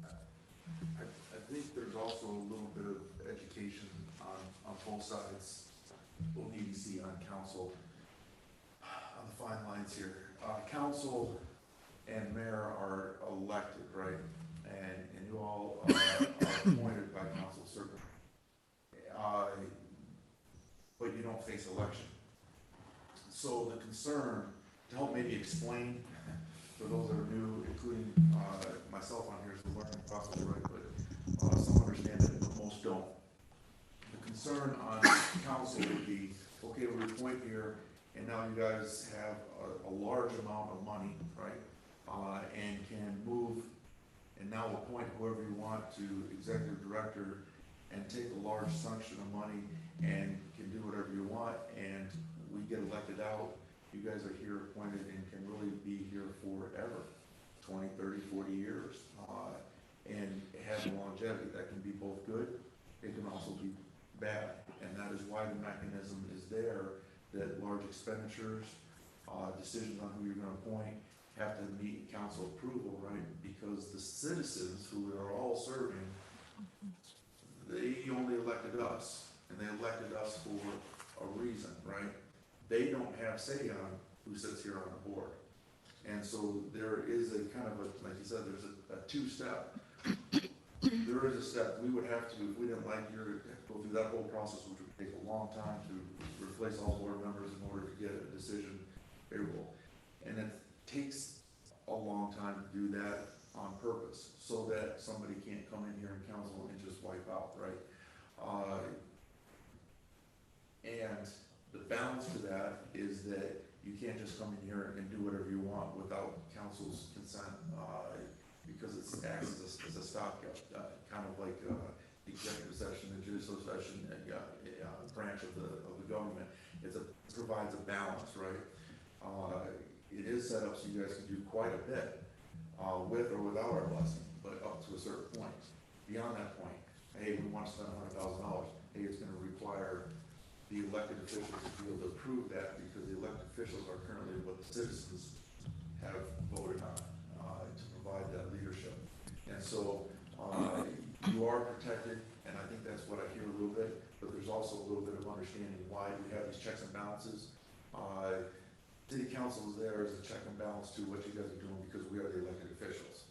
I think there's also a little bit of education on both sides, both EDC and on council, on the fine lines here. Council and mayor are elected, right? And you all are appointed by council, certainly. But you don't face election. So the concern, to help maybe explain for those that are new, including myself on here, is the learning process, right? But some understand it, but most don't. The concern on council would be, okay, we appoint here, and now you guys have a large amount of money, right? And can move and now appoint whoever you want to executive director and take a large section of money and can do whatever you want, and we get elected out. You guys are here appointed and can really be here forever, 20, 30, 40 years, and have longevity. That can be both good, it can also be bad, and that is why the mechanism is there, that large expenditures, decisions on who you're gonna appoint have to meet council approval, right? Because the citizens who are all serving, they only elected us, and they elected us for a reason, right? They don't have say on who sits here on the board. And so there is a kind of a, like you said, there's a two-step. There is a step, we would have to, if we didn't like your, go through that whole process, which would take a long time to replace all board members in order to get a decision favorable. And it takes a long time to do that on purpose, so that somebody can't come in here and council and just wipe out, right? And the balance to that is that you can't just come in here and do whatever you want without council's consent, because it acts as a stopgap, kind of like the executive session, the judicial session, branch of the government. It provides a balance, right? It is set up so you guys can do quite a bit with or without our blessing, but up to a certain point. Beyond that point, hey, we want to spend $100,000. Hey, it's going to require the elected officials to be able to approve that, because the elected officials are currently what the citizens have voted on to provide that leadership. And so you are protected, and I think that's what I hear a little bit, but there's also a little bit of understanding why we have these checks and balances. City council is there as a check and balance to what you guys are doing, because we are the elected officials.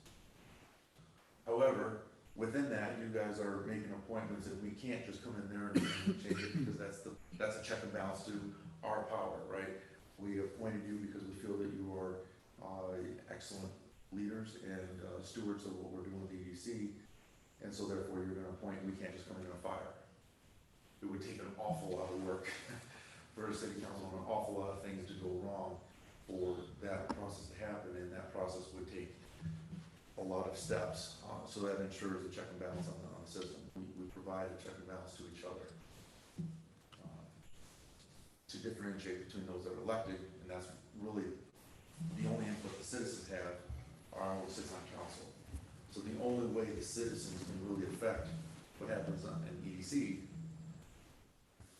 However, within that, you guys are making appointments, and we can't just come in there and change it, because that's a check and balance to our power, right? We appointed you because we feel that you are excellent leaders and stewards of what we're doing with EDC, and so therefore you're gonna appoint, we can't just come in and fire. It would take an awful lot of work for a city council, and an awful lot of things to go wrong for that process to happen, and that process would take a lot of steps. So that ensures a check and balance on the system. We provide a check and balance to each other to differentiate between those that are elected, and that's really the only input the citizens have are who sits on council. So the only way the citizens can really affect what happens in EDC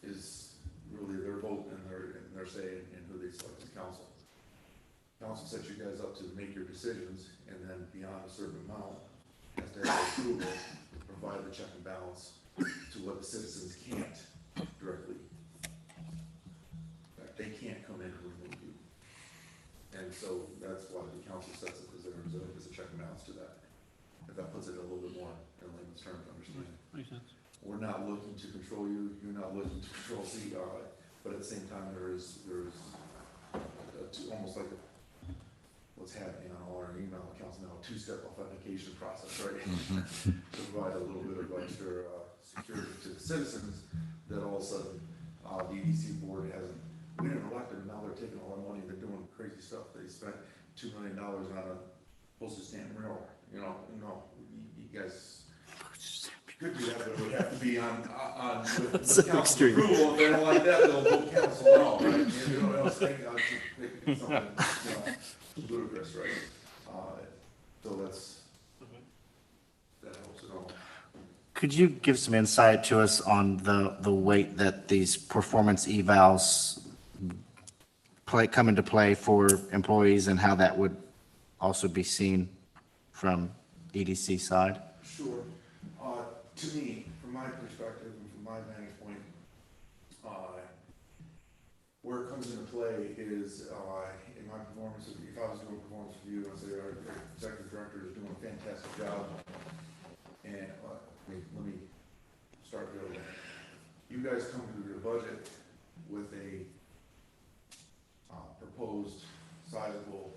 is really their vote and their say in who they select as council. Council sets you guys up to make your decisions, and then beyond a certain amount, has to have approval to provide the check and balance to what the citizens can't directly. They can't come in and remove you. And so that's why the council sets it as a check and balance to that. If that puts it a little bit more in layman's terms to understand. Makes sense. We're not looking to control you, you're not looking to control but at the same time, there's almost like what's happening on all our email accounts now, a two-step authentication process, right? To provide a little bit of extra security to the citizens, that all of a sudden, the EDC board hasn't, we didn't elect them, now they're taking all our money, they're doing crazy stuff. They spent $2 million on a postage stamp mural, you guys could do that, but it would have to be with council approval. If they don't like that, they'll vote council no, right? You know what else, think something, ludicrous, right? So that helps at all. Could you give some insight to us on the weight that these performance evals come into play for employees and how that would also be seen from EDC side? Sure. To me, from my perspective and from my vantage point, where it comes into play is in my performance. If I was doing a performance review and say our executive director is doing a fantastic job, and let me start the other way. You guys come to your budget with a proposed sizable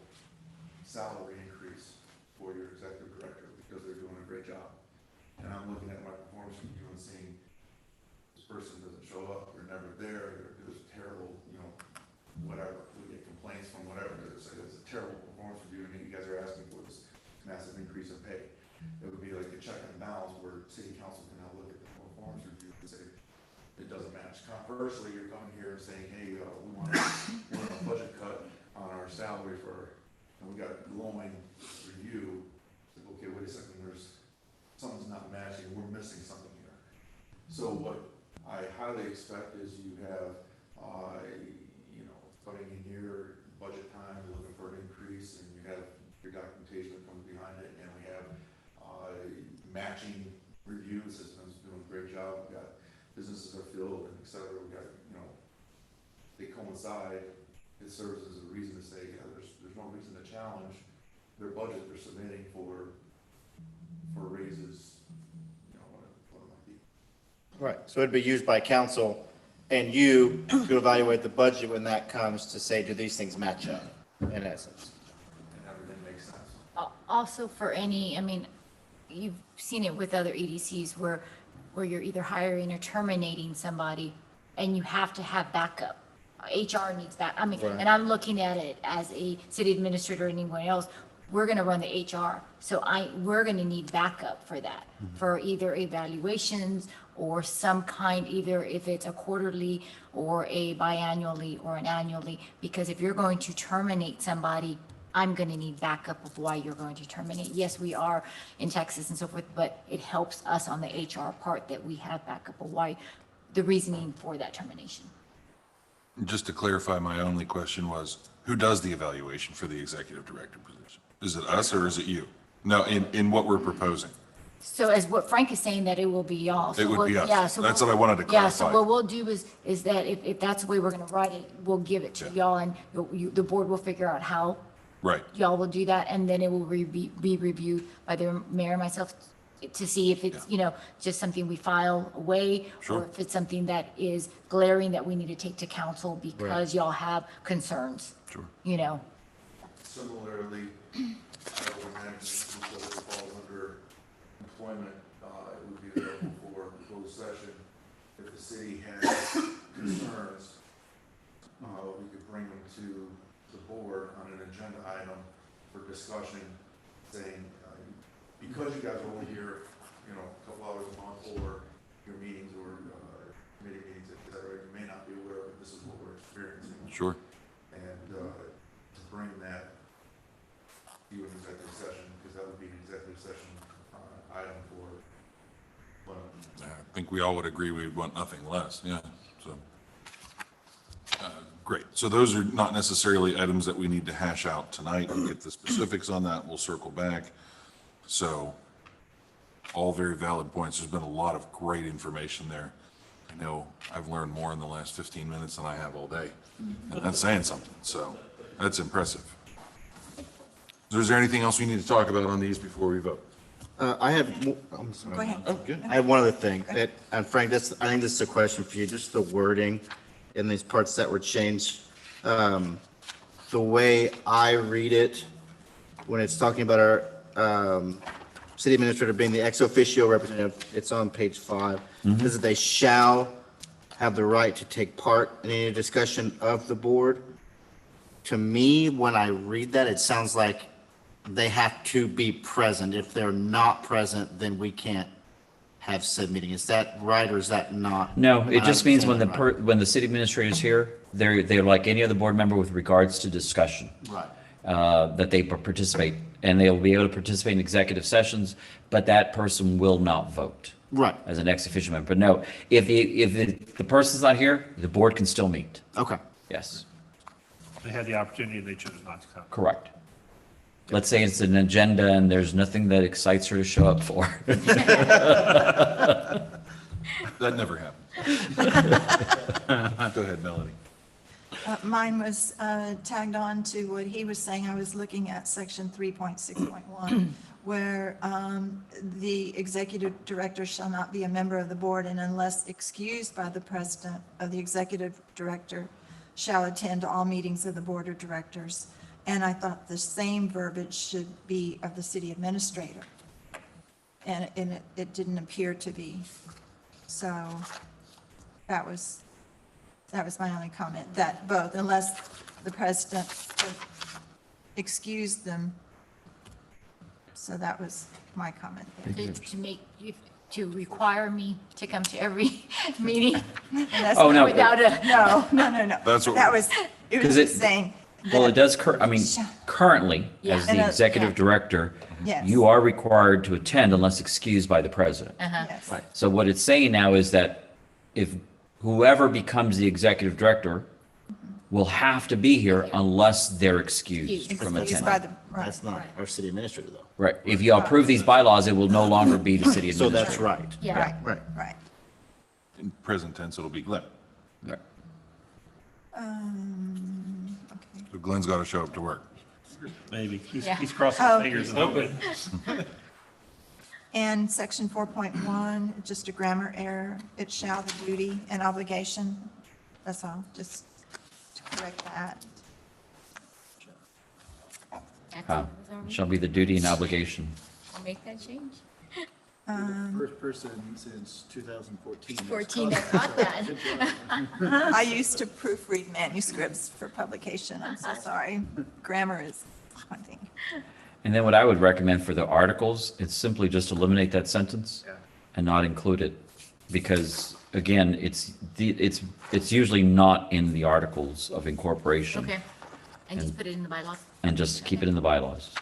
salary increase for your executive director because they're doing a great job. And I'm looking at my performance review and seeing this person doesn't show up, they're never there, there's terrible, whatever. We get complaints from whatever. It's a terrible performance review, and you guys are asking for this massive increase in pay. It would be like a check and balance where city council can now look at the performance review and say it doesn't match. Conversely, you're coming here and saying, hey, we want a budget cut on our salary and we got a glowing review. It's like, okay, wait a second, something's not matching, we're missing something here. So what I highly expect is you have, putting in your budget time, looking for an increase, and you have your documentation that comes behind it, and we have matching review systems doing a great job. We've got businesses are filled, and et cetera. We got, they coincide. It serves as a reason to say, yeah, there's no reason to challenge their budget they're submitting for raises, what it might be. Right, so it'd be used by council and you to evaluate the budget when that comes to say, do these things match up, in essence? And everything makes sense. Also for any, you've seen it with other EDCs where you're either hiring or terminating somebody and you have to have backup. HR needs that. Right. And I'm looking at it as a city administrator or anyone else. We're going to run the HR. So we're going to need backup for that, for either evaluations or some kind, either if it's a quarterly or a biannually or an annually, because if you're going to terminate somebody, I'm going to need backup of why you're going to terminate. Yes, we are in Texas and so forth, but it helps us on the HR part that we have backup of why, the reasoning for that termination. Just to clarify, my only question was, who does the evaluation for the executive director position? Is it us or is it you? No, in what we're proposing. So as what Frank is saying, that it will be y'all. So It would we'll- be us. yeah, so That's we'll- what I wanted to Yeah, so clarify. what we'll do is that if that's the way we're going to write it, we'll give it to Yeah. y'all and the board will figure out how Right. y'all will do that. And then it will be reviewed by the mayor and myself to see if it's, just something we file away. Sure. Or if it's something that is glaring that we need to take to council because y'all have concerns. Sure. Similarly, I would imagine because it falls under employment, it would be available for closed session. If the city has concerns, we could bring them to the board on an agenda item for discussion, saying, because you guys are only here, a couple hours a month for your meetings or committee meetings, et cetera, you may not be aware of this is what we're experiencing. Sure. And to bring that to an executive session, because that would be an executive session item for, I think we all would agree we'd want nothing less, yeah, so. Great, so those are not necessarily items that we need to hash out tonight. We'll get the specifics on that, we'll circle back. So, all very valid points. There's been a lot of great information there. I know I've learned more in the last 15 minutes than I have all day. And that's saying something, so that's impressive. So is there anything else we need to talk about on these before we vote? I'm sorry. Go ahead. Oh, good. I have one other thing, and Frank, I think this is a question for you, just the wording in these parts that were changed. The way I read it, when it's talking about our city administrator being the ex officio representative, it's on page 5. Says that they shall have the right to take part in any discussion of the board. To me, when I read that, it sounds like they have to be present. If they're not present, then we can't have said meeting. Is that right, or is that not? No, am it I just means when understanding that when the city administrator is here, they're like any other board member with regards to discussion. right? That they participate, and they'll be able to participate in executive sessions, but that person will not vote Right. as an ex officio member. But no, if the person's not here, the board can still meet. Okay. Yes, They had the opportunity and they chose not to come. correct. Let's say it's an agenda and there's nothing that excites her to show up for. That never happened. Go ahead, Melanie. Mine was tagged on to what he was saying. I was looking at section 3.6.1, where the executive director shall not be a member of the board, and unless excused by the president of the executive director, shall attend all meetings of the board of directors. And I thought the same verbiage should be of the city administrator. And it didn't appear to be. So that was my only comment, that both, unless the president excused them. So that was my comment there. To require me to come to every meeting. And that's Oh, no. Without a, No. That's what- That was, it was 'Cause just it- saying. Well, that- it does, currently, Yeah. as And, the executive yeah. director, Yes. you are required to attend unless excused by the president. Yes. So what it's saying now is that if whoever becomes the executive director will have to be here unless they're excused from Excused by attending. the, right. That's not our city administrator, though. Right. If you approve these bylaws, it will no longer be the city So administrator. that's right. yeah. Right, Right. right. In present tense, it'll be Glenn. Right. Okay. So Glenn's got to show up to work. Maybe. He's Yeah. crossing Oh. his fingers and hoping. And section 4.1, just a grammar error. It shall the duty and obligation. That's all, just to correct that. It shall be the duty and obligation. I'll make that change. First person since 2014. 14, I got that. I used to proofread manuscripts for publication. I'm so sorry. Grammar is one thing. And then what I would recommend for the articles, it's simply just eliminate that sentence and not include it. Because again, it's usually not in the articles of incorporation. Okay. And just put it in the bylaws? And just keep it in the bylaws.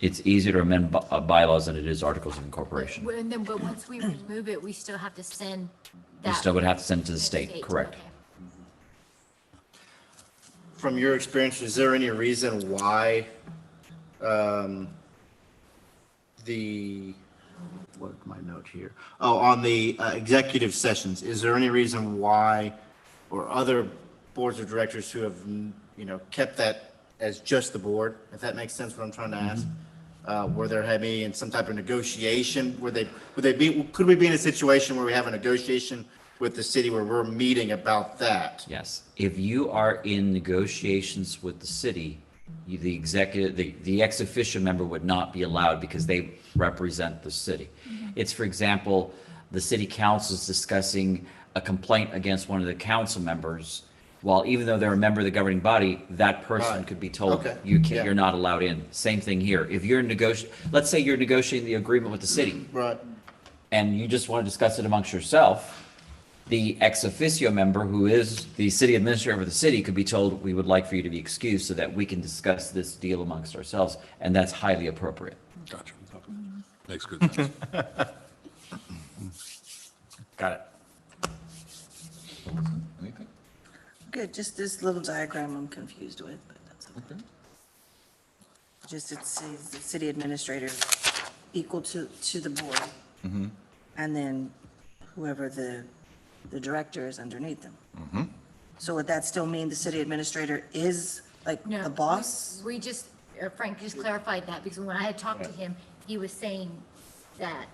It's easier to amend bylaws than it is articles of incorporation. And then, but once we remove it, we still have to send that. You still would have to send it to the state, correct? Okay. From your experience, is there any reason why what my note here? Oh, on the executive sessions, is there any reason why, or other boards of directors who have, kept that as just the board, if that makes sense what I'm trying to ask? Were there maybe in some type of negotiation, could we be in a situation where we have a negotiation with the city where we're meeting about that? Yes. If you are in negotiations with the city, the ex officio member would not be allowed because they represent the city. It's, for example, the city council is discussing a complaint against one of the council members. Well, even though they're a member of the governing body, that person Right. could be told, Okay. you can't, Yeah. you're not allowed in. Same thing here. If you're let's say you're negotiating the agreement with the city Right. and you just want to discuss it amongst yourself, the ex officio member, who is the city administrator of the city, could be told, we would like for you to be excused so that we can discuss this deal amongst ourselves, and that's highly appropriate. Gotcha. Makes good sense. Got it. Anything? Good, just this little diagram I'm confused with, but that's okay. Okay. Just it says the city administrator equal to the board. And then whoever the director is underneath them. So would that still mean the city administrator is like No, the boss? We just, Frank just clarified that because when I had talked to him, he was saying that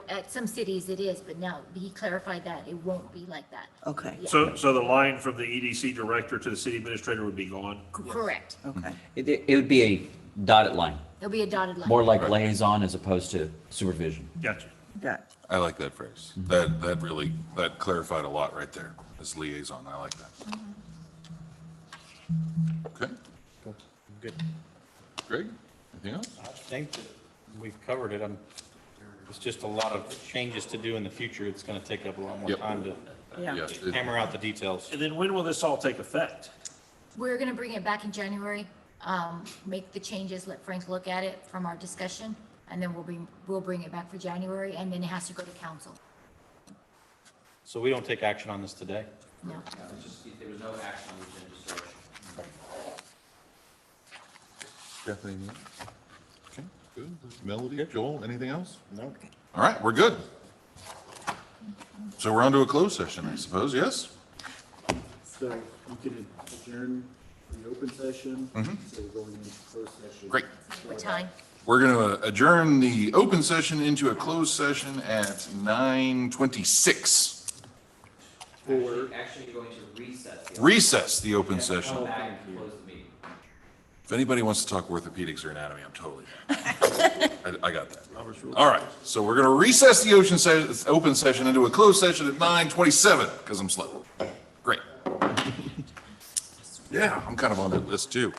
At some cities it is, but now he clarified that it won't be like that. Okay, Yeah. So the line from the EDC director to the city administrator would be gone? Correct. okay. It would be a dotted line, There'll be a dotted line. more like liaison as opposed to supervision. Gotcha. Got it. I like that phrase. That really, that clarified a lot right there, as liaison. I like that. Okay, Good. Greg, anything else? I think that we've covered it. It's just a lot of changes to do in the future. It's going to take up a lot more Yep. time to Yeah. Yes, it- hammer out the details. And then when will this all take effect? We're gonna bring it back in January, make the changes, let Frank look at it from our discussion, and then we'll bring it back for January, and then it has to go to council. So we don't take action on this today? No. There was no action on the agenda, Stephanie? Okay, good. Melody, Joel, anything else? No. All right, we're good. So we're on to a closed session, I suppose, yes? So you can adjourn the open session, so we're going into closed session. Great. What time? We're going to adjourn the open session into a closed session at 9:26. Actually, you're going to recess. Recess the open session. Back and close the meeting. If anybody wants to talk orthopedics or anatomy, I'm totally down. I got that. All right, so we're going to recess the open session into a closed session at 9:27, because I'm slow. Great. Yeah, I'm kind of on that list too.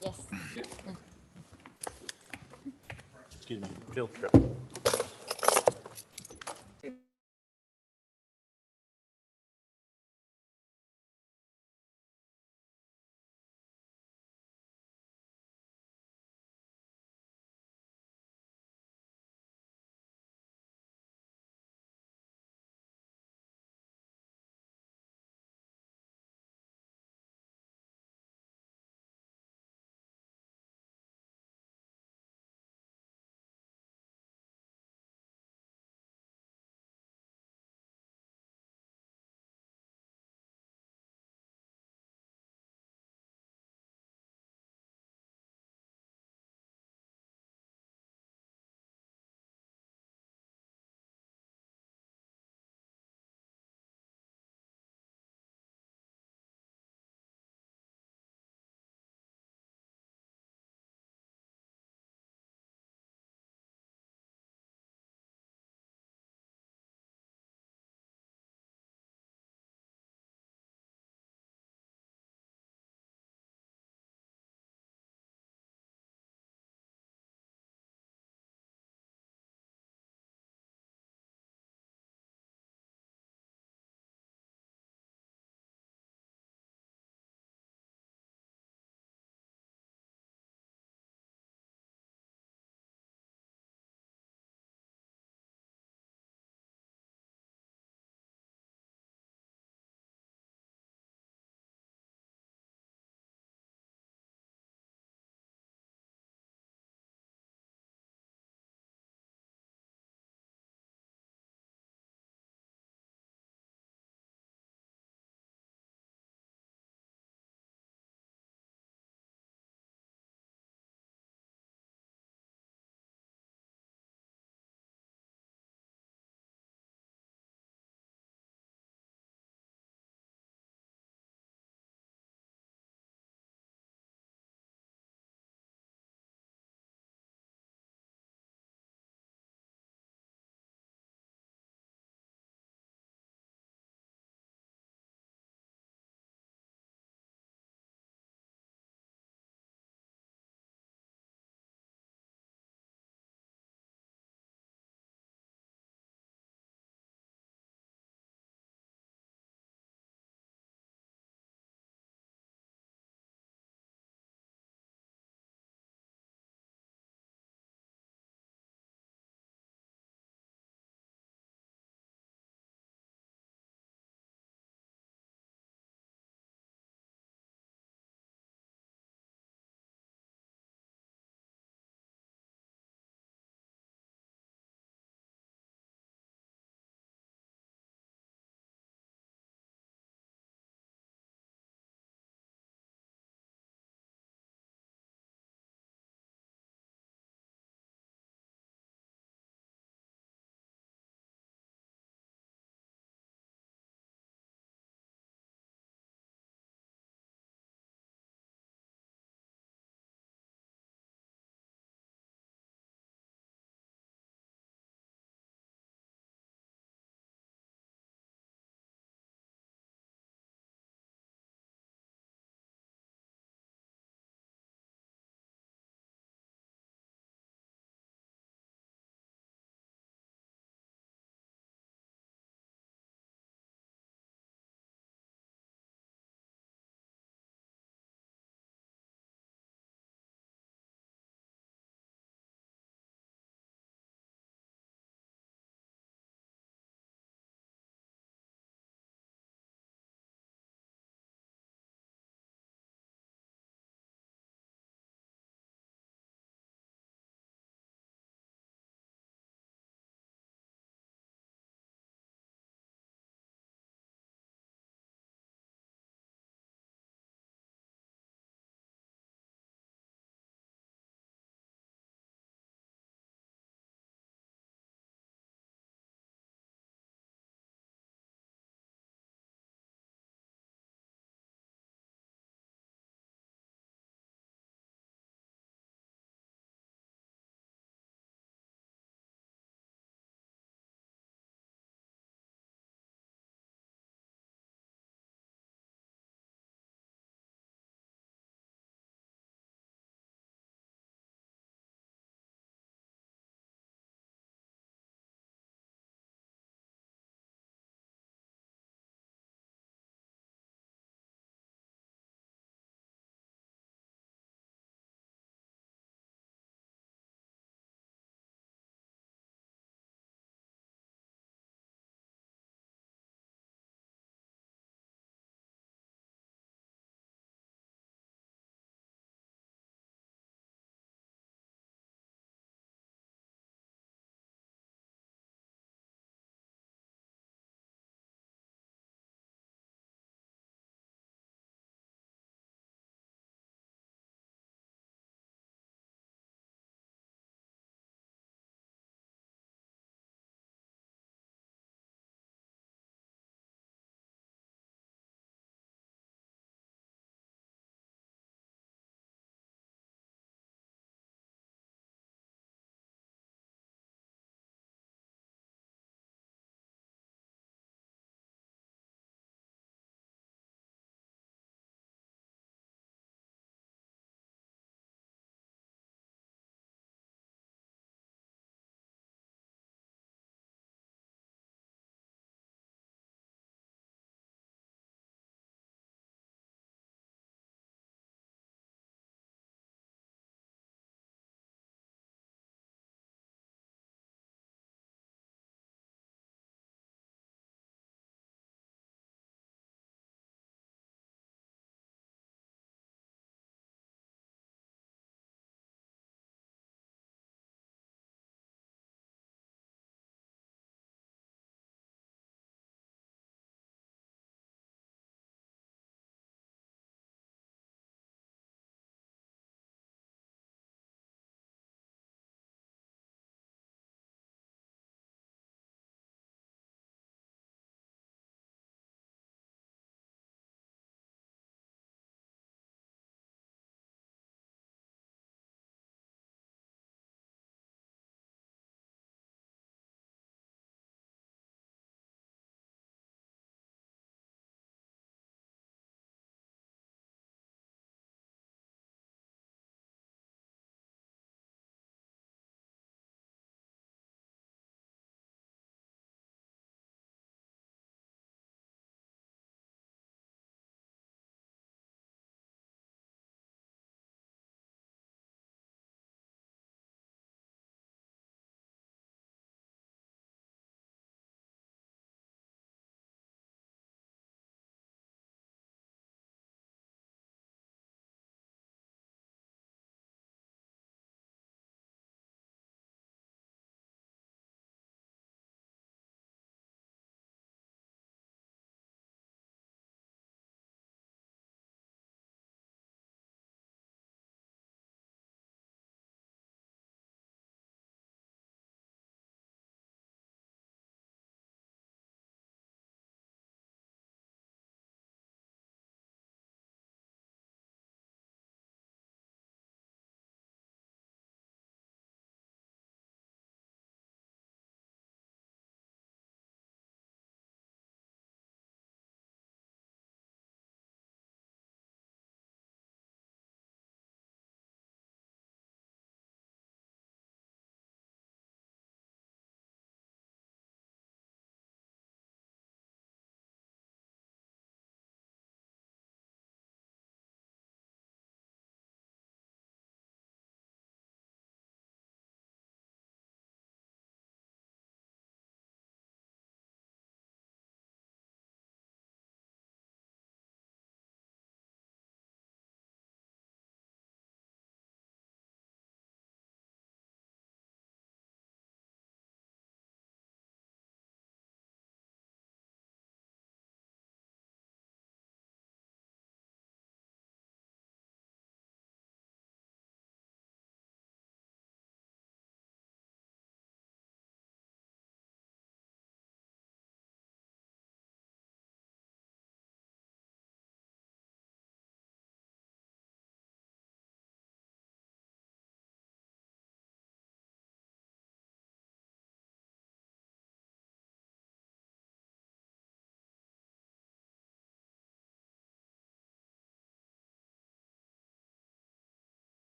Yes. Excuse me. Bill.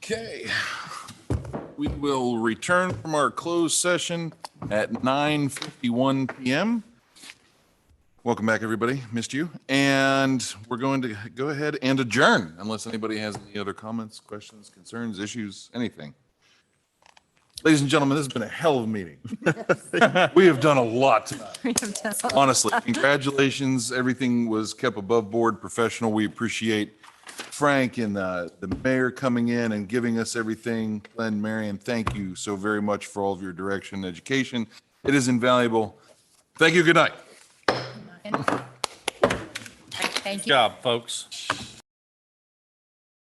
Okay. We will return from our closed session at 9:51 PM. Welcome back, everybody. Missed you. And we're going to go ahead and adjourn unless anybody has any other comments, questions, concerns, issues, anything. Ladies and gentlemen, this has been a hell of a meeting. We have done a lot tonight. Honestly, congratulations. Everything was kept above board, professional. We appreciate Frank and the mayor coming in and giving us everything. Glenn, Marion, thank you so very much for all of your direction and education. It is invaluable. Thank you. Good night. Thank you. Job, folks.